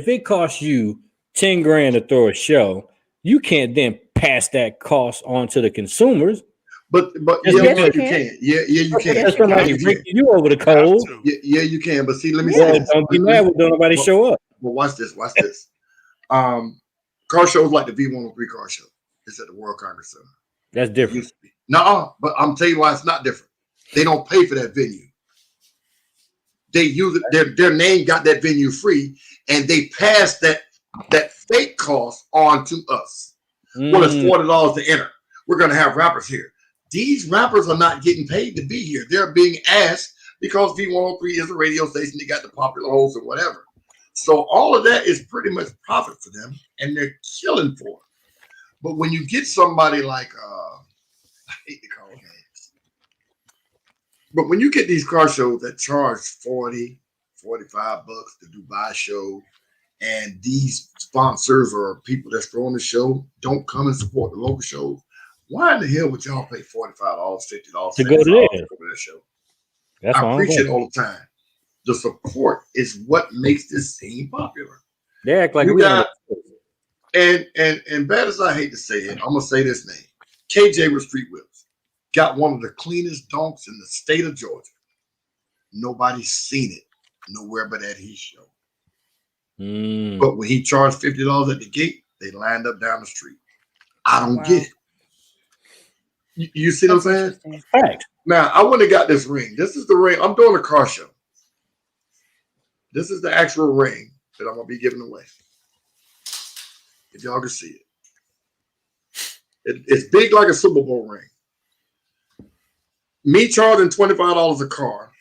Speaker 1: it costs you 10 grand to throw a show, you can't then pass that cost on to the consumers.
Speaker 3: But
Speaker 1: Yes,
Speaker 3: yeah,
Speaker 2: yes,
Speaker 3: you
Speaker 2: you
Speaker 3: can.
Speaker 2: can.
Speaker 3: Yeah, you can.
Speaker 2: Yes,
Speaker 1: That's
Speaker 2: you
Speaker 1: somebody
Speaker 3: Yeah, you
Speaker 1: breaking
Speaker 3: can.
Speaker 1: you over the
Speaker 4: Have
Speaker 1: coals.
Speaker 4: to.
Speaker 3: Yeah, you can. But see, let me
Speaker 2: Yeah.
Speaker 3: say
Speaker 1: Well,
Speaker 3: this.
Speaker 1: don't be mad when nobody show up.
Speaker 3: Well, watch this. Watch this. Car shows like the V103 car show. It's at the World Congress Center.
Speaker 1: That's
Speaker 3: It
Speaker 1: different.
Speaker 3: used to be. No, but I'm telling you why it's not different. They don't pay for that venue. They use it. Their name got that venue free, and they pass that fake cost on to us. Well, it's $40 to enter. We're gonna have rappers here. These rappers are not getting paid to be here. They're being asked because V103 is a radio station. They got the popular hosts or whatever. So all of that is pretty much profit for them, and they're killing for it. But when you get somebody like I hate to call names, but when you get these car shows that charge 40, 45 bucks to Dubai show, and these sponsors or people that's throwing the show don't come and support the local shows, why in the hell would y'all pay $45, $50
Speaker 1: To go to
Speaker 3: $70
Speaker 1: there.
Speaker 3: to go to that show?
Speaker 1: That's why
Speaker 3: I
Speaker 1: I'm
Speaker 3: preach it
Speaker 1: going.
Speaker 3: all the time. The support is what makes this scene popular.
Speaker 1: They act like
Speaker 3: You
Speaker 1: we
Speaker 3: got-
Speaker 1: don't.
Speaker 3: And bad as I hate to say it, I'm gonna say this name. KJ with Street Whips got one of the cleanest donks in the state of Georgia. Nobody's seen it nowhere but at his show.
Speaker 1: Mm.
Speaker 3: But when he charged $50 at the gate, they lined up down the street. I don't
Speaker 2: Wow.
Speaker 3: get it. You see what I'm
Speaker 2: That's
Speaker 3: saying?
Speaker 2: interesting.
Speaker 1: Fact.
Speaker 3: Now, I wouldn't have got this ring. This is the ring. I'm doing a car show. This is the actual ring that I'm going to be giving away. If y'all can see it. It's big like a Super Bowl ring. Me charging $25 a car.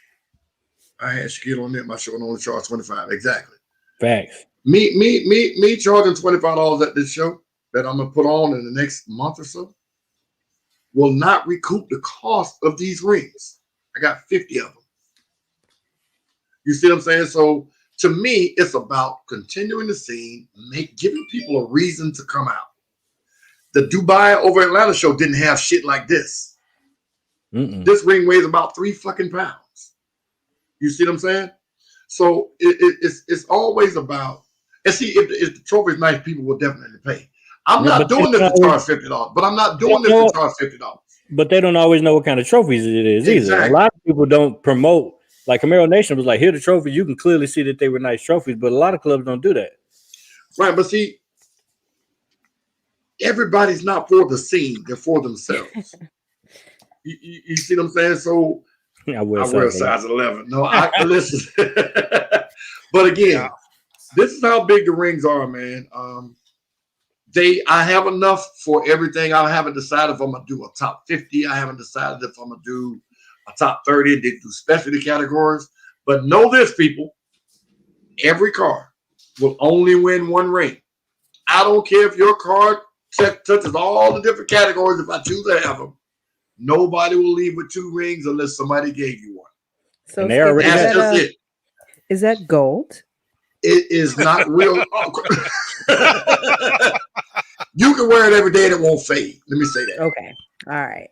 Speaker 3: I had Shaquille on it. My show only charged $25. Exactly.
Speaker 1: Facts.
Speaker 3: Me charging $25 at this show that I'm going to put on in the next month or so will not recoup the cost of these rings. I got 50 of them. You see what I'm saying? So to me, it's about continuing the scene, giving people a reason to come out. The Dubai over Atlanta show didn't have shit like this.
Speaker 1: Mm-mm.
Speaker 3: This ring weighs about 3 fucking pounds. You see what I'm saying? So it's always about And see, if the trophy is nice, people will definitely pay. I'm
Speaker 1: Yeah,
Speaker 3: not
Speaker 1: but
Speaker 3: doing
Speaker 1: they
Speaker 3: this to
Speaker 1: don't
Speaker 3: charge $50, but I'm not doing
Speaker 1: they
Speaker 3: this to
Speaker 1: don't-
Speaker 3: charge $50.
Speaker 1: but they don't always know what kind of trophies it is either.
Speaker 3: Exactly.
Speaker 1: A lot of people don't promote. Like Camaro Nation was like, here are the trophies. You can clearly see that they were nice trophies, but a lot of clubs don't do that.
Speaker 3: Right, but see, everybody's not for the scene; they're for themselves. You see what I'm saying? So
Speaker 1: I wear
Speaker 3: I wear a
Speaker 1: size 11.
Speaker 3: size 11. No, I listen. But again, this is how big the rings are, man. I have enough for everything. I haven't decided if I'm gonna do a top 50. I haven't decided if I'm gonna do a top 30 and do specialty categories. But know this, people: every car will only win one ring. I don't care if your car touches all the different categories. If I choose to have them, nobody will leave with 2 rings unless somebody gave you one.
Speaker 2: So
Speaker 1: And they
Speaker 2: Skip,
Speaker 1: already
Speaker 2: is
Speaker 3: That's
Speaker 2: that,
Speaker 3: just it.
Speaker 2: is that gold?
Speaker 3: It is not real. You can wear it every day and it won't fade. Let me say that.
Speaker 2: Okay. All right.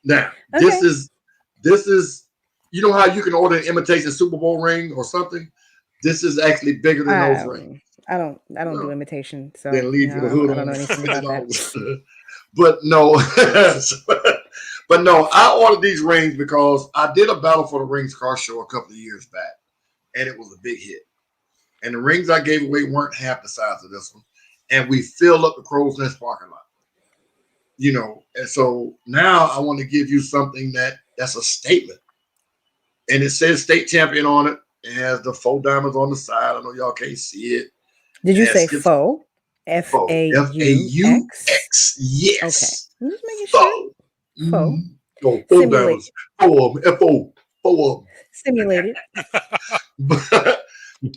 Speaker 3: Now,
Speaker 2: Okay.
Speaker 3: this is you know how you can order an imitation Super Bowl ring or something? This is actually bigger than those rings.
Speaker 2: I don't do
Speaker 3: No.
Speaker 2: imitation. So
Speaker 3: Then leave you the hood
Speaker 2: I don't
Speaker 3: on
Speaker 2: know anything about that.
Speaker 3: $50. But no, but no, I ordered these rings because I did a Battle for the Rings car show a couple of years back, and it was a big hit. And the rings I gave away weren't half the size of this one, and we filled up the Crow's Nest parking lot. You know, and so now I want to give you something that's a statement, and it says state champion on it. It has the 4 diamonds on the side. I know y'all can't see it.
Speaker 2: Did you
Speaker 3: Yes,
Speaker 2: say
Speaker 3: it's
Speaker 2: faux?
Speaker 3: Faux.
Speaker 2: F-A-U-X?
Speaker 3: F-A-U-X. Yes.
Speaker 2: Okay. I'm just making sure.
Speaker 3: Faux.
Speaker 2: Faux.
Speaker 3: No, 4
Speaker 2: Simulate.
Speaker 3: diamonds. 4 of them. F-O. 4 of them.
Speaker 2: Simulated.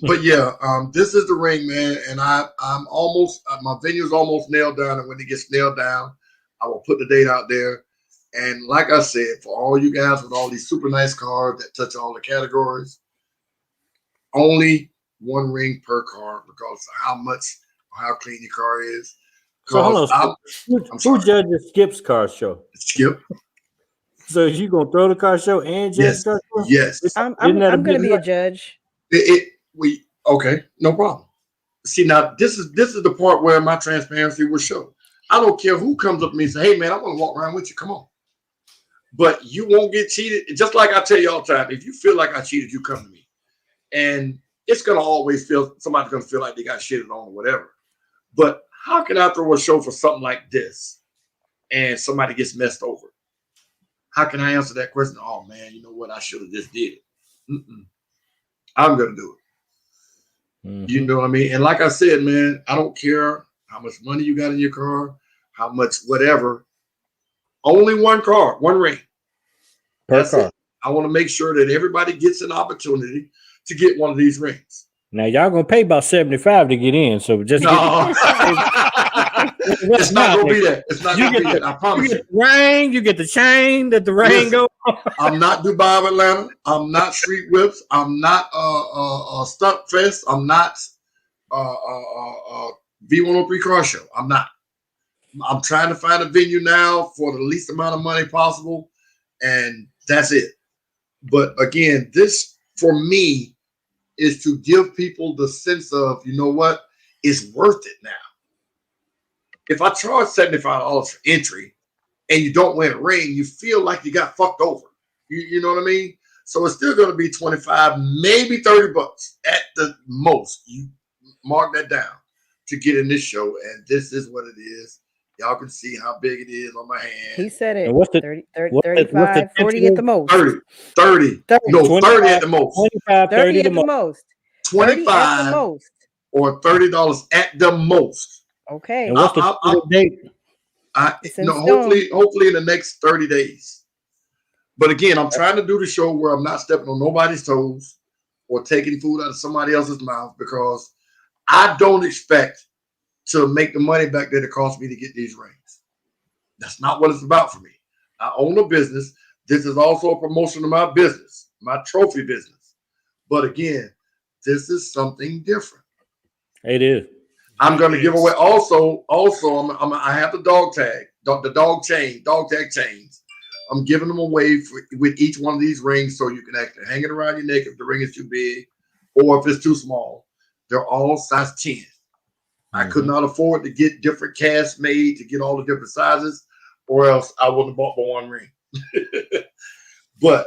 Speaker 3: But yeah, this is the ring, man, and I'm almost my venue's almost nailed down, and when it gets nailed down, I will put the date out there. And like I said, for all you guys with all these super nice cars that touch all the categories, only 1 ring per car, regardless of how much or how clean your car is.
Speaker 1: So hold on,
Speaker 3: I'm
Speaker 1: who
Speaker 3: sorry.
Speaker 1: judges Skip's car show?
Speaker 3: Skip.
Speaker 1: So is you gonna throw the car show and judge
Speaker 3: Yes.
Speaker 1: the car show?
Speaker 3: Yes.
Speaker 2: I'm
Speaker 1: Isn't that a
Speaker 2: going to
Speaker 1: big
Speaker 2: be a
Speaker 1: nut?
Speaker 2: judge.
Speaker 3: Okay, no problem. See, now this is the part where my transparency will show. I don't care who comes up to me and say, "Hey man, I want to walk around with you. Come on." But you won't get cheated. Just like I tell you all the time, if you feel like I cheated, you come to me. And it's gonna always feel somebody's gonna feel like they got shitted on or whatever. But how can I throw a show for something like this and somebody gets messed over? How can I answer that question? Oh man, you know what? I should have just did it. I'm gonna do it. You know what I mean? And like I said, man, I don't care how much money you got in your car, how much whatever. Only 1 car, 1 ring.
Speaker 1: Per
Speaker 3: That's
Speaker 1: car.
Speaker 3: it. I want to make sure that everybody gets an opportunity to get one of these rings.
Speaker 1: Now y'all gonna pay about $75 to get in. So just
Speaker 3: No, it's not gonna be that. It's not
Speaker 1: You
Speaker 3: gonna be
Speaker 1: get
Speaker 3: that. I promise
Speaker 1: you
Speaker 3: you.
Speaker 1: get the ring, you get the chain that the ring
Speaker 3: Listen.
Speaker 1: go.
Speaker 3: I'm not Dubai of Atlanta. I'm not Street Whips. I'm not Stunt Fest. I'm not V103 Car Show. I'm not. I'm trying to find a venue now for the least amount of money possible, and that's it. But again, this for me is to give people the sense of, you know what, it's worth it now. If I charge $75 for entry and you don't win a ring, you feel like you got fucked over. You know what I mean? So it's still going to be 25, maybe $30 at the most. You mark that down to get in this show, and this is what it is. Y'all can see how big it is on my hand.
Speaker 2: He said it.
Speaker 1: And what's the-
Speaker 2: 30,
Speaker 1: what's the
Speaker 2: 35, 40 at the most.
Speaker 3: 30.
Speaker 2: 30.
Speaker 3: No, 30
Speaker 1: 25,
Speaker 3: at the most.
Speaker 1: 25,
Speaker 2: 30
Speaker 1: 30
Speaker 2: at
Speaker 1: the
Speaker 2: the
Speaker 1: most.
Speaker 2: most. 30 at the
Speaker 3: 25
Speaker 2: most.
Speaker 3: or $30 at the most.
Speaker 2: Okay.
Speaker 1: And what's the date?
Speaker 2: It's in
Speaker 3: Hopefully in the next 30 days. But again, I'm trying to do the show where I'm not stepping on nobody's toes or taking food out of somebody else's mouth, because I don't expect to make the money back that it cost me to get these rings. That's not what it's about for me. I own a business. This is also a promotion of my business, my trophy business. But again, this is something different.
Speaker 1: It is.
Speaker 3: I'm going to give away also I have the dog tag, the dog tag chains. I'm giving them away with each one of these rings, so you can actually hang it around your neck if the ring is too big or if it's too small. They're all size 10. I could not afford to get different casts made to get all the different sizes, or else I wouldn't have bought my one ring. But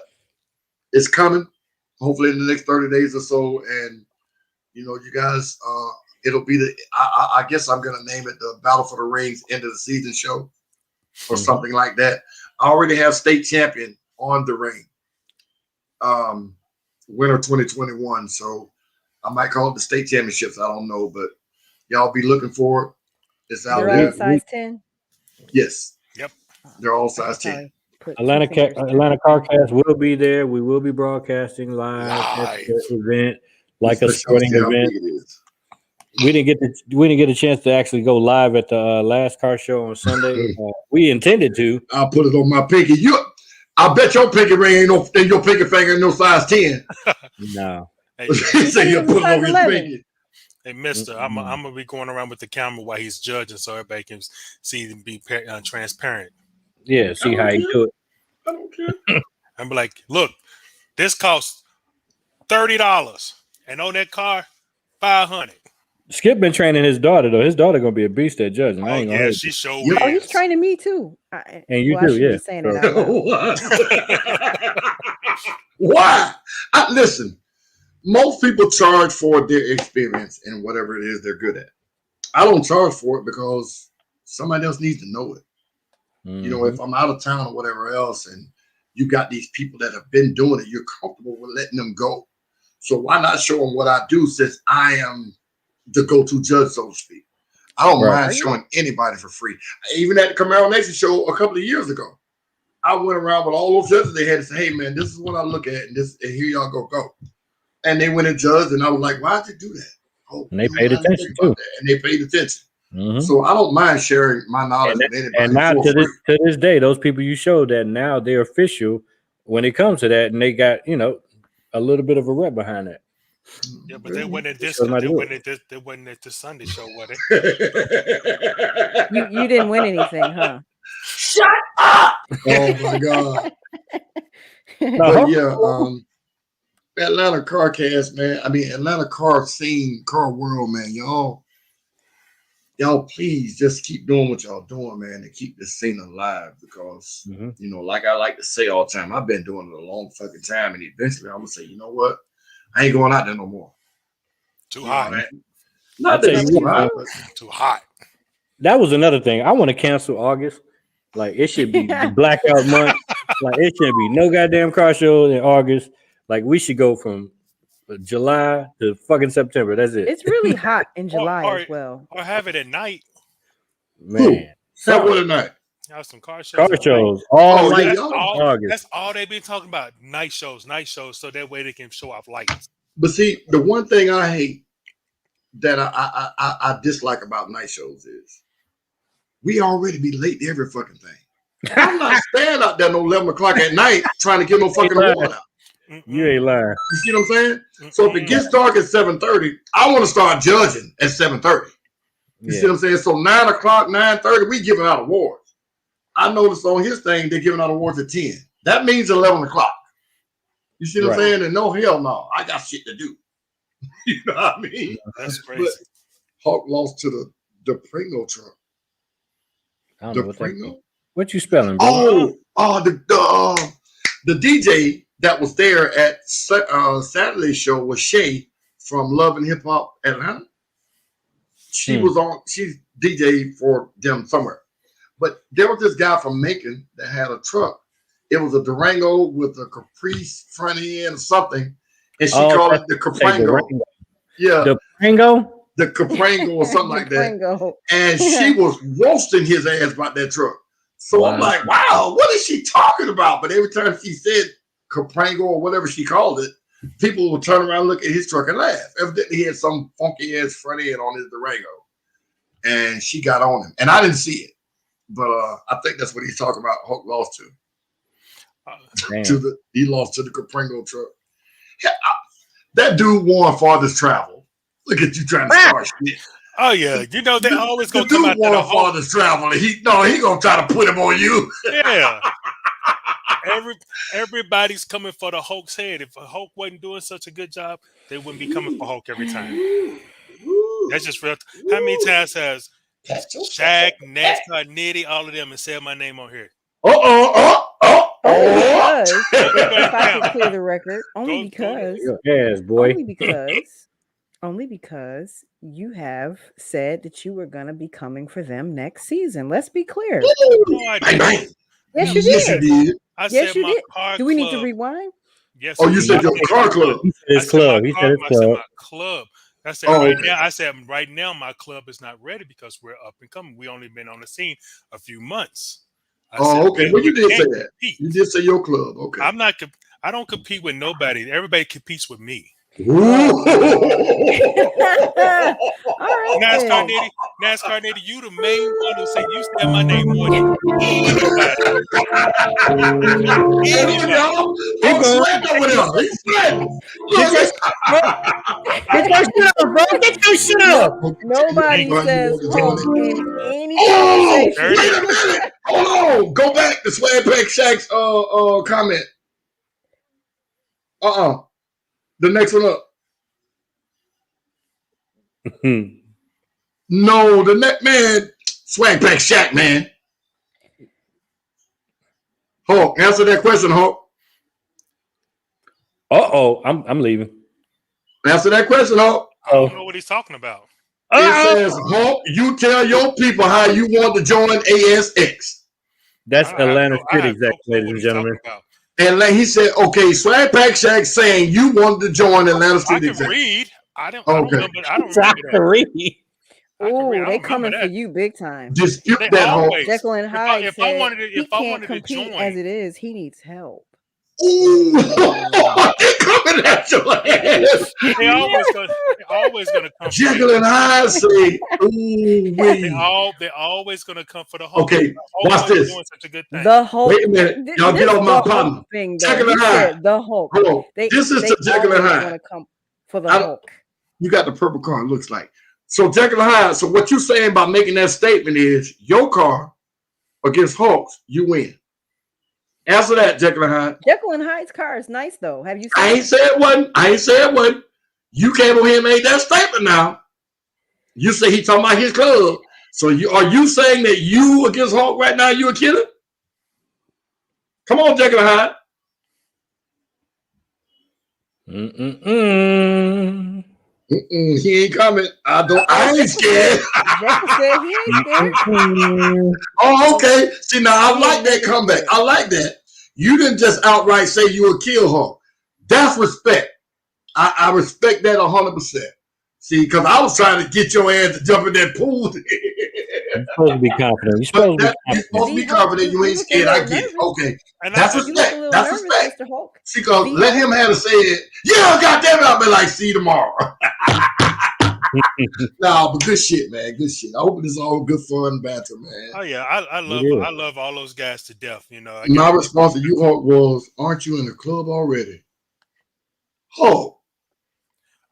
Speaker 3: it's coming, hopefully in the next 30 days or so. And, you know, you guys, it'll be I guess I'm going to name it the Battle for the Rings end of the season show or something like that. I already have state champion on the ring, winter 2021. So I might call it the state championships. I don't know, but y'all be looking for it. It's out
Speaker 2: They're
Speaker 3: there.
Speaker 2: all size 10.
Speaker 3: Yes.
Speaker 4: Yep.
Speaker 3: They're all size 10.
Speaker 1: Atlanta CarCast will be there. We will be broadcasting live at the event, like a sporting event. We didn't get a chance to actually go live at the last car show on Sunday. We intended to.
Speaker 3: I'll put it on my pinky. I bet your pinky ring ain't no your pinky finger ain't no size 10.
Speaker 1: No.
Speaker 4: Hey,
Speaker 3: So you put it on your pinky.
Speaker 4: hey, Mister, I'm gonna be going around with the camera while he's judging, so everybody can see and be transparent.
Speaker 1: Yeah, see how you do it.
Speaker 3: I don't care.
Speaker 4: I'm be like, look, this costs $30, and on that car, $500.
Speaker 1: Skip been training his daughter though. His daughter gonna be a beast at judging. I ain't gonna hate
Speaker 4: she
Speaker 1: you.
Speaker 4: showed.
Speaker 3: Yeah.
Speaker 2: Oh, he's training me too.
Speaker 1: And you
Speaker 2: I
Speaker 1: too,
Speaker 2: shouldn't
Speaker 1: yeah.
Speaker 2: be saying it out loud.
Speaker 3: Why? Listen, most people charge for their experience and whatever it is they're good at. I don't charge for it because somebody else needs to know it. You know, if I'm out of town or whatever else, and you got these people that have been doing it, you're comfortable with letting them go. So why not show them what I do, since I am the go-to judge, so to speak? I don't mind showing anybody for free. Even at the Camaro Nation show a couple of years ago, I went around with all those judges they had to say, hey man, this is what I look at, and here y'all go. And they went and judged, and I was like, why'd you do that? Oh,
Speaker 1: and they paid attention too.
Speaker 3: And they paid attention. So I don't mind sharing my knowledge with anybody.
Speaker 1: And now to this day, those people you showed that now they're official when it comes to that, and they got, you know, a little bit of a rep behind that.
Speaker 4: Yeah, but they went at this. They went at the Sunday show, was
Speaker 2: it? You didn't win anything, huh?
Speaker 3: Shut up! Oh my god! But yeah, Atlanta CarCast, man. I mean, Atlanta car scene, car world, man. Y'all please just keep doing what y'all doing, man, and keep this scene alive, because you know, like I like to say all the time, I've been doing it a long fucking time, and eventually I'm gonna say, you know what? I ain't going out there no more.
Speaker 4: Too hot.
Speaker 3: Man. Not that it's too hot, but
Speaker 4: too hot.
Speaker 1: That was another thing. I want to cancel August. Like, it should be the blackout month. Like, it shouldn't be no goddamn car show in August. Like, we should go from July to fucking September. That's it.
Speaker 2: It's really hot in July as well.
Speaker 4: Or have it at night.
Speaker 1: Man.
Speaker 3: Somewhere at night.
Speaker 4: Have some car shows.
Speaker 1: Car shows.
Speaker 4: That's all they've been talking about. Night shows. So that way they can show off lights.
Speaker 3: But see, the one thing I hate that I dislike about night shows is we already be late to every fucking thing. I'm not staying out there no 11 o'clock at night trying to get no fucking award out.
Speaker 1: You ain't lying.
Speaker 3: You see what I'm saying? So if it gets dark at 7:30, I want to start judging at 7:30. You see what I'm saying? So 9 o'clock, 9:30, we giving out awards. I noticed on his thing, they're giving out awards at 10. That means 11 o'clock. You see what I'm saying? And no, hell no. I got shit to do. You know what I mean?
Speaker 4: That's crazy.
Speaker 3: But Hawk lost to the Pringle truck.
Speaker 1: I don't
Speaker 3: The
Speaker 1: know what
Speaker 3: Pringle?
Speaker 1: What you spelling, bro?
Speaker 3: The DJ that was there at Saturday's show was Shay from Love and Hip Hop Atlanta. She was on. She's DJ for them somewhere. But there was this guy from Macon that had a truck. It was a Durango with a Caprice front end or something, and she called it the Caprango. Yeah,
Speaker 1: the Caprango,
Speaker 3: the Caprango or something like that. And she was roasting his ass about that truck. So I'm like, wow, what is she talking about? But every time she said Caprango or whatever she called it, people would turn around and look at his truck and laugh. Evidently, he had some funky ass front end on his Durango, and she got on him. And I didn't see it, but I think that's what he's talking about. Hulk lost to. He lost to the Caprango truck. Yeah, that dude won farthest travel. Look at you trying to start shit.
Speaker 4: Oh yeah, you know they always gonna
Speaker 3: come out
Speaker 4: to the
Speaker 3: farthest travel. He gonna try to put him on you.
Speaker 4: Yeah. Everybody's coming for the Hulk's head. If Hulk wasn't doing such a good job, they wouldn't be coming for Hulk every time. That's just real. How many times has Shaq, NASCAR, Nitty, all of them, and said my name on here?
Speaker 2: Because if I could clear the record, only because
Speaker 1: Yes, boy.
Speaker 2: only because you have said that you were gonna be coming for them next season. Let's be clear.
Speaker 4: No, I didn't.
Speaker 2: Yes, you
Speaker 3: Yes, you
Speaker 2: did.
Speaker 3: did.
Speaker 4: I
Speaker 2: Yes,
Speaker 4: said
Speaker 2: you
Speaker 4: my
Speaker 2: did.
Speaker 4: car
Speaker 2: Do we need to
Speaker 4: club.
Speaker 2: rewind?
Speaker 4: Yes.
Speaker 3: Oh, you said your car club.
Speaker 1: He said his club. He said his
Speaker 4: I said
Speaker 1: club.
Speaker 4: my club. I said
Speaker 3: Oh,
Speaker 4: right
Speaker 3: okay.
Speaker 4: now. I said right now my club is not ready because we're up and coming. We only been on the scene a few months.
Speaker 3: Oh, okay. Well, you did say
Speaker 4: can't
Speaker 3: that.
Speaker 4: compete.
Speaker 3: You did say your club. Okay.
Speaker 4: I'm not. I don't compete with nobody. Everybody competes with me.
Speaker 2: All right.
Speaker 4: NASCAR
Speaker 2: then.
Speaker 4: Nitty, you the main one who said you said my name more than anybody. Anybody.
Speaker 3: Hulk sweating over there. He's sweating.
Speaker 1: Get your shit up, bro. Get your shit up.
Speaker 2: Nobody
Speaker 3: Look.
Speaker 2: says Hulk in any
Speaker 3: Oh,
Speaker 2: conversation.
Speaker 3: wait a minute. Hold on. Go back to Swag Pack Shaq's comment. The next one up. No, the next man, Swag Pack Shaq, man. Hulk, answer that question, Hulk.
Speaker 1: I'm leaving.
Speaker 3: Answer that question, Hulk.
Speaker 4: I don't know what he's talking about.
Speaker 3: It says, Hulk, you tell your people how you want to join ASX.
Speaker 1: That's Atlanta
Speaker 4: I
Speaker 1: Street
Speaker 4: have no
Speaker 1: Exec,
Speaker 4: clue
Speaker 1: ladies
Speaker 4: what
Speaker 1: and
Speaker 4: he's
Speaker 1: gentlemen.
Speaker 4: talking about.
Speaker 3: And like he said, okay, Swag Pack Shaq saying you wanted to join Atlanta
Speaker 4: I
Speaker 3: Street
Speaker 4: can
Speaker 3: Exec.
Speaker 4: read. I don't
Speaker 3: Okay.
Speaker 4: remember. I don't remember that.
Speaker 1: Zachary.
Speaker 4: I can read. I
Speaker 2: Oh,
Speaker 4: don't
Speaker 2: they coming
Speaker 4: remember
Speaker 2: for
Speaker 4: that.
Speaker 2: you big time.
Speaker 3: Dispute
Speaker 4: They
Speaker 3: that, Hulk.
Speaker 4: always.
Speaker 2: Jekyll and Hyde
Speaker 4: If
Speaker 2: said
Speaker 4: I wanted to,
Speaker 2: he
Speaker 4: if I
Speaker 2: can't
Speaker 4: wanted to
Speaker 2: compete
Speaker 4: join,
Speaker 2: as it is. He needs help.
Speaker 3: Ooh, they coming at your ass.
Speaker 4: they always gonna come. For
Speaker 3: Jekyll
Speaker 4: me.
Speaker 3: and Hyde say, ooh,
Speaker 4: They always gonna come for the Hulk.
Speaker 3: Okay,
Speaker 4: Hulk
Speaker 3: watch
Speaker 4: wasn't
Speaker 3: this.
Speaker 4: doing such a good thing.
Speaker 2: The Hulk.
Speaker 3: Wait a minute. Y'all
Speaker 2: This
Speaker 3: get off my
Speaker 2: the
Speaker 3: partner.
Speaker 2: Hulk thing, though.
Speaker 3: Jekyll
Speaker 2: He
Speaker 3: and Hyde.
Speaker 2: said the Hulk.
Speaker 3: Hold on.
Speaker 2: They
Speaker 3: This is
Speaker 2: they
Speaker 3: the Jekyll and
Speaker 2: always
Speaker 3: Hyde.
Speaker 2: want to come for the
Speaker 3: I-
Speaker 2: Hulk.
Speaker 3: You got the purple car, it looks like. So Jekyll and Hyde. So what you saying about making that statement is your car against Hulk's, you win. Answer that, Jekyll and Hyde.
Speaker 2: Jekyll and Hyde's car is nice, though. Have you seen
Speaker 3: I ain't
Speaker 2: it?
Speaker 3: said one. I ain't said one. You came over here and made that statement now. You say he talking about his club. So are you saying that you against Hulk right now, you a killer? Come on, Jekyll and Hyde. He ain't coming. I ain't scared.
Speaker 2: Jekyll said he ain't scared.
Speaker 3: Oh, okay. See, now I like that comeback. I like that. You didn't just outright say you would kill Hulk. That's respect. I respect that 100%. See, because I was trying to get your ass to jump in that pool.
Speaker 1: You're supposed to be confident. You're supposed to be
Speaker 3: You're supposed to be confident. You ain't scared. I get it. Okay.
Speaker 4: And
Speaker 3: That's
Speaker 4: I,
Speaker 2: You look a
Speaker 3: respect.
Speaker 2: little
Speaker 3: That's
Speaker 2: nervous,
Speaker 3: respect.
Speaker 2: Mr. Hulk.
Speaker 3: See, because let him have to say it. Yeah, goddamn it. I'll be like, see you tomorrow. No, but good shit, man. Good shit. I hope it's all good fun banter, man.
Speaker 4: oh yeah, I love all those guys to death. You know,
Speaker 3: My response to you, Hulk, was, aren't you in the club already? Hulk.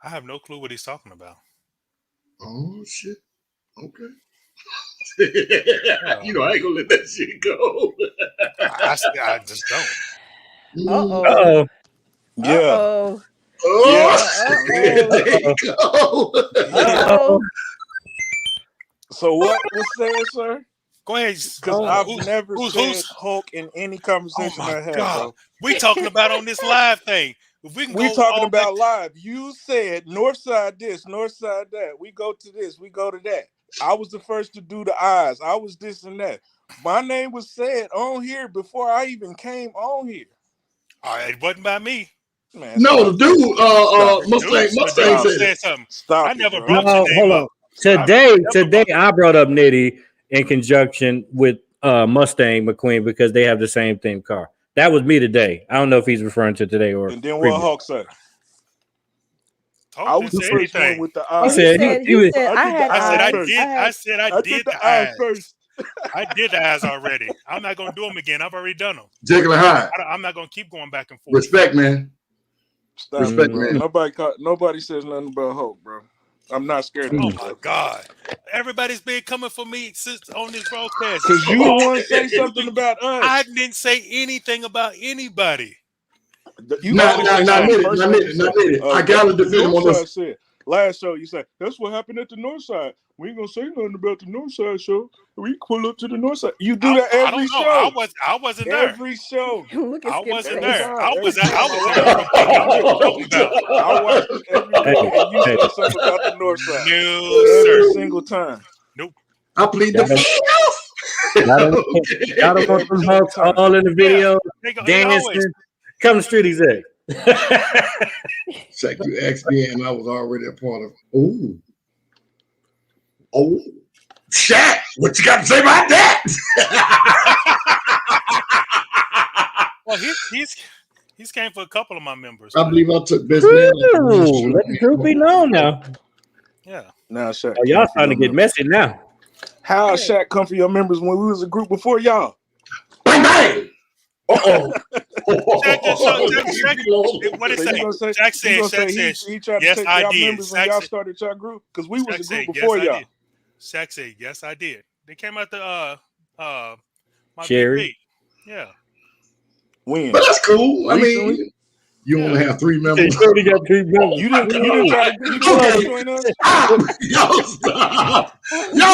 Speaker 4: I have no clue what he's talking about.
Speaker 3: Oh, shit. Okay. You know, I ain't gonna let that shit go.
Speaker 4: I just don't.
Speaker 2: Uh-oh.
Speaker 6: Yeah.
Speaker 2: Uh-oh.
Speaker 3: Oh, shit. There you go.
Speaker 2: Uh-oh.
Speaker 6: So what was said, sir?
Speaker 4: Go ahead.
Speaker 6: Because I've never said
Speaker 4: who's-
Speaker 6: Hulk in any
Speaker 4: Oh
Speaker 6: conversation
Speaker 4: my
Speaker 6: I had,
Speaker 4: God.
Speaker 6: bro.
Speaker 4: We talking about on this live thing. If we can
Speaker 6: We
Speaker 4: go
Speaker 6: talking
Speaker 4: all
Speaker 6: about
Speaker 4: back-
Speaker 6: live. You said north side this, north side that. We go to this, we go to that. I was the first to do the eyes. I was this and that. My name was said on here before I even came on here.
Speaker 4: All right, it wasn't by me.
Speaker 6: Man,
Speaker 3: No, the dude, Mustang
Speaker 6: Stop.
Speaker 3: said,
Speaker 4: said something.
Speaker 6: Stop
Speaker 4: I
Speaker 6: it,
Speaker 4: never
Speaker 6: bro.
Speaker 4: brought
Speaker 1: No,
Speaker 4: your name
Speaker 1: hold
Speaker 4: up.
Speaker 1: on. Today, I brought up Nitty in conjunction with Mustang McQueen because they have the same theme car. That was me today. I don't know if he's referring to today or.
Speaker 6: And then what
Speaker 1: previous.
Speaker 6: Hulk said?
Speaker 4: Hulk
Speaker 6: I was
Speaker 4: didn't
Speaker 6: the
Speaker 4: say
Speaker 6: first one
Speaker 4: anything.
Speaker 6: with the
Speaker 2: Oh,
Speaker 6: eyes.
Speaker 2: he
Speaker 1: said-
Speaker 2: said,
Speaker 1: he was-
Speaker 2: I had
Speaker 6: I said
Speaker 2: eyes.
Speaker 6: first.
Speaker 4: I did
Speaker 6: the
Speaker 4: the
Speaker 6: eyes
Speaker 4: eyes
Speaker 6: first.
Speaker 4: I did the eyes already. I'm not gonna do them again. I've already done them.
Speaker 3: Jekyll and Hyde.
Speaker 4: I'm not gonna keep going back and forth.
Speaker 3: Respect, man.
Speaker 6: Stop
Speaker 3: Respect,
Speaker 6: it, bro.
Speaker 3: man.
Speaker 6: Nobody says nothing about Hulk, bro. I'm not scared.
Speaker 4: Oh my God! Everybody's been coming for me since on this broadcast.
Speaker 6: Because you the one say something about us.
Speaker 4: I didn't say anything about anybody.
Speaker 6: You
Speaker 3: Not minute. I gotta defend him on this.
Speaker 6: Said last show. You said that's what happened at the North Side. We ain't gonna say nothing about the North Side show. We pull up to the North Side. You do that every show.
Speaker 4: I wasn't there.
Speaker 6: Every show.
Speaker 2: Look at
Speaker 4: I
Speaker 2: Skip's
Speaker 4: wasn't
Speaker 2: face.
Speaker 4: there. I was there.
Speaker 6: I watched it every day, and you said something about the North Side.
Speaker 4: No,
Speaker 6: Every
Speaker 4: sir.
Speaker 6: single time.
Speaker 4: Nope.
Speaker 3: I plead the fifth.
Speaker 1: Y'all don't want them Hawks all in the video,
Speaker 4: They
Speaker 1: dancing. Come to Street Exec.
Speaker 3: Shaq, you asked me, and I was already a part of. Oh, Shaq, what you got to say about that?
Speaker 4: Well, he's came for a couple of my members.
Speaker 3: I believe I took best man.
Speaker 1: Ooh, let the truth be known now.
Speaker 4: Yeah.
Speaker 6: Now, Shaq.
Speaker 1: Oh, y'all starting to get messy now.
Speaker 6: How Shaq come for your members when we was a group before y'all?
Speaker 3: Bang bang. Uh-oh.
Speaker 4: What did he say? Shaq said,
Speaker 6: he tried to
Speaker 4: yes,
Speaker 6: take
Speaker 4: I
Speaker 6: y'all
Speaker 4: did.
Speaker 6: members when y'all started your group because we was a group
Speaker 4: Shaq
Speaker 6: before
Speaker 4: said,
Speaker 6: y'all.
Speaker 4: Shaq said, yes, I did. They came out the my
Speaker 1: Cherry.
Speaker 4: BP. Yeah.
Speaker 6: When?
Speaker 3: But that's cool. I
Speaker 6: Recently?
Speaker 3: mean, you only have 3 members.
Speaker 1: He got 3 members.
Speaker 6: You didn't try to join us?
Speaker 3: Yo, stop. Yo.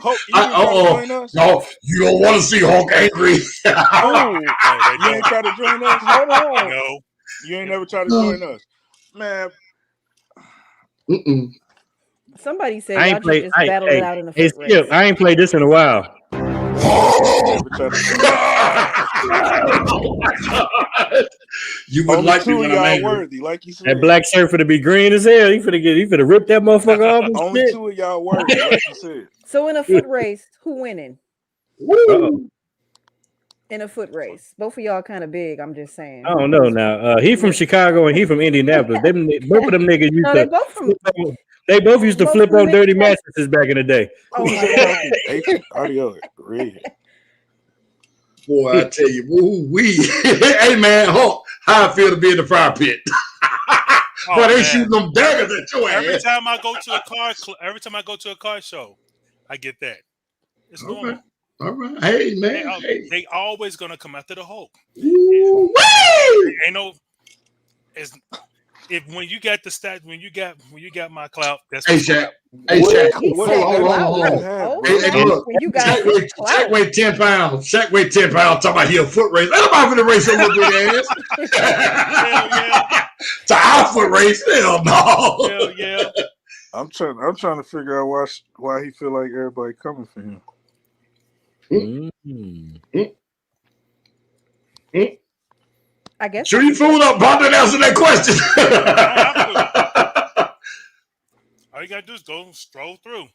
Speaker 6: Hope, you didn't try to join us?
Speaker 3: No, you don't want to see Hulk angry.
Speaker 6: Oh, you ain't try to join us? Hold on.
Speaker 4: No.
Speaker 6: You ain't never tried to join us. Man.
Speaker 3: Mm-mm.
Speaker 2: Somebody said
Speaker 1: I
Speaker 2: y'all
Speaker 1: ain't played.
Speaker 2: just battled it out in a
Speaker 1: Hey,
Speaker 2: foot
Speaker 1: Skip,
Speaker 2: race.
Speaker 1: I ain't played this in a while.
Speaker 3: You would
Speaker 6: Only
Speaker 3: like me
Speaker 6: two
Speaker 3: when
Speaker 6: of
Speaker 3: I'm
Speaker 6: y'all
Speaker 3: angry.
Speaker 6: worthy, like you said.
Speaker 1: That black shirt for to be green as hell. He finna rip that motherfucker off. And
Speaker 6: Only
Speaker 1: spit.
Speaker 6: 2 of y'all worthy, like you said.
Speaker 2: So in a foot race, who winning?
Speaker 3: Woo.
Speaker 2: In a foot race, both of y'all kind of big. I'm just saying.
Speaker 1: I don't know now. He from Chicago and he from Indianapolis. Both of them niggas used
Speaker 2: No,
Speaker 1: to.
Speaker 2: they both from.
Speaker 1: They both used to
Speaker 2: both
Speaker 1: flip
Speaker 2: from
Speaker 1: on dirty
Speaker 2: Midwest.
Speaker 1: mattresses back in the day.
Speaker 2: Oh my god!
Speaker 6: Audio red.
Speaker 3: Boy, I tell you, woo-wee. Hey, man, Hulk, how I feel to be in the fire pit.
Speaker 4: Oh,
Speaker 3: But they
Speaker 4: man.
Speaker 3: shooting them daggers at your
Speaker 4: Every
Speaker 3: ass.
Speaker 4: time I go to a car show, I get that. It's normal.
Speaker 3: Okay. All right. Hey, man.
Speaker 4: They always gonna come after the Hulk.
Speaker 3: Woo-wee.
Speaker 4: Ain't no. When you got the stat, when you got my clout, that's
Speaker 3: Hey,
Speaker 4: what's
Speaker 3: Shaq.
Speaker 4: going
Speaker 3: Hey,
Speaker 6: What?
Speaker 3: Shaq.
Speaker 6: What?
Speaker 3: Hold on. Hey, look.
Speaker 2: When you got
Speaker 3: Shaq weighed 10 pounds. Shaq weighed 10 pounds. Talking about he a foot race. Ain't nobody finna race your little big ass.
Speaker 4: Hell yeah.
Speaker 3: It's an our foot race. Hell no.
Speaker 4: Hell yeah.
Speaker 6: I'm trying to figure out why he feel like everybody coming for him.
Speaker 2: I guess.
Speaker 3: Sure you fooled up, Bob, and answer that question.
Speaker 4: All you gotta do is go stroll through.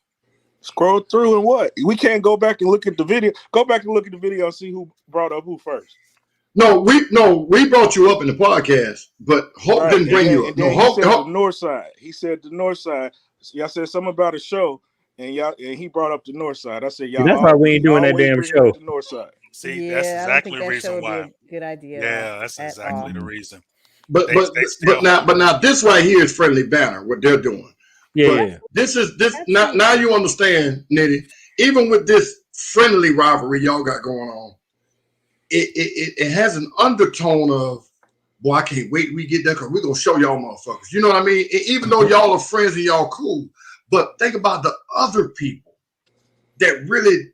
Speaker 6: Scroll through and what? We can't go back and look at the video. Go back and look at the video and see who brought up who first.
Speaker 3: No, we brought you up in the podcast, but Hulk didn't bring you up. No, Hulk.
Speaker 6: The North Side. He said the North Side. Y'all said something about a show, and he brought up the North Side. I said, y'all.
Speaker 1: That's why we ain't doing that damn
Speaker 6: bring
Speaker 1: show.
Speaker 6: up the North Side.
Speaker 4: See,
Speaker 2: Yeah,
Speaker 4: that's
Speaker 2: I don't
Speaker 4: exactly
Speaker 2: think
Speaker 4: the
Speaker 2: that
Speaker 4: reason
Speaker 2: show would
Speaker 4: why.
Speaker 2: be a good idea.
Speaker 4: Yeah, that's
Speaker 2: at
Speaker 4: exactly
Speaker 2: all.
Speaker 4: the reason.
Speaker 3: But
Speaker 4: They
Speaker 3: now this right here is Friendly Banner. What they're doing.
Speaker 1: Yeah.
Speaker 3: This now you understand, Nitty. Even with this friendly rivalry y'all got going on, it has an undertone of, boy, I can't wait till we get there because we're gonna show y'all motherfuckers. You know what I mean? Even though y'all are friends and y'all cool, but think about the other people that really,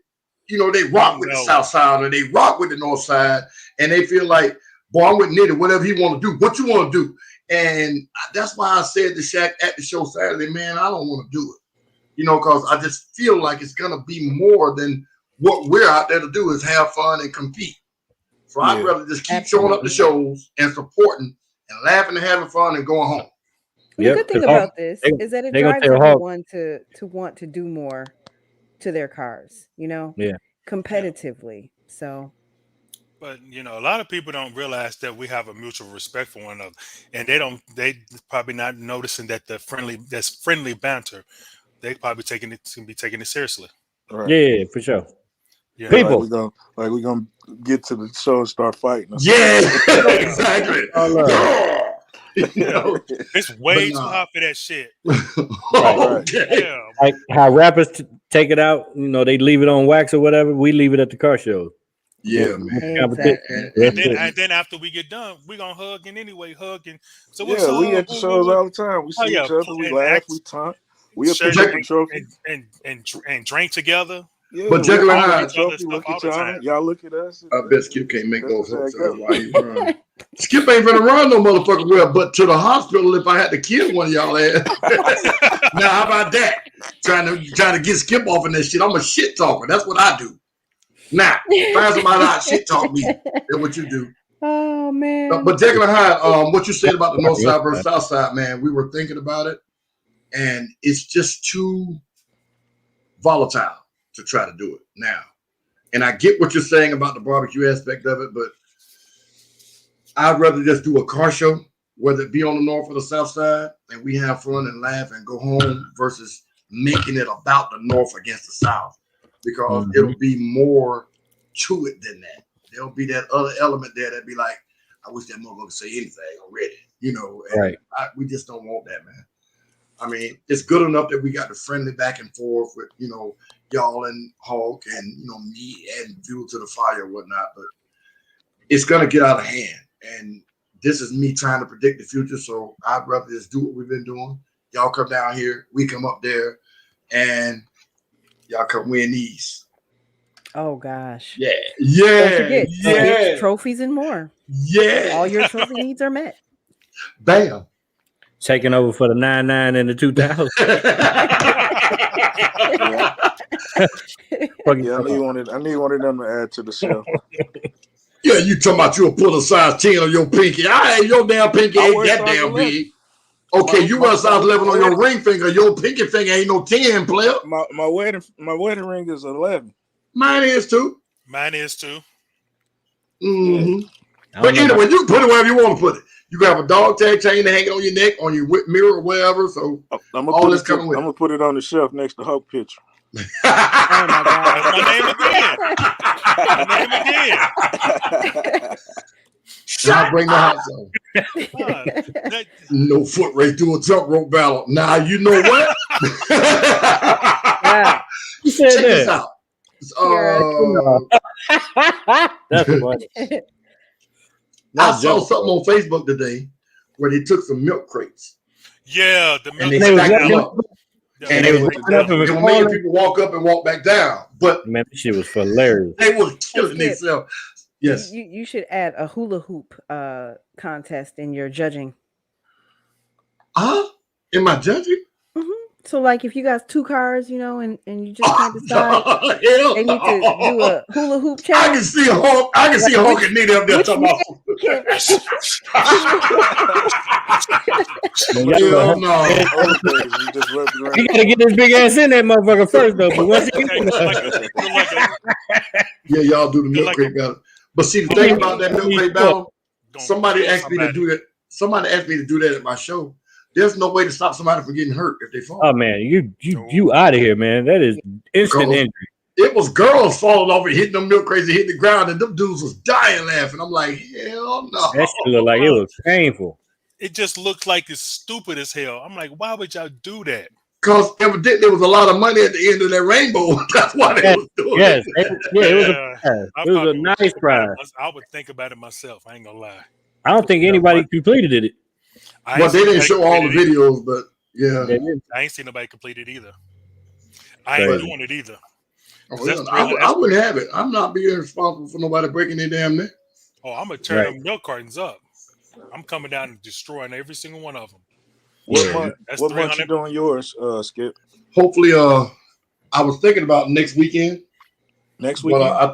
Speaker 3: they rock with the South Side or they rock with the North Side, and they feel like, boy, I'm with Nitty, whatever he want to do. What you want to do? And that's why I said to Shaq at the show Saturday, man, I don't want to do it. Because I just feel like it's going to be more than what we're out there to do is have fun and compete. So I'd rather just keep showing up to shows and supporting and laughing and having fun and going home.
Speaker 2: The good thing about this is that it drives everyone to want to do more to their cars, competitively. So.
Speaker 4: But a lot of people don't realize that we have a mutual respect for one another, and they probably not noticing that that's friendly banter. They probably taking it seriously.
Speaker 6: Right.
Speaker 1: Yeah, for sure.
Speaker 4: Yeah.
Speaker 1: People,
Speaker 6: we're gonna get to the show and start fighting.
Speaker 3: Yeah, exactly. You know?
Speaker 4: It's way
Speaker 3: But
Speaker 4: too
Speaker 3: nah.
Speaker 4: hot for that shit.
Speaker 3: Okay.
Speaker 4: Yeah.
Speaker 1: Like how rappers take it out, you know, they leave it on wax or whatever. We leave it at the car show.
Speaker 3: Yeah, man.
Speaker 2: Exactly.
Speaker 4: And then after we get done, we're gonna hug and hug and so what's
Speaker 6: Yeah, we
Speaker 4: up?
Speaker 6: at the shows all the time. We
Speaker 4: Oh,
Speaker 6: see
Speaker 4: yeah,
Speaker 6: each other, we
Speaker 4: and
Speaker 6: laugh,
Speaker 4: act-
Speaker 6: we talk, we
Speaker 4: share
Speaker 6: appreciate the trophy.
Speaker 4: and drink together.
Speaker 6: Yeah,
Speaker 3: But
Speaker 6: we
Speaker 3: Jekyll and
Speaker 6: appreciate
Speaker 3: Hyde-
Speaker 6: the trophy.
Speaker 4: Stuff
Speaker 6: Look
Speaker 4: all
Speaker 6: at
Speaker 4: the
Speaker 6: y'all.
Speaker 4: time.
Speaker 6: Y'all look at us.
Speaker 3: I bet Skip can't make
Speaker 6: That's
Speaker 3: those
Speaker 6: how it
Speaker 3: hooks.
Speaker 6: go.
Speaker 3: That's why he run. Skip ain't finna run no motherfucking well, but to the hospital if I had to kill one of y'all ass. Now how about that? Trying to get Skip off in that shit. I'm a shit talker. That's what I do. Now, find somebody out shit talk me. That's what you do.
Speaker 2: Oh man.
Speaker 3: But Jekyll and Hyde, what you said about the north side versus south side, man, we were thinking about it, and it's just too volatile to try to do it now. And I get what you're saying about the barbecue aspect of it, but I'd rather just do a car show, whether it be on the north or the south side, and we have fun and laugh and go home versus making it about the north against the south, because it'll be more to it than that. There'll be that other element there that'd be like, I wish that motherfucker could say anything already, you know. And
Speaker 1: Right.
Speaker 3: we just don't want that, man. I mean, it's good enough that we got the friendly back and forth with, you know, y'all and Hulk and, you know, me and Fuel to the Fire and whatnot, but it's gonna get out of hand. And this is me trying to predict the future, so I'd rather just do what we've been doing. Y'all come down here, we come up there, and y'all come win these.
Speaker 2: Oh gosh.
Speaker 3: Yeah,
Speaker 2: Don't forget,
Speaker 3: yeah,
Speaker 2: trophies and more.
Speaker 3: yeah.
Speaker 2: All your trophy needs are met.
Speaker 3: Bam.
Speaker 1: Taking over for the 99 and the 2000.
Speaker 6: Yeah, I need one of them to add to the show.
Speaker 3: Yeah, you talking about you'll pull a size 10 on your pinky. I ain't your damn pinky
Speaker 6: I
Speaker 3: ain't
Speaker 6: wear
Speaker 3: that
Speaker 6: size
Speaker 3: damn
Speaker 6: 11.
Speaker 3: big. Okay, you wear a size 11 on your ring finger. Your pinky finger ain't no 10, player.
Speaker 6: My wedding ring is 11.
Speaker 3: Mine is too.
Speaker 4: Mine is too.
Speaker 3: Mm-hmm. But anyway, you can put it wherever you want to put it. You can have a dog tag chain hanging on your neck, on your mirror, or wherever. So
Speaker 6: I'm
Speaker 3: all this
Speaker 6: gonna
Speaker 3: coming with.
Speaker 6: I'm gonna put it on the shelf next to Hulk picture.
Speaker 2: Oh my god.
Speaker 4: My name again.
Speaker 3: I'll bring the hot zone.
Speaker 4: That-
Speaker 3: No foot race, do a jump rope battle. Now you know what?
Speaker 1: You said
Speaker 3: Check this
Speaker 1: that.
Speaker 3: out.
Speaker 1: That's funny.
Speaker 3: I saw something on Facebook today where they took some milk crates
Speaker 4: yeah, the
Speaker 3: and they
Speaker 4: milk.
Speaker 3: stacked them up. And they
Speaker 1: was
Speaker 3: were making people walk up and walk back down. But
Speaker 1: man, this shit was hilarious.
Speaker 3: they were killing themselves. Yes.
Speaker 2: You should add a hula hoop contest in your judging.
Speaker 3: Huh? Am I judging?
Speaker 2: So like if you got 2 cars, you know, and you just can't decide,
Speaker 3: Hell
Speaker 2: they need to do a hula hoop
Speaker 3: I
Speaker 2: challenge.
Speaker 3: can see Hulk. I can see Hulk and Nitty up there talking about. Hell no.
Speaker 1: You gotta get this big ass in that motherfucker first, though. But once you
Speaker 3: Yeah, y'all do the milk crate battle. But see, the thing about that milk crate battle, somebody asked me to do that. Somebody asked me to do that at my show. There's no way to stop somebody from getting hurt if they fall.
Speaker 1: oh man, you out of here, man. That is instant injury.
Speaker 3: It was girls falling off and hitting them milk crates and hitting the ground, and them dudes was dying laughing. I'm like, hell no.
Speaker 1: That shit looked like it was painful.
Speaker 4: It just looks like it's stupid as hell. I'm like, why would y'all do that?
Speaker 3: Because evidently there was a lot of money at the end of that rainbow. That's why they was doing
Speaker 1: Yes,
Speaker 3: it.
Speaker 1: it was a prize. It was a nice prize.
Speaker 4: I would think about it myself. I ain't gonna lie.
Speaker 1: I don't think anybody completed it.
Speaker 3: Well, they didn't show all the videos, but yeah.
Speaker 4: I ain't seen nobody complete it either. I ain't doing it either.
Speaker 3: Oh, yeah. I wouldn't have it. I'm not being responsible for nobody breaking their damn neck.
Speaker 4: Oh, I'm gonna turn them milk cartons up. I'm coming down and destroying every single one of them.
Speaker 6: What month you doing yours, Skip?
Speaker 3: Hopefully, I was thinking about next weekend.
Speaker 6: Next weekend?
Speaker 3: Well, I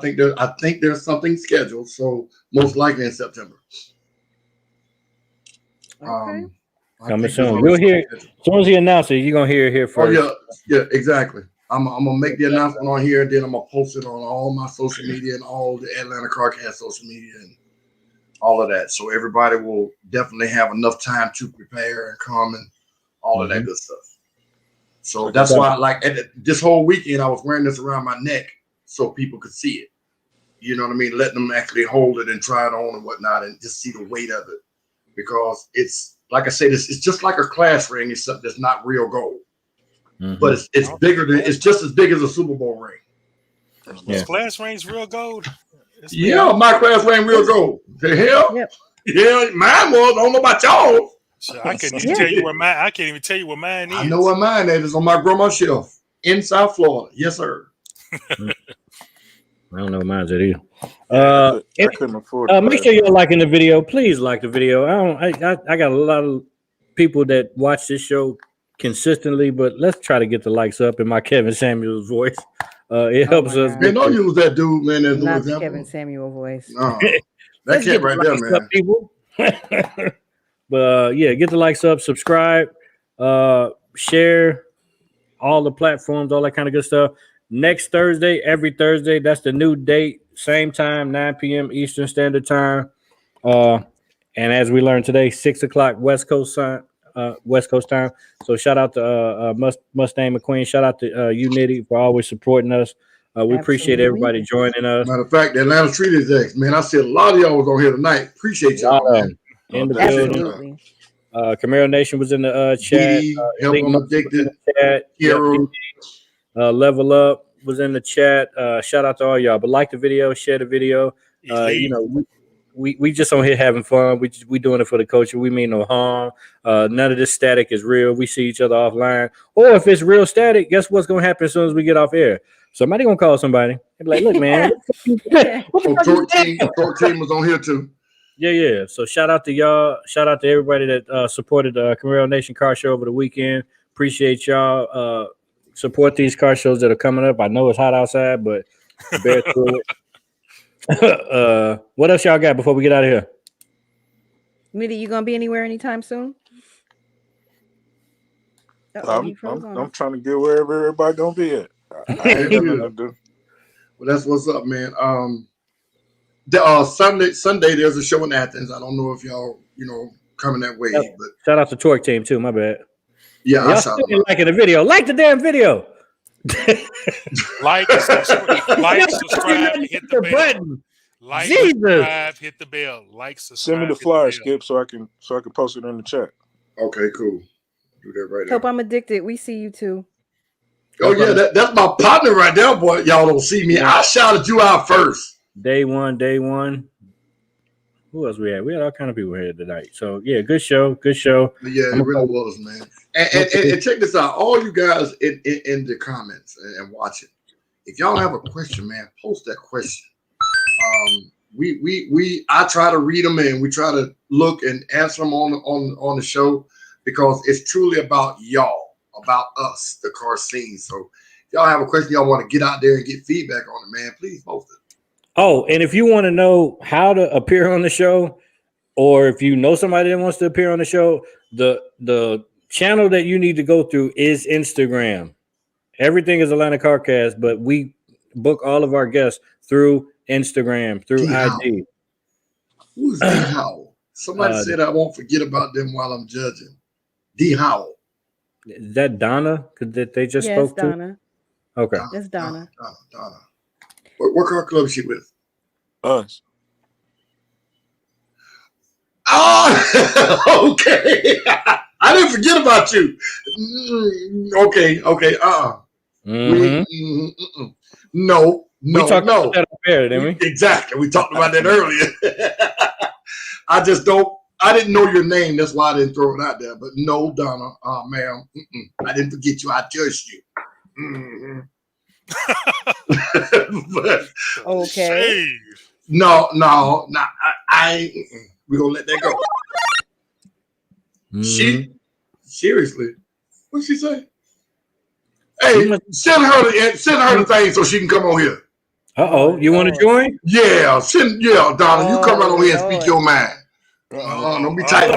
Speaker 3: think there's something scheduled, so most likely in September.
Speaker 2: Okay.
Speaker 1: Coming soon. We'll hear as soon as he announces it, you're gonna hear it here first.
Speaker 3: Oh yeah, exactly. I'm gonna make the announcement on here, then I'm gonna post it on all my social media and all the Atlanta CarCast social media and all of that. So everybody will definitely have enough time to prepare and come and all of that good stuff. So that's why, like, this whole weekend, I was wearing this around my neck so people could see it. You know what I mean? Letting them actually hold it and try it on and whatnot, and just see the weight of it, because it's like I said, it's just like a class ring, except it's not real gold.
Speaker 1: Mhm.
Speaker 3: But it's bigger than it's just as big as a Super Bowl ring.
Speaker 1: Yeah.
Speaker 4: Is glass rings real gold? It's
Speaker 3: Yeah, my class ring real gold. The hell?
Speaker 2: Yep.
Speaker 3: Yeah, mine was. I don't know about y'all.
Speaker 4: So I couldn't even tell you where mine. I can't even tell you where mine is.
Speaker 3: I know where mine is on my grandma's shelf in South Florida. Yes, sir.
Speaker 1: I don't know mine's at either.
Speaker 6: I couldn't afford it.
Speaker 1: Make sure you're liking the video. Please like the video. I got a lot of people that watch this show consistently, but let's try to get the likes up in my Kevin Samuels voice. It helps
Speaker 2: my
Speaker 1: us.
Speaker 2: God.
Speaker 3: Man, don't use that dude, man, as no
Speaker 2: Not the
Speaker 3: example.
Speaker 2: Kevin Samuel voice.
Speaker 3: No,
Speaker 1: Let's
Speaker 3: that
Speaker 1: get
Speaker 3: cat right
Speaker 1: the
Speaker 3: there,
Speaker 1: likes
Speaker 3: man.
Speaker 1: up, people. But yeah, get the likes up, subscribe, share all the platforms, all that kind of good stuff. Next Thursday, every Thursday, that's the new date, same time, 9 p.m. Eastern Standard Time. And as we learned today, 6 o'clock West Coast time. So shout out to Mustang McQueen. Shout out to you, Nitty, for always supporting us. We appreciate
Speaker 2: Absolutely.
Speaker 1: everybody joining us.
Speaker 3: Matter of fact, the Atlanta Street Execs, man, I see a lot of y'all was on here tonight. Appreciate y'all, man.
Speaker 1: In the
Speaker 6: That's
Speaker 1: building.
Speaker 2: Absolutely.
Speaker 1: Camaro Nation was in the chat.
Speaker 3: DD, Help
Speaker 1: Elite
Speaker 3: I'm
Speaker 1: Muscle was in
Speaker 3: Addicted,
Speaker 1: the chat.
Speaker 3: Hero.
Speaker 1: Yep, Level Up was in the chat. Shout out to all y'all. But like the video, share the video.
Speaker 4: Elite.
Speaker 1: You know, we just on here having fun. We doing it for the culture. We mean no harm. None of this static is real. We see each other offline. Or if it's real static, guess what's gonna happen as soon as we get off air? Somebody gonna call somebody and be like, "Look, man, what the fuck
Speaker 3: So
Speaker 1: is that?"
Speaker 3: Torque Team was on here too.
Speaker 1: Yeah. So shout out to y'all. Shout out to everybody that supported the Camaro Nation Car Show over the weekend. Appreciate y'all. Support these car shows that are coming up. I know it's hot outside, but bear through it. What else y'all got before we get out of here?
Speaker 2: Mitty, you gonna be anywhere anytime soon?
Speaker 6: I'm trying to get wherever everybody gonna be at. I ain't got nothing to do.
Speaker 3: Well, that's what's up, man. Sunday there's a show in Athens. I don't know if y'all, coming that way,
Speaker 1: Yep.
Speaker 3: but
Speaker 1: Shout out to Torque Team too. My bad.
Speaker 3: yeah, I
Speaker 1: Y'all
Speaker 3: shot
Speaker 1: still
Speaker 3: them
Speaker 1: ain't liking the video. Like the damn video.
Speaker 4: Like, subscribe, hit the bell.
Speaker 1: button.
Speaker 4: Like,
Speaker 1: Jesus.
Speaker 4: subscribe, hit the bell. Like, subscribe.
Speaker 6: Send me the
Speaker 4: hit
Speaker 6: flyer,
Speaker 4: bell.
Speaker 6: Skip, so I can post it in the chat.
Speaker 3: Okay, cool. Do that right
Speaker 2: Hope
Speaker 3: now.
Speaker 2: I'm addicted. We see you too.
Speaker 3: Oh yeah, that's my partner right there, boy. Y'all don't see me. I shouted you out first.
Speaker 1: Day one. Who else we had? We had all kind of people here tonight. So yeah, good show.
Speaker 3: Yeah, it really was, man. And check this out, all you guys in the comments and watching. If y'all have a question, man, post that question. I try to read them and we try to look and answer them on the show because it's truly about y'all, about us, the car scene. So if y'all have a question, y'all want to get out there and get feedback on it, man, please post it.
Speaker 1: Oh, and if you want to know how to appear on the show, or if you know somebody that wants to appear on the show, the channel that you need to go through is Instagram. Everything is Atlanta CarCast, but we book all of our guests through Instagram, through IG.
Speaker 3: Who's D Howell? Somebody said I won't forget about them while I'm judging. D Howell.
Speaker 1: Is that Donna? That they just
Speaker 2: Yes,
Speaker 1: spoke to?
Speaker 2: Donna.
Speaker 1: Okay.
Speaker 2: That's Donna.
Speaker 3: Donna. What car club is she with?
Speaker 6: Us.
Speaker 3: Oh, okay. I didn't forget about you. Okay. No.
Speaker 1: We talked about that up there, didn't we?
Speaker 3: Exactly. We talked about that earlier. I didn't know your name. That's why I didn't throw it out there. But no, Donna, ma'am, I didn't forget you. I judged you. But,
Speaker 2: Okay.
Speaker 3: no. We're going to let that go.
Speaker 1: Mhm.
Speaker 3: Seriously, what'd she say? Hey, send her the thing so she can come on here.
Speaker 1: You want to join?
Speaker 3: Yeah, Donna, you come right on here and speak your mind. Don't be tight.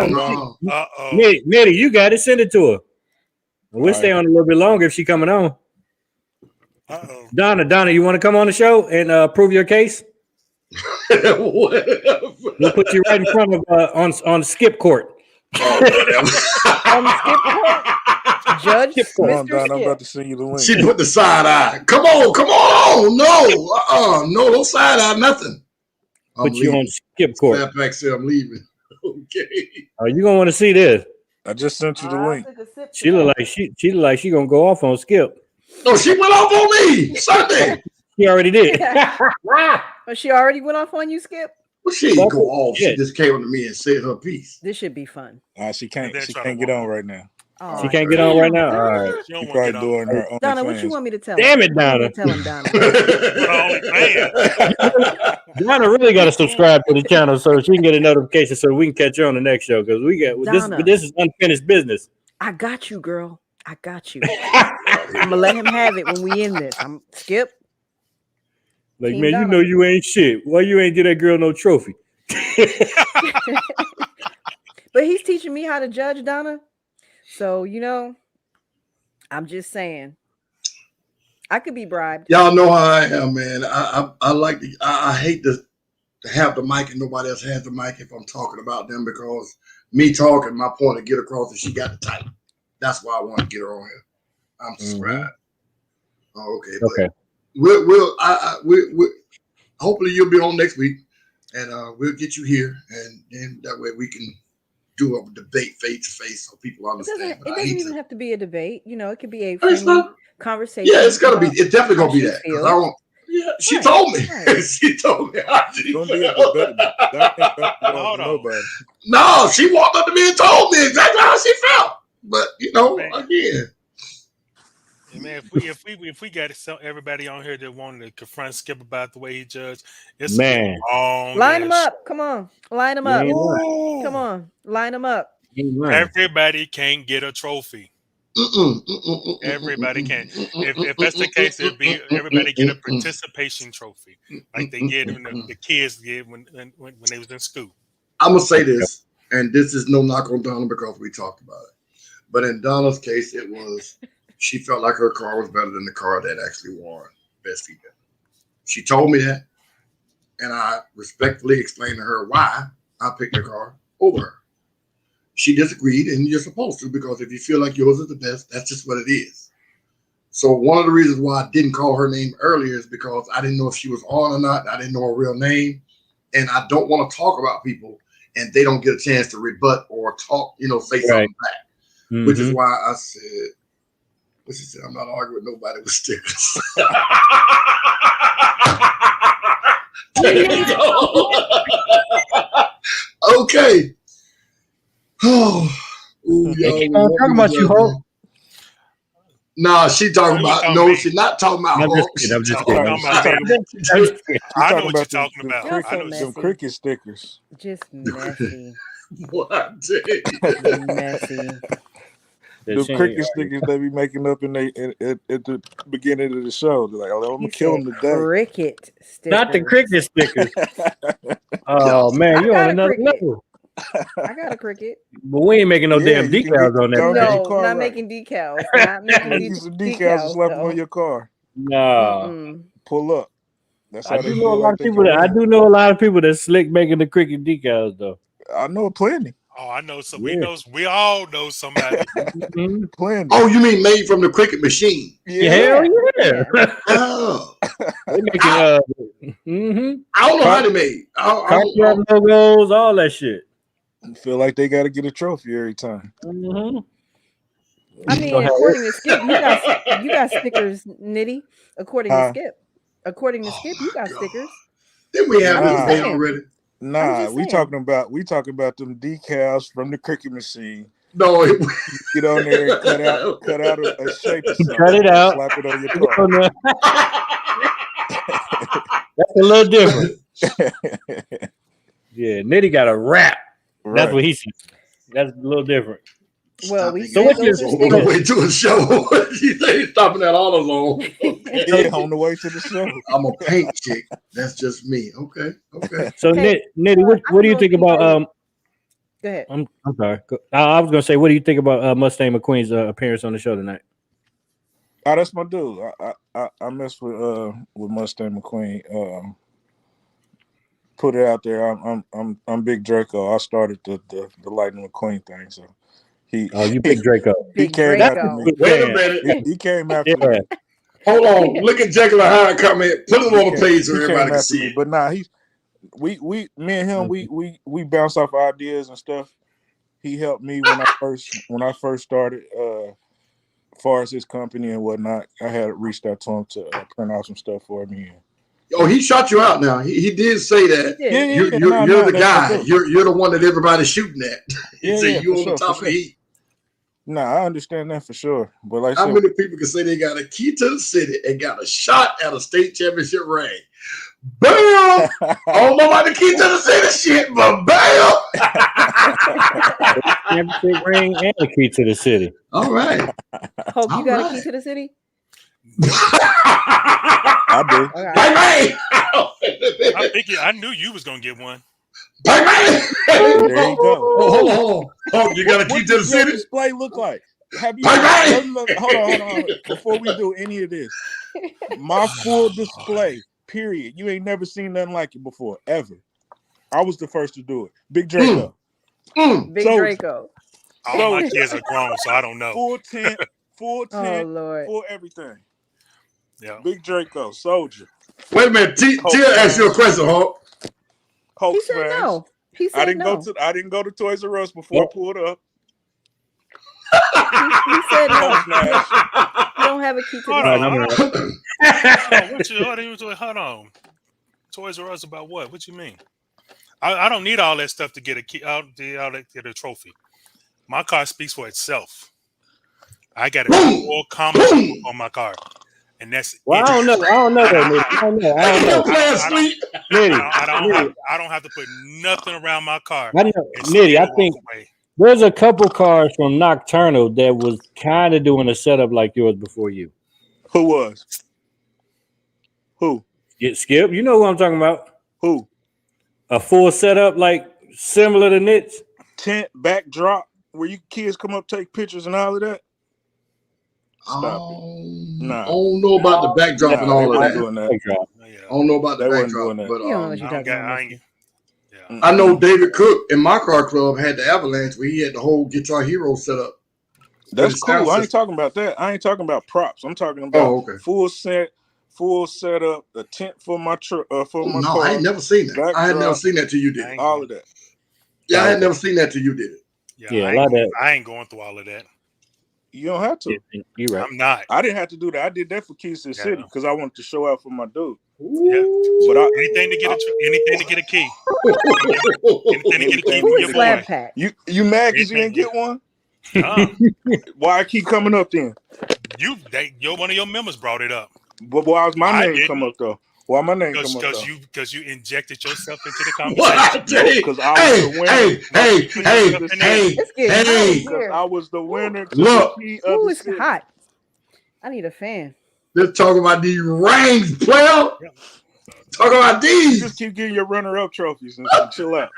Speaker 1: Nitty, you got it. Send it to her. We'll stay on a little bit longer if she coming on. Donna, you want to come on the show and prove your case? We'll put you right in front of on skip court.
Speaker 2: On the skip court? Judge
Speaker 6: Come on,
Speaker 2: Mr.
Speaker 6: Don, I'm
Speaker 2: Skip.
Speaker 6: about to send you the link.
Speaker 3: She put the side eye. Come on. No, no side eye, nothing.
Speaker 1: Put you on skip court.
Speaker 3: Snapback said I'm leaving. Okay.
Speaker 1: Oh, you gonna want to see this.
Speaker 6: I just sent you the
Speaker 2: I
Speaker 6: link.
Speaker 2: took a sip
Speaker 1: She
Speaker 2: to
Speaker 1: look
Speaker 2: that.
Speaker 1: like she look like she gonna go off on Skip.
Speaker 3: No, she went off on me Sunday.
Speaker 1: She already did.
Speaker 2: But she already went off on you, Skip.
Speaker 3: Well, she didn't go off. She
Speaker 1: Yeah.
Speaker 3: just came to me and said her piece.
Speaker 2: This should be fun.
Speaker 6: She
Speaker 4: And
Speaker 6: can't.
Speaker 4: then
Speaker 6: She
Speaker 4: try to
Speaker 6: can't get
Speaker 4: walk
Speaker 6: on
Speaker 4: out.
Speaker 6: right now.
Speaker 2: Oh,
Speaker 1: She can't get on right now. All right.
Speaker 4: She don't
Speaker 6: She
Speaker 4: want to
Speaker 6: probably
Speaker 4: get
Speaker 6: doing
Speaker 4: on.
Speaker 6: her own.
Speaker 2: Donna, what you want me to tell
Speaker 1: Damn
Speaker 2: her?
Speaker 1: it, Donna.
Speaker 2: Tell him, Donna.
Speaker 1: Donna really got to subscribe to the channel so she can get a notification so we can catch her on the next show because we got
Speaker 2: Donna.
Speaker 1: this is unfinished business.
Speaker 2: I got you, girl. I got you. I'm gonna let him have it when we end this. I'm Skip.
Speaker 1: Like,
Speaker 2: Team
Speaker 1: man,
Speaker 2: Donna.
Speaker 1: you know you ain't shit. Why you ain't get that girl no trophy?
Speaker 2: But he's teaching me how to judge, Donna. So I'm just saying, I could be bribed.
Speaker 3: Y'all know how I am, man. I like to. I hate to have the mic and nobody else has the mic if I'm talking about them because me talking, my point to get across is she got the type. That's why I want to get her on here. I'm subscribed. Oh, okay. But
Speaker 1: Okay.
Speaker 3: we'll hopefully you'll be on next week, and we'll get you here, and then that way we can do a debate face to face so people
Speaker 2: It
Speaker 3: understand.
Speaker 2: doesn't even have to be a debate. It could be a
Speaker 3: It's
Speaker 2: friendly
Speaker 3: not-
Speaker 2: conversation.
Speaker 3: Yeah, it's gonna be.
Speaker 2: about
Speaker 3: It's definitely gonna
Speaker 2: how
Speaker 3: be
Speaker 2: she
Speaker 3: that. 'Cause
Speaker 2: feels.
Speaker 3: I don't. Yeah, she
Speaker 2: Right,
Speaker 3: told me.
Speaker 2: right.
Speaker 3: She told me how she
Speaker 6: It's gonna be a
Speaker 3: felt.
Speaker 6: debate. That ain't nothing wrong
Speaker 4: Hold
Speaker 6: with
Speaker 4: on.
Speaker 6: nobody.
Speaker 3: No, she walked up to me and told me exactly how she felt. But
Speaker 4: Man.
Speaker 3: again,
Speaker 4: And man, if we got everybody on here that wanted to confront Skip about the way he judged, it's
Speaker 1: Man.
Speaker 4: a long
Speaker 2: Line them
Speaker 4: ass
Speaker 2: up. Come on. Line them
Speaker 1: You
Speaker 2: up.
Speaker 1: ain't lying.
Speaker 2: Come on. Line them up.
Speaker 1: You ain't
Speaker 4: show.
Speaker 1: lying.
Speaker 4: Everybody can't get a trophy. Everybody can. If that's the case, it'd be everybody get a participation trophy, like they get when the kids get when they was in school.
Speaker 3: I'm gonna say this, and this is no knock on Donna because we talked about it. But in Donna's case, it was she felt like her car was better than the car that actually won Best Female. She told me that, and I respectfully explained to her why I picked the car over her. She disagreed, and you're supposed to because if you feel like yours is the best, that's just what it is. So one of the reasons why I didn't call her name earlier is because I didn't know if she was on or not. I didn't know her real name, and I don't want to talk about people and they don't get a chance to rebut or talk, say something back. Which is why I said, what she said, I'm not arguing with nobody with stickers. There you go. Okay. Oh, ooh,
Speaker 1: They
Speaker 3: y'all
Speaker 1: keep
Speaker 3: will
Speaker 1: on
Speaker 3: want
Speaker 1: talking
Speaker 3: me to
Speaker 1: about you,
Speaker 3: judge
Speaker 1: Hulk.
Speaker 3: me. Nah, she talking
Speaker 4: You
Speaker 3: about
Speaker 4: talking
Speaker 3: no,
Speaker 4: me.
Speaker 3: she's not talking about
Speaker 1: I'm just
Speaker 3: Hulk.
Speaker 1: kidding. I'm
Speaker 3: She's
Speaker 1: just
Speaker 3: talking
Speaker 1: kidding.
Speaker 4: I'm talking
Speaker 3: about-
Speaker 4: about I know what you're talking
Speaker 6: them
Speaker 4: about.
Speaker 2: You're
Speaker 4: I
Speaker 2: so
Speaker 4: know
Speaker 2: messy.
Speaker 6: Them cricket stickers.
Speaker 2: Just messy.
Speaker 3: What? Jay?
Speaker 2: Messy.
Speaker 6: The cricket stickers they be making up at the beginning of the show. They're like, oh, I'm
Speaker 2: He
Speaker 6: gonna kill
Speaker 2: said
Speaker 6: them today.
Speaker 2: cricket stickers.
Speaker 1: Not the cricket stickers. Oh
Speaker 3: Yeah.
Speaker 1: man, you
Speaker 2: I
Speaker 1: on
Speaker 2: got a
Speaker 1: another
Speaker 2: cricket.
Speaker 1: level.
Speaker 2: I got a cricket.
Speaker 1: But we ain't making no
Speaker 6: Yeah,
Speaker 1: damn
Speaker 6: you can
Speaker 1: decals
Speaker 6: get-
Speaker 1: on that.
Speaker 6: go
Speaker 1: thing.
Speaker 6: get your
Speaker 2: No,
Speaker 6: car
Speaker 2: not
Speaker 6: right.
Speaker 2: making decals. Not making
Speaker 6: Make you some decals and slap them on your car.
Speaker 1: No.
Speaker 2: Mm-mm.
Speaker 6: Pull up. That's how
Speaker 1: I
Speaker 6: they
Speaker 1: do know a
Speaker 6: feel
Speaker 1: lot
Speaker 6: like
Speaker 1: of
Speaker 6: they
Speaker 1: people
Speaker 6: can
Speaker 1: that I
Speaker 6: win.
Speaker 1: do know a lot of people that slick making the cricket decals though.
Speaker 6: I know plenty.
Speaker 4: Oh, I know. So
Speaker 1: Yeah.
Speaker 4: we all know somebody.
Speaker 1: Mhm.
Speaker 6: Plenty.
Speaker 3: Oh, you mean made from the cricket machine?
Speaker 6: yeah.
Speaker 1: Hell yeah.
Speaker 3: Oh,
Speaker 1: They making mhm.
Speaker 3: I don't know how they made.
Speaker 1: Copyright logos, all that shit.
Speaker 6: You feel like they got to get a trophy every time.
Speaker 1: Mm-hmm.
Speaker 2: I mean,
Speaker 1: Don't have
Speaker 2: according to Skip, you got stickers, Nitty. According to
Speaker 6: Huh?
Speaker 2: Skip. According to
Speaker 3: Oh
Speaker 2: Skip, you got
Speaker 3: God.
Speaker 2: stickers.
Speaker 3: Didn't we have
Speaker 2: I'm
Speaker 3: this
Speaker 2: just
Speaker 3: debate
Speaker 2: saying.
Speaker 3: already?
Speaker 6: Nah,
Speaker 2: just
Speaker 6: we
Speaker 2: saying.
Speaker 6: talking about them decals from the cricket machine.
Speaker 3: No, it,
Speaker 6: Get on there and cut out a shape or something.
Speaker 1: Cut it out.
Speaker 6: Slap it on your
Speaker 1: Put it
Speaker 6: car.
Speaker 1: on there. That's a little different. Yeah, Nitty got a rap. That's
Speaker 6: Right.
Speaker 1: what he said. That's a little different.
Speaker 2: Well, we
Speaker 1: So
Speaker 2: said
Speaker 1: what's
Speaker 2: those
Speaker 1: your-
Speaker 2: are
Speaker 3: on the
Speaker 2: stickers.
Speaker 3: way to a show. She said he's stopping at all alone.
Speaker 6: Yeah, on the way to the show.
Speaker 3: I'm a paint chick. That's just me. Okay. Okay.
Speaker 1: So
Speaker 2: Hey,
Speaker 1: Nitty, what
Speaker 2: I
Speaker 1: do you
Speaker 2: know
Speaker 1: think
Speaker 2: if you
Speaker 1: about
Speaker 2: heard- Go ahead.
Speaker 1: I'm sorry. I was gonna say, what do you think about Mustang McQueen's appearance on the show tonight?
Speaker 6: Oh, that's my dude. I mess with Mustang McQueen. Put it out there. I'm Big Draco. I started the Lightning McQueen thing, so he
Speaker 1: Oh, you big Draco.
Speaker 6: he
Speaker 2: Big
Speaker 6: came
Speaker 2: Draco.
Speaker 6: after me.
Speaker 3: Wait a minute.
Speaker 6: He came after
Speaker 1: Yeah.
Speaker 6: me.
Speaker 3: Hold on. Look at Jekyll and Hyde comment. Put him on the page so
Speaker 6: He came
Speaker 3: everybody can
Speaker 6: after
Speaker 3: see
Speaker 6: me.
Speaker 3: it.
Speaker 6: But nah, me and him, we bounce off ideas and stuff. He helped me when I first started, as far as his company and whatnot. I had reached out to him to print out some stuff for me.
Speaker 3: Oh, he shot you out now. He did say that.
Speaker 2: He did.
Speaker 6: Yeah,
Speaker 3: You're the guy. You're the one that everybody's shooting at. He said you on the top of the heat.
Speaker 6: Nah, I understand that for sure. But like,
Speaker 3: how many people can say they got a key to the city and got a shot at a state championship ring? Bam! I don't know about the key to the city shit, but bam!
Speaker 1: Championship ring and the key to the city.
Speaker 3: All right.
Speaker 2: Hope you
Speaker 3: All
Speaker 2: got
Speaker 3: right.
Speaker 2: a key to the city?
Speaker 6: I do.
Speaker 2: Okay.
Speaker 3: Bang,
Speaker 4: I knew you was gonna get one.
Speaker 3: bang, bang.
Speaker 6: There you go.
Speaker 3: Oh, hold on. Oh, you got a key
Speaker 6: What
Speaker 3: to the
Speaker 6: does your
Speaker 3: city?
Speaker 6: display look like? Have you?
Speaker 3: Bang,
Speaker 6: Hold on. Before we do any of this, my full display. Period. You ain't never seen nothing like it before, ever. I was the first to do it. Big Draco.
Speaker 2: Big
Speaker 6: So-
Speaker 2: Draco.
Speaker 4: All my kids are grown, so I don't know.
Speaker 6: Full tent,
Speaker 2: Oh Lord.
Speaker 6: full everything.
Speaker 4: Yeah.
Speaker 6: Big Draco, soldier.
Speaker 3: Wait a minute. Tia asked you a question, Hulk.
Speaker 6: Hulk
Speaker 2: He said
Speaker 6: fans.
Speaker 2: no. He said
Speaker 6: I didn't
Speaker 2: no.
Speaker 6: I didn't go to Toys R Us before I pulled up.
Speaker 2: He said no.
Speaker 6: Hulk smash.
Speaker 2: You don't have a key to
Speaker 4: Hold
Speaker 2: the
Speaker 4: on,
Speaker 2: city.
Speaker 4: hold on. Toys R Us about what? What you mean? I don't need all that stuff to get a key. I'll get a trophy. My car speaks for itself. I got a full combo on my car, and that's
Speaker 1: Well,
Speaker 4: it.
Speaker 1: I don't know that, Nitty. I don't know.
Speaker 4: I don't have to put nothing around my car.
Speaker 1: I know,
Speaker 4: and
Speaker 1: Nitty.
Speaker 4: still
Speaker 1: I
Speaker 4: walk
Speaker 1: think
Speaker 4: away.
Speaker 1: there's a couple cars from Nocturnal that was kind of doing a setup like yours before you.
Speaker 6: Who was? Who?
Speaker 1: Get Skip. You know who I'm talking about?
Speaker 6: Who?
Speaker 1: A full setup like similar to Nit's.
Speaker 6: Tent backdrop where you kids come up take pictures and all of that.
Speaker 3: I
Speaker 6: Nah.
Speaker 3: don't know about the backdrop and
Speaker 6: Nah,
Speaker 3: all
Speaker 6: they
Speaker 3: of
Speaker 6: wasn't
Speaker 3: that.
Speaker 6: doing that.
Speaker 4: Yeah.
Speaker 3: I don't know about the
Speaker 6: They wasn't
Speaker 3: backdrop,
Speaker 6: doing that.
Speaker 3: but
Speaker 2: You don't know what you're
Speaker 4: I don't
Speaker 2: talking
Speaker 4: got.
Speaker 2: about.
Speaker 4: I ain't. Yeah.
Speaker 3: I know David Cook in my car club had the Avalanche where he had the whole Guitar Hero set up.
Speaker 6: That's
Speaker 3: the sound
Speaker 6: cool. I ain't
Speaker 3: system.
Speaker 6: talking about that. I ain't talking about props. I'm talking about
Speaker 3: okay.
Speaker 6: full setup, a tent for my for my
Speaker 3: No,
Speaker 6: car.
Speaker 3: I ain't never seen that. I had
Speaker 6: Backdrop.
Speaker 3: never seen that till you did it.
Speaker 6: All of that.
Speaker 3: Yeah, I had never seen that till you did it.
Speaker 1: Yeah,
Speaker 4: I
Speaker 1: a lot
Speaker 4: ain't,
Speaker 1: of that.
Speaker 4: I ain't going through all of that.
Speaker 6: You don't have to.
Speaker 1: You're right.
Speaker 4: I'm not.
Speaker 6: I didn't have to do that. I did that for Keys to the City because I wanted to show out for my dude.
Speaker 4: Yeah.
Speaker 6: But
Speaker 4: Anything to get a key. Anything to get a key
Speaker 2: Who
Speaker 4: for
Speaker 2: is
Speaker 4: your
Speaker 2: Slab
Speaker 4: boy.
Speaker 2: Pack?
Speaker 6: you mad because you didn't get one? Why I keep coming up then?
Speaker 4: One of your members brought it up.
Speaker 6: But why was my
Speaker 4: I
Speaker 6: name
Speaker 4: didn't.
Speaker 6: come up though? Why my name come up though?
Speaker 4: Because you injected yourself into the
Speaker 3: What?
Speaker 4: conversation.
Speaker 3: Hey,
Speaker 6: Because I was the winner.
Speaker 2: It's getting hot in
Speaker 3: hey.
Speaker 2: here.
Speaker 6: Because I was the winner. To
Speaker 3: Look.
Speaker 6: the key of
Speaker 2: Ooh,
Speaker 6: the
Speaker 2: it's
Speaker 6: city.
Speaker 2: hot. I need a fan.
Speaker 3: Let's talk about these rings, player. Talk about
Speaker 6: You
Speaker 3: these.
Speaker 6: just keep getting your runner-up trophies and chill out.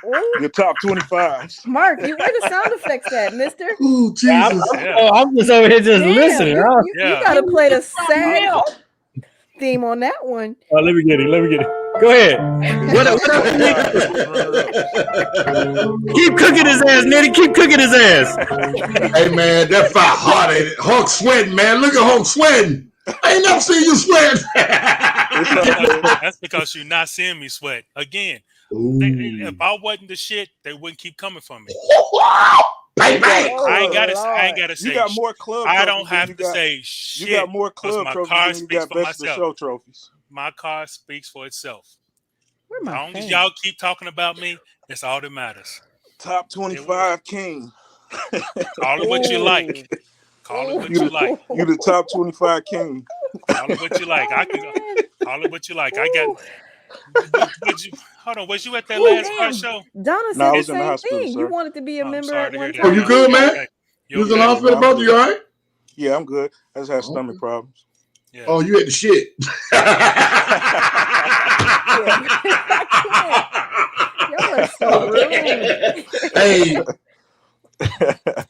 Speaker 2: Ooh,
Speaker 6: Your top 25s.
Speaker 2: Mark, you where the sound effects at, mister?
Speaker 3: Ooh, Jesus.
Speaker 1: I'm just over here just
Speaker 2: Damn,
Speaker 1: listening.
Speaker 2: You
Speaker 4: Yeah.
Speaker 2: gotta play the sad theme on that one.
Speaker 1: Oh, let me get it. Go ahead. Keep cooking his ass, Nitty. Keep cooking his ass.
Speaker 3: Hey, man, that fire hot, ain't it? Hulk sweating, man. Look at Hulk sweating. I ain't never seen you sweat.
Speaker 4: That's because you're not seeing me sweat. Again, if I wasn't the shit, they wouldn't keep coming for me.
Speaker 3: Bang, bang.
Speaker 2: Oh,
Speaker 4: I ain't gotta
Speaker 2: Lord.
Speaker 4: say
Speaker 6: You got more club
Speaker 4: I
Speaker 6: trophies
Speaker 4: don't
Speaker 6: than
Speaker 4: have
Speaker 6: you
Speaker 4: to
Speaker 6: got-
Speaker 4: say
Speaker 6: You
Speaker 4: shit.
Speaker 6: got more club
Speaker 4: my
Speaker 6: trophies
Speaker 4: car
Speaker 6: than you
Speaker 4: speaks
Speaker 6: got
Speaker 4: for
Speaker 6: best of the
Speaker 4: myself.
Speaker 6: show trophies.
Speaker 4: My car speaks for itself.
Speaker 2: Where
Speaker 4: As
Speaker 2: my
Speaker 4: long as
Speaker 2: fan?
Speaker 4: y'all keep talking about me, that's all that matters.
Speaker 6: Top 25 king.
Speaker 4: Call it what you like. Call it what you like.
Speaker 6: You the top 25 king.
Speaker 4: Call it what you like. I can call it what you like. I got. Hold on. Was you at that
Speaker 2: Ooh,
Speaker 4: last
Speaker 2: damn.
Speaker 4: car show?
Speaker 2: Donna
Speaker 6: No, I
Speaker 2: said
Speaker 6: was
Speaker 2: the
Speaker 6: in the
Speaker 2: same
Speaker 6: hospital,
Speaker 2: thing.
Speaker 6: sir.
Speaker 2: You wanted to be a
Speaker 4: I'm
Speaker 2: member
Speaker 4: sorry
Speaker 2: at
Speaker 4: to
Speaker 2: one
Speaker 4: hear
Speaker 2: time.
Speaker 3: Oh, you good, man?
Speaker 4: Okay.
Speaker 3: You was in the
Speaker 4: okay?
Speaker 3: hospital, brother? You all right?
Speaker 6: Yeah, I'm good. I just had stomach problems.
Speaker 4: Yeah.
Speaker 3: Oh, you had the shit.
Speaker 2: Y'all are so rude.
Speaker 3: Hey,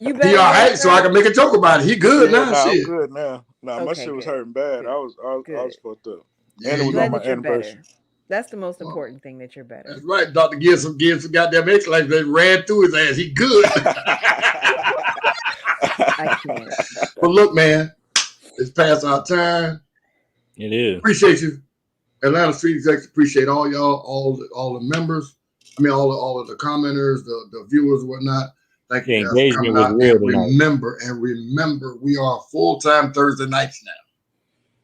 Speaker 2: You
Speaker 3: he
Speaker 2: better.
Speaker 3: all right, so I can make a joke about it. He good
Speaker 6: Yeah,
Speaker 3: now,
Speaker 6: nah, I'm
Speaker 3: shit.
Speaker 6: good now. Nah, my
Speaker 2: Okay,
Speaker 6: shit was
Speaker 2: good.
Speaker 6: hurting bad.
Speaker 2: Good.
Speaker 6: I was
Speaker 2: Good.
Speaker 6: fucked up.
Speaker 3: Yeah,
Speaker 6: And it was
Speaker 2: Glad
Speaker 6: on my
Speaker 2: that you're
Speaker 6: anniversary.
Speaker 2: better. That's the most important thing, that you're better.
Speaker 3: That's right. Dr. Gibbs some goddamn X-Lax that ran through his ass. He good.
Speaker 2: I can't.
Speaker 3: But look, man, it's past our time.
Speaker 1: It is.
Speaker 3: Appreciate you. Atlanta Street Execs appreciate all y'all, all the members. I mean, all of the commenters, the viewers, and whatnot. Thank you guys for coming out. And remember, we are full-time Thursday nights now.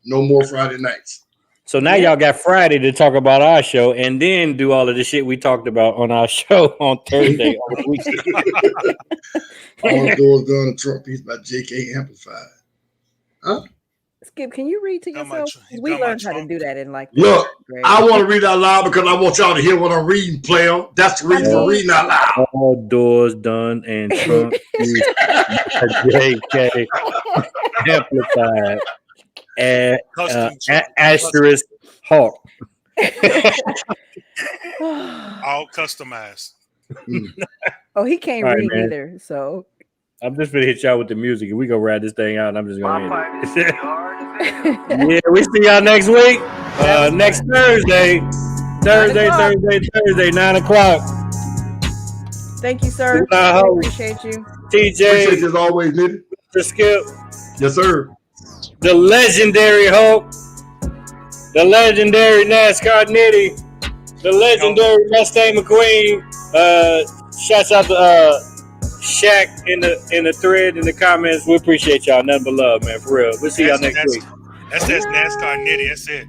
Speaker 3: No more Friday nights.
Speaker 1: So now y'all got Friday to talk about our show and then do all of the shit we talked about on our show on Thursday on the weekend.
Speaker 3: All the doors done, a Trump piece by J.K. Amplified. Huh?
Speaker 2: Skip, can you read to yourself? We learned how to do that in like.
Speaker 3: Look, I want to read out loud because I want y'all to hear what I'm reading, player. That's the reason for reading out loud.
Speaker 1: All doors done and Trump J.K. Amplified. Asterisk Hawk.
Speaker 4: All customized.
Speaker 2: Oh, he can't
Speaker 1: All right,
Speaker 2: read
Speaker 1: man.
Speaker 2: either. So
Speaker 1: I'm just gonna hit y'all with the music and we gonna ride this thing out. And I'm just gonna end it. Yeah, we see y'all next week. Next Thursday, 9:00.
Speaker 2: Thank you, sir.
Speaker 1: I
Speaker 2: appreciate you.
Speaker 3: Appreciate
Speaker 1: TJ,
Speaker 3: you as always, nigga.
Speaker 1: Mr. Skip,
Speaker 3: Yes, sir.
Speaker 1: the legendary Hulk, the legendary NASCAR Nitty, the legendary Mustang McQueen. Shouts out to Shaq in the thread in the comments. We appreciate y'all. Nothing but love, man. For real. We'll see y'all next week.
Speaker 4: That's NASCAR Nitty. That's it.